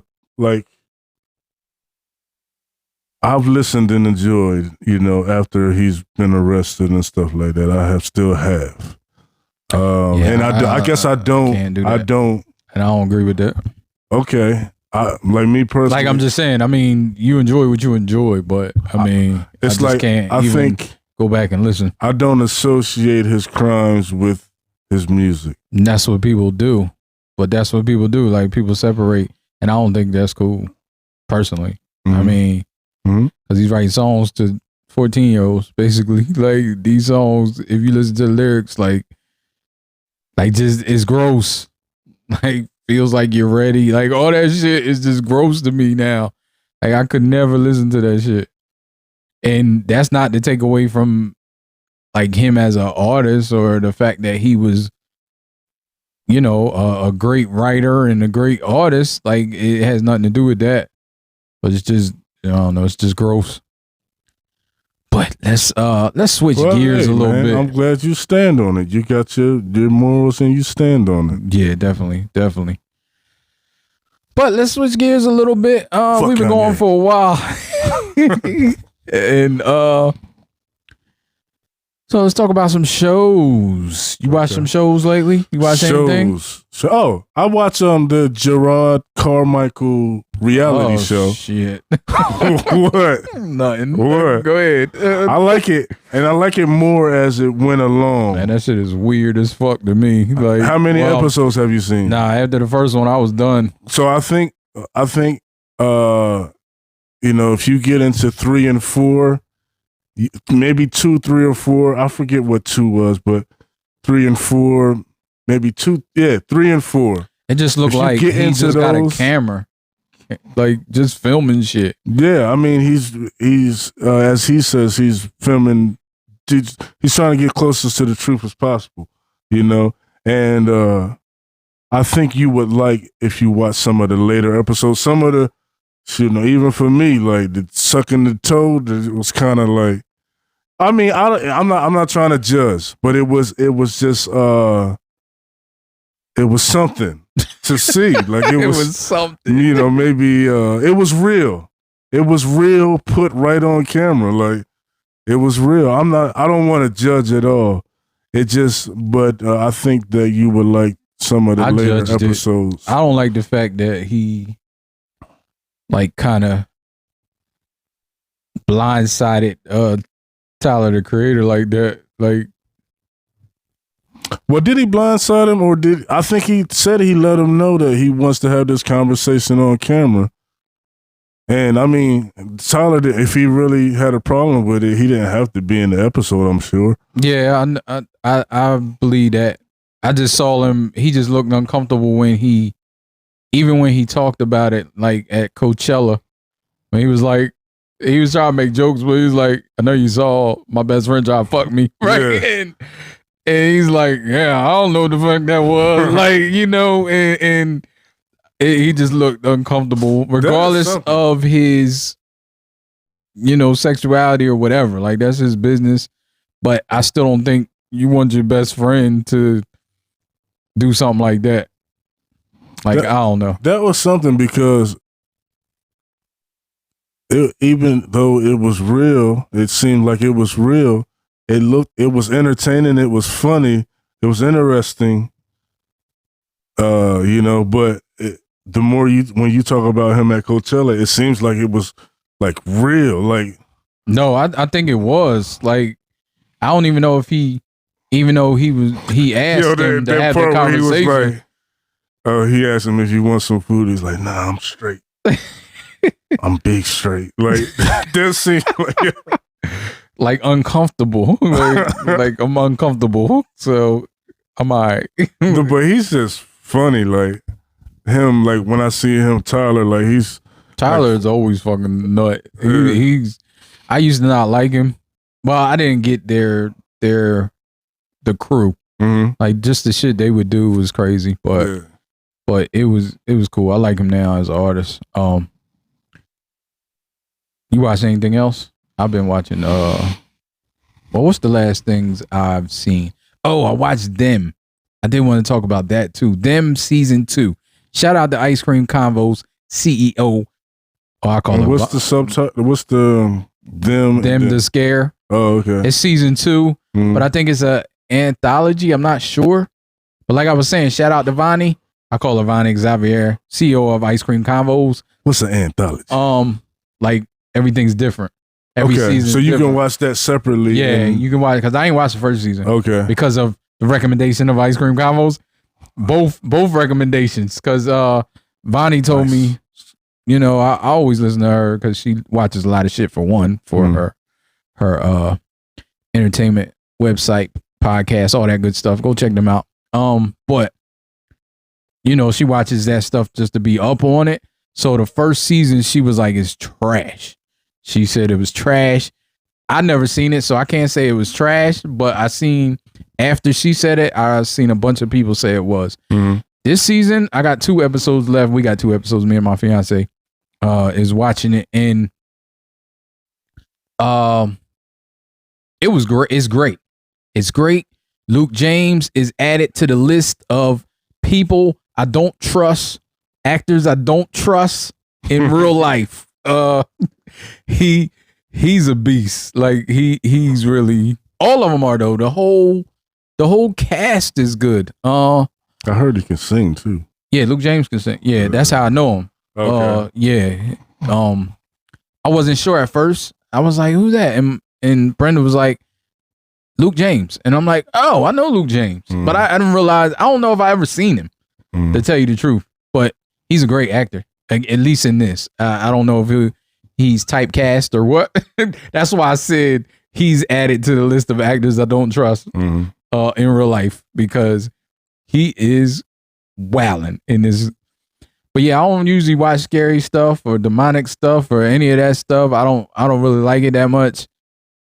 I've listened and enjoyed, after he's been arrested and stuff like that. I still have. And I guess I don't. And I don't agree with that. Okay. Like me personally, like I'm just saying. I mean, you enjoy what you enjoy, but I mean, it's I think go back and listen. I don't associate his crimes with his music. And that's what people do, but that's what people do. Like people separate, and I don't think that's cool. Personally, I mean, because he's writing songs to 14-year-olds, basically. Like these songs, if you listen to the lyrics, like just it's gross. Like. Feels like you're ready. Like all that shit is just gross to me now. Like I could never listen to that shit. And that's not to take away from like him as an artist or the fact that he was, a great writer and a great artist. Like it has nothing to do with that. But it's just, I don't know, it's just gross. But let's switch gears a little bit. I'm glad you stand on it. You got your morals and you stand on it. Yeah, definitely. But let's switch gears a little bit. We've been going for a while. And so let's talk about some shows. You watched some shows lately? You watched anything? So, I watched the Gerard Carmichael reality show. Shit. What? Nothing. What? Go ahead. I like it, and I like it more as it went along. Man, that shit is weird as fuck to me. Like, how many episodes have you seen? Nah, after the first one, I was done. So I think, if you get into 3 and 4. Maybe 2, 3, or 4. I forget what 2 was, but 3 and 4, maybe 2. Yeah, 3 and 4. It just looked like he just got a camera, like just filming shit. Yeah, I mean he's as he says he's filming. He's trying to get closest to the truth as possible, And I think you would like if you watch some of the later episodes. Some of the, even for me, like the sucking the toad, it was kind of like. I mean, I'm not trying to judge, but it was just it was something to see. Like it was something. Maybe it was real. It was real, put right on camera. Like it was real. I don't want to judge at all. But I think that you would like some of the later episodes. I don't like the fact that he like kind of blindsided Tyler, the creator, like that. Like, well, did he blindside him, or I think he said he let him know that he wants to have this conversation on camera. And I mean, Tyler, if he really had a problem with it, he didn't have to be in the episode, I'm sure. Yeah, I believe that. I just saw him. He just looked uncomfortable when he even when he talked about it, like at Coachella, when he was like, he was trying to make jokes, but he was like, I know you saw my best friend try to fuck me, right? Yeah. And he's like, yeah, I don't know what the fuck that was. Like, you know, and he just looked uncomfortable, regardless of his, you know, sexuality or whatever. Like, that's his business. But I still don't think you want your best friend to do something like that. Like, I don't know. That was something because even though it was real, it seemed like it was real. It was entertaining. It was funny. It was interesting. You know, but the more when you talk about him at Coachella, it seems like it was like real. Like, no, I think it was like, I don't even know if he asked him to have the conversation. He was like, he asked him if you want some food. He's like, nah, I'm straight. I'm big straight. Like, that seems like uncomfortable. like I'm uncomfortable. So I'm all right. But he's just funny. Like him, like when I see him, Tyler, like Tyler's always fucking nut. I used to not like him. Well, I didn't get the crew. Mm-hmm. Like just the shit they would do was crazy. But it was cool. I like him now as an artist. You watch anything else? I've been watching what's the last things I've seen? Oh, I watched Them. I did want to talk about that too. Them season 2. Shout out to Ice Cream Convo's CEO. Oh, I call him. What's the subtitle? What's the Them the Scare? Oh, okay. It's season 2, but I think it's a anthology. I'm not sure. But like I was saying, shout out to Vonnie. I call her Vonnie Xavier, CEO of Ice Cream Convos. What's an anthology? Like everything's different. Every season. So you can watch that separately. Yeah, you can watch because I ain't watched the first season. Okay. Because of the recommendation of Ice Cream Convos. Both recommendations. Because Vonnie told me, you know, I always listen to her because she watches a lot of shit for her entertainment website, podcast, all that good stuff. Go check them out. But you know, she watches that stuff just to be up on it. So the first season, she was like, it's trash. She said it was trash. I never seen it, so I can't say it was trash, but I seen, after she said it, I seen a bunch of people say it was. Mm-hmm. This season, I got 2 episodes left. We got 2 episodes, me and my fiance is watching it, and it was great. It's great. It's great. Luke James is added to the list of people I don't trust, actors I don't trust in real life. He's a beast. Like he's really, all of them are though. The whole cast is good. I heard he can sing too. Yeah, Luke James can sing. Yeah, that's how I know him. Okay. Yeah. I wasn't sure at first. I was like, who's that? And Brenda was like, Luke James. And I'm like, oh, I know Luke James. But I didn't realize, I don't know if I ever seen him, to tell you the truth. But he's a great actor, at least in this. I don't know if he's typecast or what. That's why I said he's added to the list of actors I don't trust in real life, because he is wilding in this. But yeah, I don't usually watch scary stuff or demonic stuff or any of that stuff. I don't really like it that much.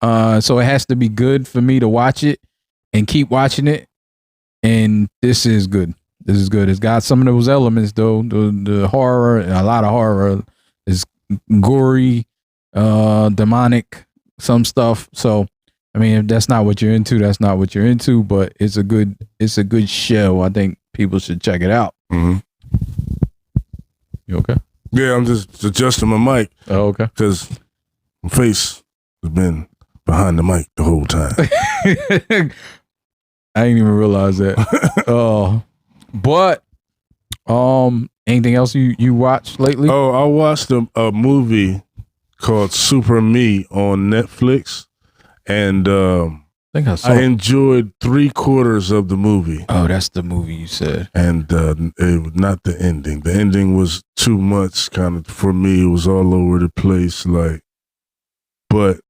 So it has to be good for me to watch it and keep watching it. And this is good. This is good. It's got some of those elements though. The horror, a lot of horror. It's gory, demonic, some stuff. So I mean, if that's not what you're into, that's not what you're into. But it's a good show. I think people should check it out. Mm-hmm. You okay? Yeah, I'm just adjusting my mic. Oh, okay. Because my face has been behind the mic the whole time. I didn't even realize that. But anything else you watched lately? Oh, I watched a movie called Super Me on Netflix, and I think I enjoyed 3/4 of the movie. Oh, that's the movie you said. And it was not the ending. The ending was too much, kind of, for me. It was all over the place, like. But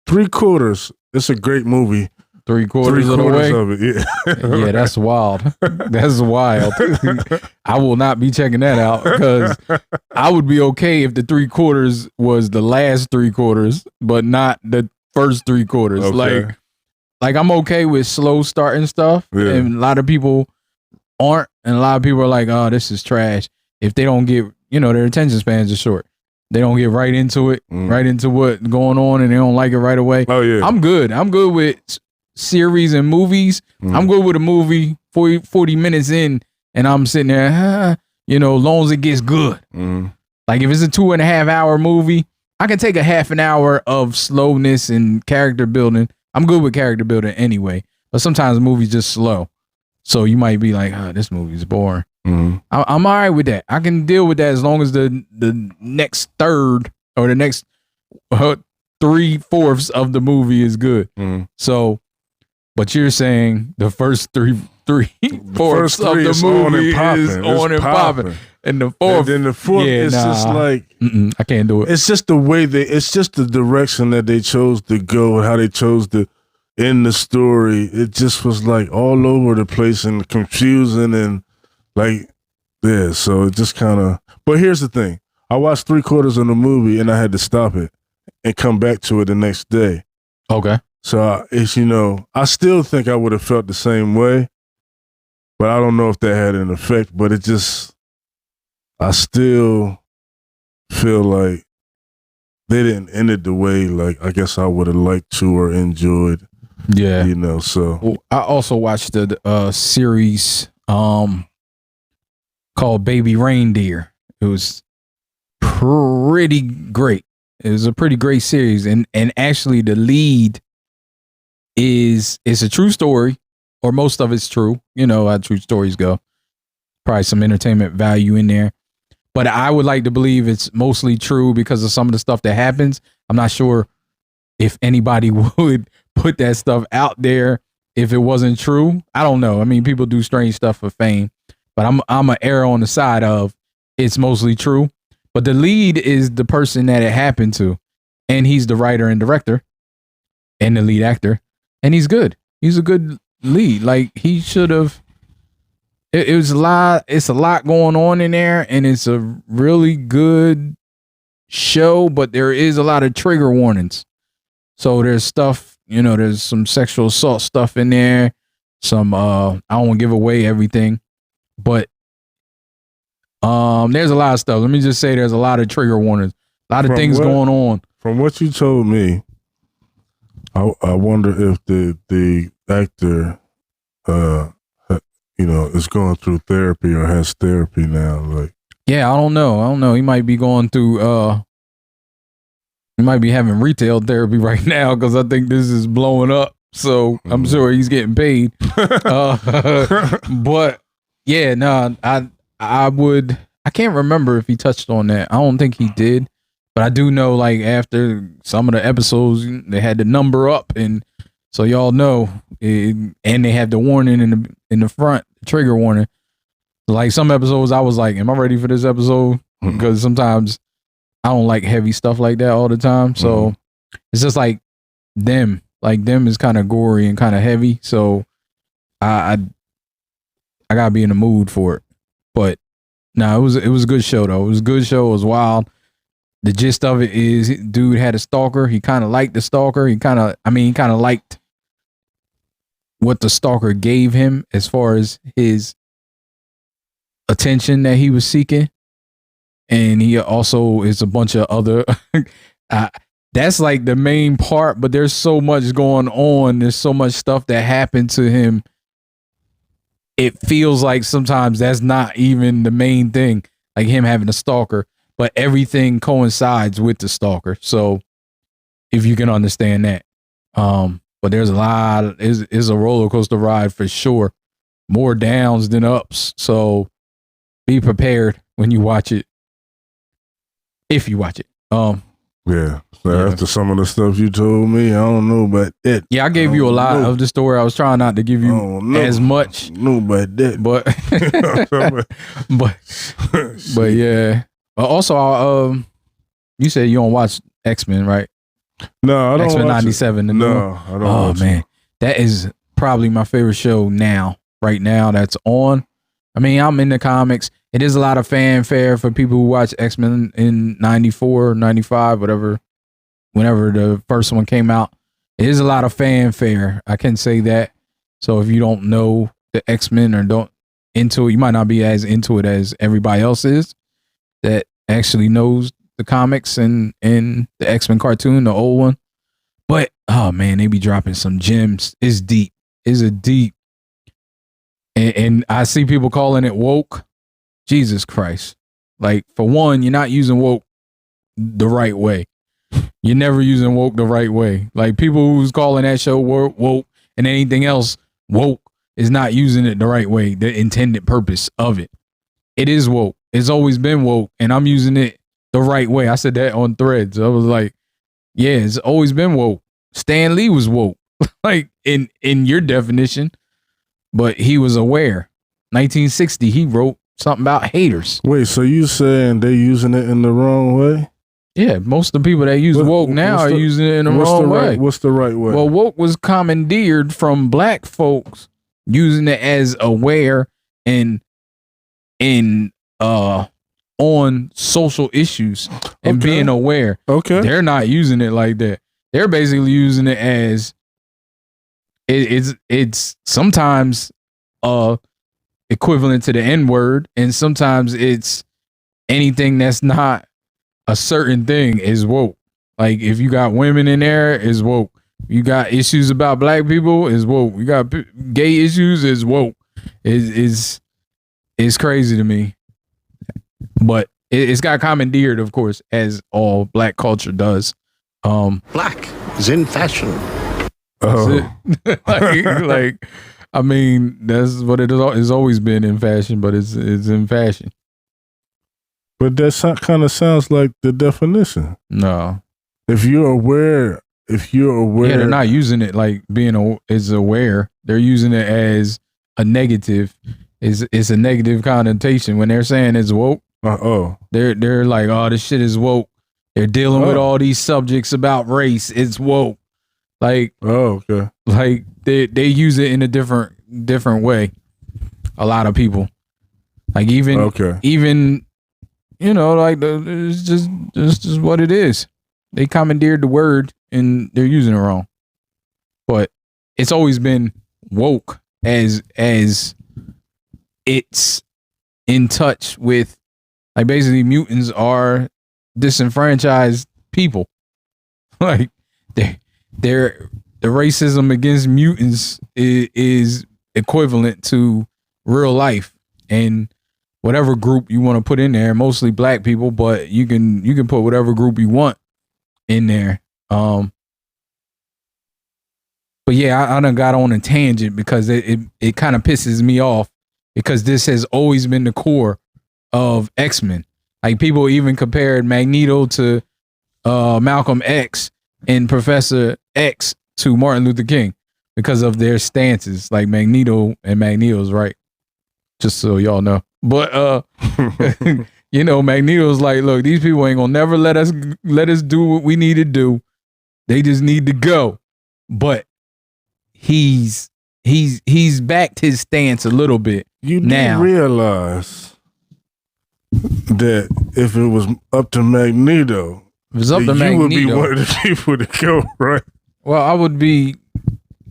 3/4, it's a great movie. 3/4 of the way. Of it, Yeah, that's wild. That's wild. I will not be checking that out because I would be okay if the 3/4 was the last 3/4, but not the first 3/4. Okay. Like I'm okay with slow starting stuff, and a lot of people aren't, and a lot of people are like, "Oh, this is trash." If they don't get, their attention spans are short. They don't get right into it, right into what's going on, and they don't like it right away. Oh yeah, I'm good. I'm good with series and movies. I'm good with a movie 40 minutes in, and I'm sitting there, long as it gets good. Like if it's a 2.5 hour movie, I can take a half an hour of slowness and character building. I'm good with character building anyway, but sometimes the movie's just slow. So you might be like, this movie's boring. I'm all right with that. I can deal with that as long as the next third or the next 3/4 of the movie is good. So, but you're saying the first 3/4 of the movie is on and popping, and the fourth, and then the fourth is just like I can't do it. It's just the way it's just the direction that they chose to go and how they chose to end the story. It just was like all over the place and confusing and like, yeah. So it just kind of. But here's the thing: I watched 3/4 of the movie and I had to stop it and come back to it the next day. Okay. So it's I still think I would have felt the same way, but I don't know if that had an effect. But I still feel like they didn't end it the way like I guess I would have liked to or enjoyed. Yeah. So well, I also watched the series called Baby Reindeer. It was pretty great. It was a pretty great series, and actually the lead is a true story, or most of it's true. You know how true stories go. Probably some entertainment value in there, but I would like to believe it's mostly true because of some of the stuff that happens. I'm not sure if anybody would put that stuff out there if it wasn't true. I don't know. I mean, people do strange stuff for fame, but I'm an error on the side of it's mostly true. But the lead is the person that it happened to, and he's the writer and director and the lead actor, and he's good. He's a good lead. Like he should have. It was a lot. It's a lot going on in there, and it's a really good show. But there is a lot of trigger warnings. So there's stuff, there's some sexual assault stuff in there. Some I don't want to give away everything, but there's a lot of stuff. Let me just say there's a lot of trigger warnings, a lot of things going on. From what you told me, I wonder if the actor is going through therapy or has therapy now. Like, yeah, I don't know. He might be going through he might be having retail therapy right now because I think this is blowing up. So I'm sure he's getting paid. But yeah, no, I can't remember if he touched on that. I don't think he did, but I do know like after some of the episodes they had the number up, and so y'all know, and they have the warning in the front, trigger warning. Like some episodes, I was like, "Am I ready for this episode?" Because sometimes I don't like heavy stuff like that all the time. So it's just like them is kind of gory and kind of heavy. So I gotta be in the mood for it. But no, it was a good show though. It was a good show. It was wild. The gist of it is, dude had a stalker. He kind of liked the stalker. He kind of liked what the stalker gave him as far as his attention that he was seeking. And he also is a bunch of other, that's like the main part, but there's so much going on. There's so much stuff that happened to him. It feels like sometimes that's not even the main thing, like him having a stalker, but everything coincides with the stalker. So if you can understand that, but there's a lot, is a roller coaster ride for sure. More downs than ups. So be prepared when you watch it. If you watch it. Yeah. So after some of the stuff you told me, I don't know about it. Yeah, I gave you a lot of the story. I was trying not to give you as much. No about that. But yeah. Also, you said you don't watch X-Men, right? No, I don't. X-Men watch 97. No, I don't. Oh man, That is probably my favorite show right now that's on. I mean, I'm in the comics. It is a lot of fanfare for people who watch X-Men in 94, 95, whatever, whenever the first one came out. It is a lot of fanfare. I can say that. So if you don't know the X-Men or don't into it, you might not be as into it as everybody else is that actually knows the comics and the X-Men cartoon, the old one. But, oh man, they be dropping some gems. It's deep. It's a deep. And I see people calling it woke. Jesus Christ. Like, for one, you're not using woke the right way. You're never using woke the right way. Like, people who's calling that show woke and anything else woke is not using it the right way, the intended purpose of it. It is woke. It's always been woke, and I'm using it the right way. I said that on Threads. I was like, yeah, it's always been woke. Stan Lee was woke, like in your definition, but he was aware. 1960, he wrote something about haters. Wait, so you saying they using it in the wrong way? Yeah, most of the people that use woke now are using it in the wrong way. What's the right way? Well, woke was commandeered from black folks using it as aware and on social issues and being aware. Okay. They're not using it like that. They're basically using it as it's sometimes equivalent to the N-word, and sometimes it's anything that's not a certain thing is woke. Like, if you got women in there, is woke. You got issues about black people, is woke. You got gay issues, is woke. It's crazy to me. But it's got commandeered, of course, as all black culture does. Black is in fashion. Oh. like, I mean, that's what it has always been in fashion, but it's in fashion. But that kind of sounds like the definition. No. If you're aware. Yeah, they're not using it like being is aware. They're using it as a negative. It's a negative connotation when they're saying it's woke. They're like, oh, this shit is woke. They're dealing with all these subjects about race. It's woke. Like, okay. Like they use it in a different way. A lot of people, like even you know, like it's just what it is. They commandeered the word and they're using it wrong. But it's always been woke as it's in touch with, like, basically mutants are disenfranchised people. Like they're the racism against mutants is equivalent to real life, and whatever group you want to put in there, mostly black people, but you can put whatever group you want in there. But yeah, I done got on a tangent because it kind of pisses me off, because this has always been the core of X-Men. Like, people even compared Magneto to Malcolm X and Professor X to Martin Luther King because of their stances. Like, Magneto's right, just so y'all know. But you know, Magneto's like, look, these people ain't gonna never let us do what we need to do. They just need to go. But he's backed his stance a little bit. You now do realize that if it was up to Magneto, if it's up to you Magneto, would be one of the people to go, right? Well, I would be.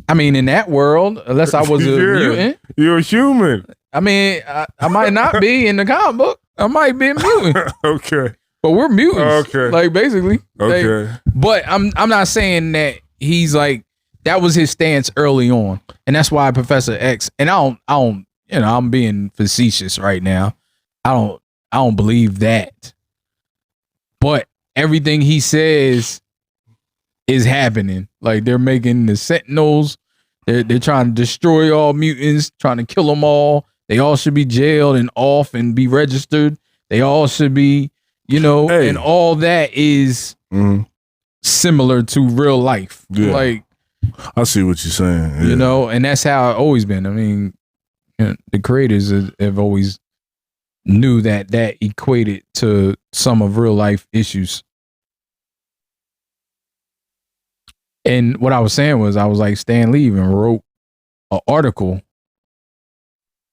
I mean, in that world, unless I was a mutant, you're a human. I mean, I might not be in the comic book. I might be a mutant. Okay, but we're mutants. Okay, like, basically. Okay, like, but I'm not saying that he's like, that was his stance early on, and that's why Professor X. And I don't. You know, I'm being facetious right now. I don't believe that. But everything he says is happening. Like, they're making the Sentinels. They're trying to destroy all mutants, trying to kill them all. They all should be jailed and off and be registered. They all should be, you know, and all that is similar to real life. Yeah. Like, I see what you're saying. Yeah. You know, and that's how it's always been. I mean, you know, the creators have always knew that equated to some of real life issues. And what I was saying was, I was like, Stan Lee even wrote an article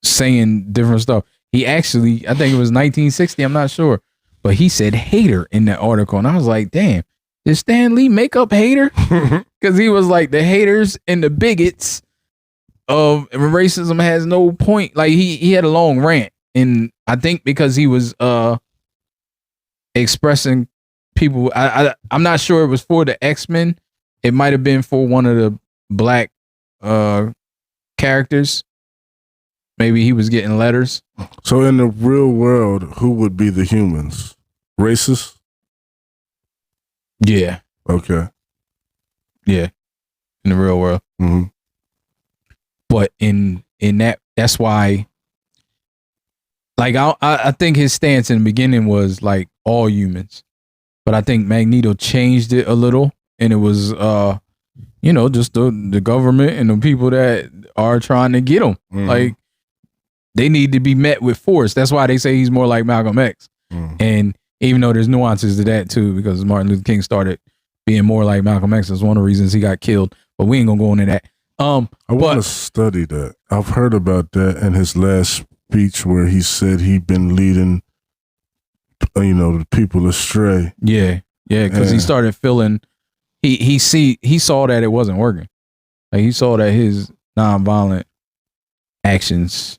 saying different stuff. He actually, I think it was 1960, I'm not sure, but he said hater in that article. And I was like, damn, did Stan Lee make up hater? Because he was like, the haters and the bigots of racism has no point. Like he had a long rant. And I think because he was expressing people, I'm not sure it was for the X-Men. It might have been for one of the black characters. Maybe he was getting letters. So in the real world, who would be the humans? Racist? Yeah. Okay. Yeah. In the real world. Mm-hmm. But in that's why, like, I think his stance in the beginning was like all humans. But I think Magneto changed it a little, and it was just the government and the people that are trying to get him. Mm-hmm. Like, they need to be met with force. That's why they say he's more like Malcolm X. Mm-hmm. And even though there's nuances to that too, because Martin Luther King started being more like Malcolm X, is one of the reasons he got killed. But we ain't gonna go into that. I want to study that. I've heard about that in his last speech where he said he'd been leading, the people astray. Yeah, because he started feeling he saw that it wasn't working. Like, he saw that his nonviolent actions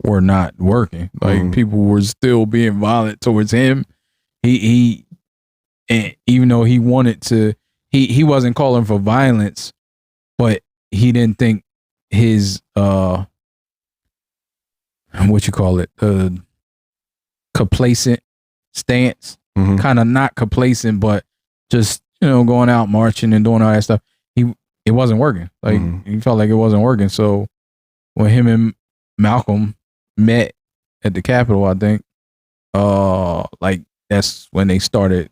were not working. Like, people were still being violent towards him. He and even though he wanted to, he wasn't calling for violence, but he didn't think his complacent stance, kind of not complacent, but just going out marching and doing all that stuff, it wasn't working. Like, he felt like it wasn't working. So when him and Malcolm met at the Capitol, I think, like, that's when they started.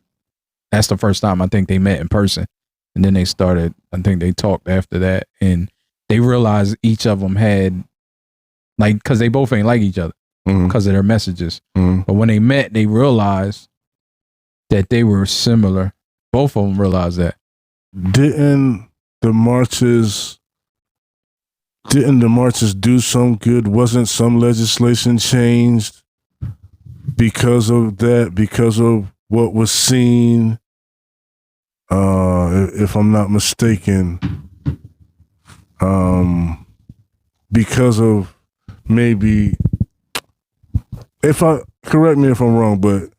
That's the first time I think they met in person. And then they started, I think they talked after that, and they realized each of them had, like, because they both ain't like each other because of their messages. But when they met, they realized that they were similar. Both of them realized that. Didn't the marches do some good? Wasn't some legislation changed because of that, because of what was seen? If I'm not mistaken, because of maybe, correct me if I'm wrong, but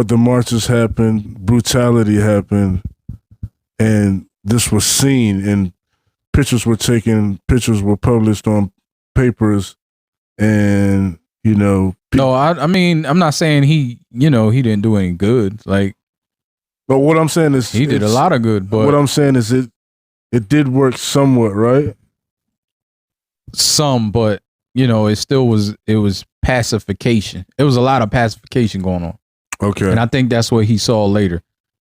the marches happened, brutality happened, and this was seen, and pictures were taken, pictures were published on papers, and no, I mean, I'm not saying he didn't do any good. Like, but what I'm saying is he did a lot of good. But what I'm saying is it did work somewhat, right? Some, but it still was. It was pacification. It was a lot of pacification going on. Okay, and I think that's what he saw later,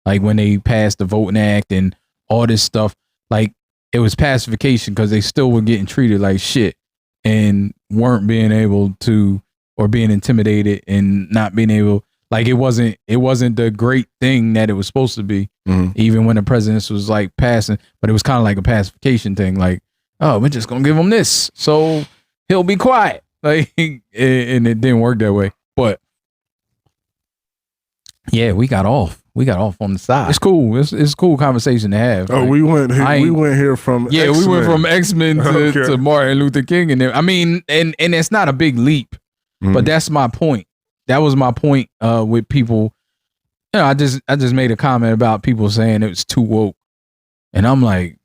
like when they passed the Voting Act and all this stuff. Like, it was pacification because they still were getting treated like shit and weren't being able to, or being intimidated and not being able. Like, it wasn't the great thing that it was supposed to be, even when the president was like passing, but it was kind of like a pacification thing. Like, oh, we're just going to give him this, so he'll be quiet. Like, and it didn't work that way. But yeah, we got off on the side. It's cool. It's a cool conversation to have. Oh, like, we went here from X-Men. We went from X-Men to Martin Luther King, and I mean, and it's not a big leap, but that's my point. That was my point with people. I just made a comment about people saying it was too woke, and I'm like,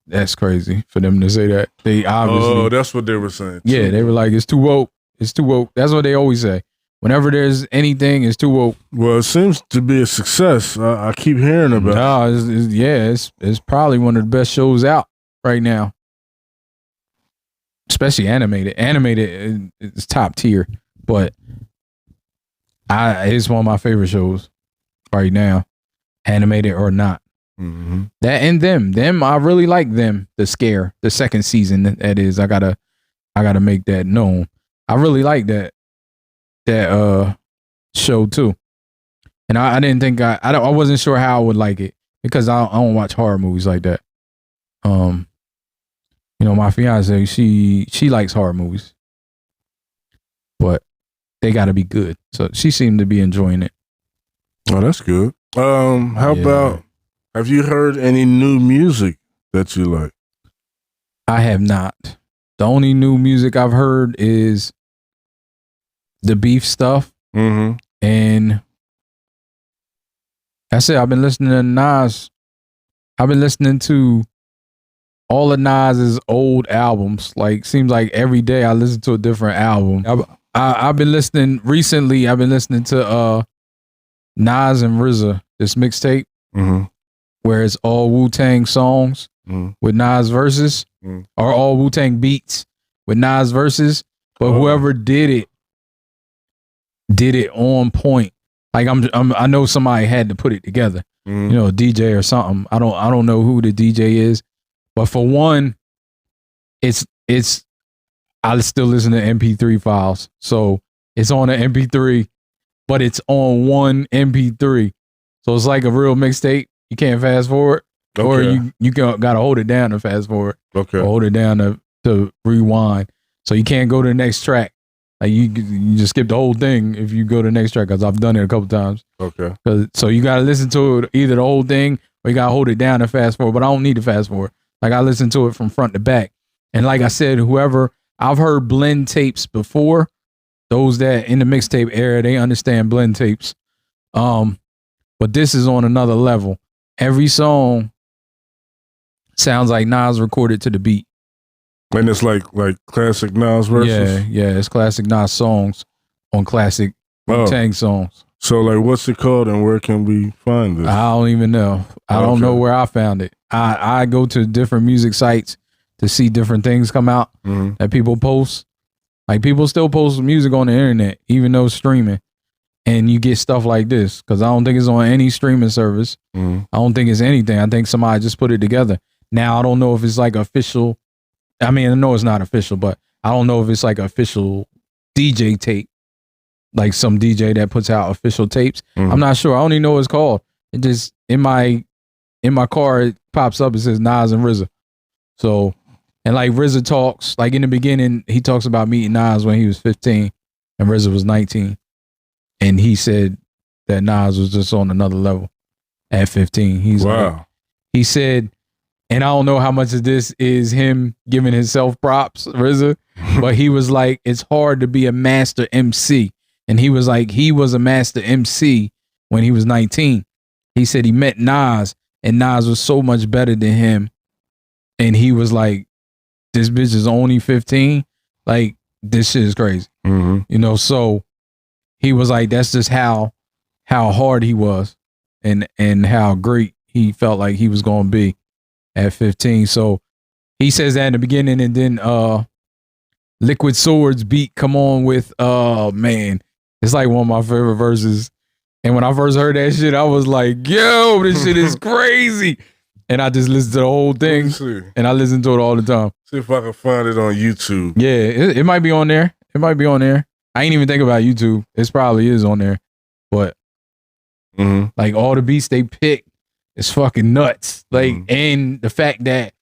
that's crazy for them to say that. They obviously. Oh, that's what they were saying. Yeah, they were like, it's too woke. It's too woke. That's what they always say. Whenever there's anything, it's too woke. Well, it seems to be a success. I keep hearing about it. It's probably one of the best shows out right now. Especially animated. Animated is top tier, but it's one of my favorite shows right now, animated or not. That and them, I really like them. The Scare, the second season. That is, I gotta make that known. I really like that show too, and I didn't think I wasn't sure how I would like it because I don't watch horror movies like that. You know, my fiance, she likes horror movies, but they got to be good. So she seemed to be enjoying it. Oh, that's good. How about, have you heard any new music that you like? I have not. The only new music I've heard is the Beef stuff. Mm-hmm. And that's it. I've been listening to Nas. I've been listening to all of Nas's old albums. Like, seems like every day I listen to a different album. I've been listening recently. I've been listening to Nas and RZA, this mixtape, where it's all Wu-Tang songs with Nas verses, or all Wu-Tang beats with Nas verses. But whoever did it on point. Like I know somebody had to put it together. You know, a DJ or something. I don't know who the DJ is, but for one, it's I still listen to MP3 files, so it's on an MP3, but it's on one MP3, so it's like a real mixtape. You can't fast forward, or you gotta hold it down to fast forward. Okay, or hold it down to rewind, so you can't go to the next track. Like you just skip the whole thing if you go to the next track, because I've done it a couple times. Okay. So you got to listen to it, either the whole thing or you got to hold it down and fast forward. But I don't need to fast forward. Like, I listen to it from front to back. And like I said, I've heard blend tapes before. Those that in the mixtape era, they understand blend tapes. But this is on another level. Every song sounds like Nas recorded to the beat. And it's like classic Nas verses? Yeah, it's classic Nas songs on classic Wu-Tang songs. So, like, what's it called and where can we find this? I don't even know. I don't know where I found it. I go to different music sites to see different things come out that people post. Like, people still post music on the internet, even though streaming. And you get stuff like this, because I don't think it's on any streaming service. I don't think it's anything. I think somebody just put it together. Now, I don't know if it's like official. I mean, I know it's not official, but I don't know if it's like official DJ tape, like some DJ that puts out official tapes. I'm not sure. I don't even know what it's called. It just in my car, it pops up. It says Nas and RZA. So, and like RZA talks, like in the beginning, he talks about meeting Nas when he was 15 and RZA was 19, and he said that Nas was just on another level at 15. He said. And I don't know how much of this is him giving himself props, RZA, but he was like, it's hard to be a master MC. And he was like, he was a master MC when he was 19. He said he met Nas, and Nas was so much better than him. And he was like, this bitch is only 15. Like, this shit is crazy. You know, so he was like, that's just how hard he was and how great he felt like he was going to be at 15. So he says that in the beginning, and then Liquid Swords beat come on with man, it's like one of my favorite verses. And when I first heard that shit, I was like, yo, this shit is crazy. And I just listened to the whole thing, and I listen to it all the time. See if I can find it on YouTube. Yeah, it might be on there. It might be on there. I ain't even think about YouTube. It probably is on there. But like all the beats they pick, it's fucking nuts. Like, and the fact that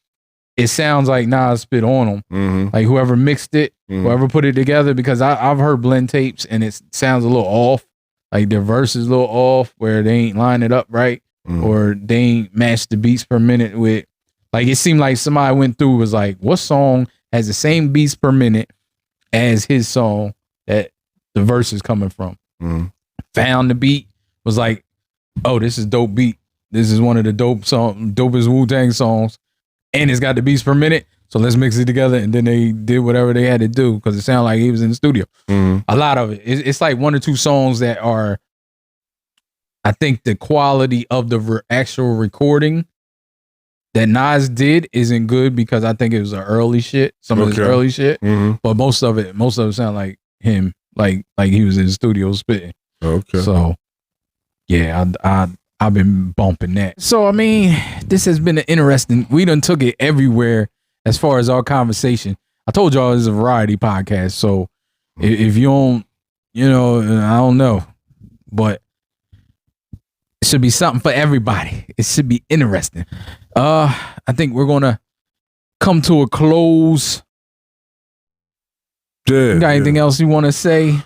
it sounds like Nas spit on them. Like whoever mixed it, whoever put it together, because I've heard blend tapes and it sounds a little off. Like the verse is a little off where they ain't line it up right, or they ain't match the beats per minute with. Like, it seemed like somebody went through, was like, what song has the same beats per minute as his song that the verse is coming from? Found the beat, was like, oh, this is dope beat. This is one of the dopest Wu-Tang songs, and it's got the beats per minute. So let's mix it together. And then they did whatever they had to do, because it sounded like he was in the studio. A lot of it. It's like one or two songs that are, I think the quality of the actual recording that Nas did isn't good, because I think it was an early shit, some of his early shit. But most of it sound like him, like he was in the studio spitting. So yeah, I've been bumping that. So, I mean, this has been an interesting, we done took it everywhere as far as our conversation. I told y'all it's a variety podcast. So if you don't, you know, I don't know, but it should be something for everybody. It should be interesting. I think we're going to come to a close. Yeah. You got anything else you want to say?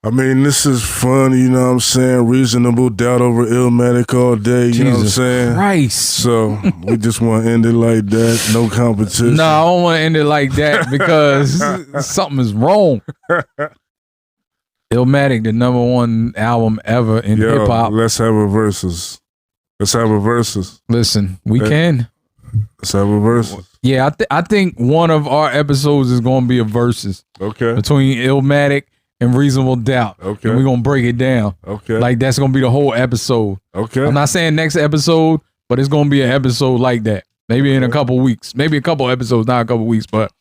I mean, this is fun, you know what I'm saying? Reasonable doubt over Illmatic all day, you know what I'm saying? Christ. So we just want to end it like that. No competition. No, I don't want to end it like that because something is wrong. Illmatic, the #1 album ever in hip hop. Let's have a versus. Let's have a versus. Listen, we can. Let's have a versus. Yeah, I think one of our episodes is going to be a versus. Okay. Between Illmatic and Reasonable Doubt. Okay. And we're going to break it down. Okay. Like that's going to be the whole episode. Okay. I'm not saying next episode, but it's going to be an episode like that. Maybe in a couple weeks. Maybe a couple episodes, not a couple weeks, but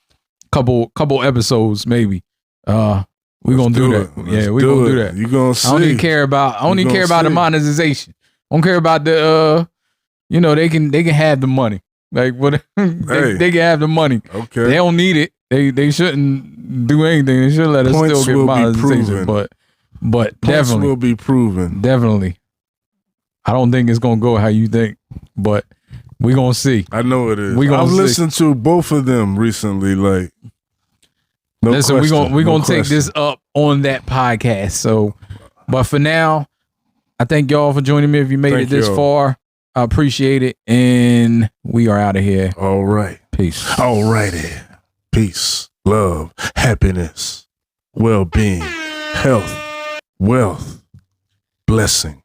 couple episodes maybe. We're going to do that. Yeah, we're going to do that. You're going to see. I don't even care about the monetization. I don't care about the they can have the money. Like what they can have the money. Okay. They don't need it. They shouldn't do anything. They should let us Points still get monetization. But Points definitely will be proven. Definitely. I don't think it's gonna go how you think, but we're gonna see. I know it is. I've listened to both of them recently. Like, no listen, question, we're gonna take question. this up on that podcast. So, but for now, I thank y'all for joining me. If you made it this far, I appreciate it, and we are out of here. All right. Peace. All righty. Peace, love, happiness, well-being, health, wealth, blessing.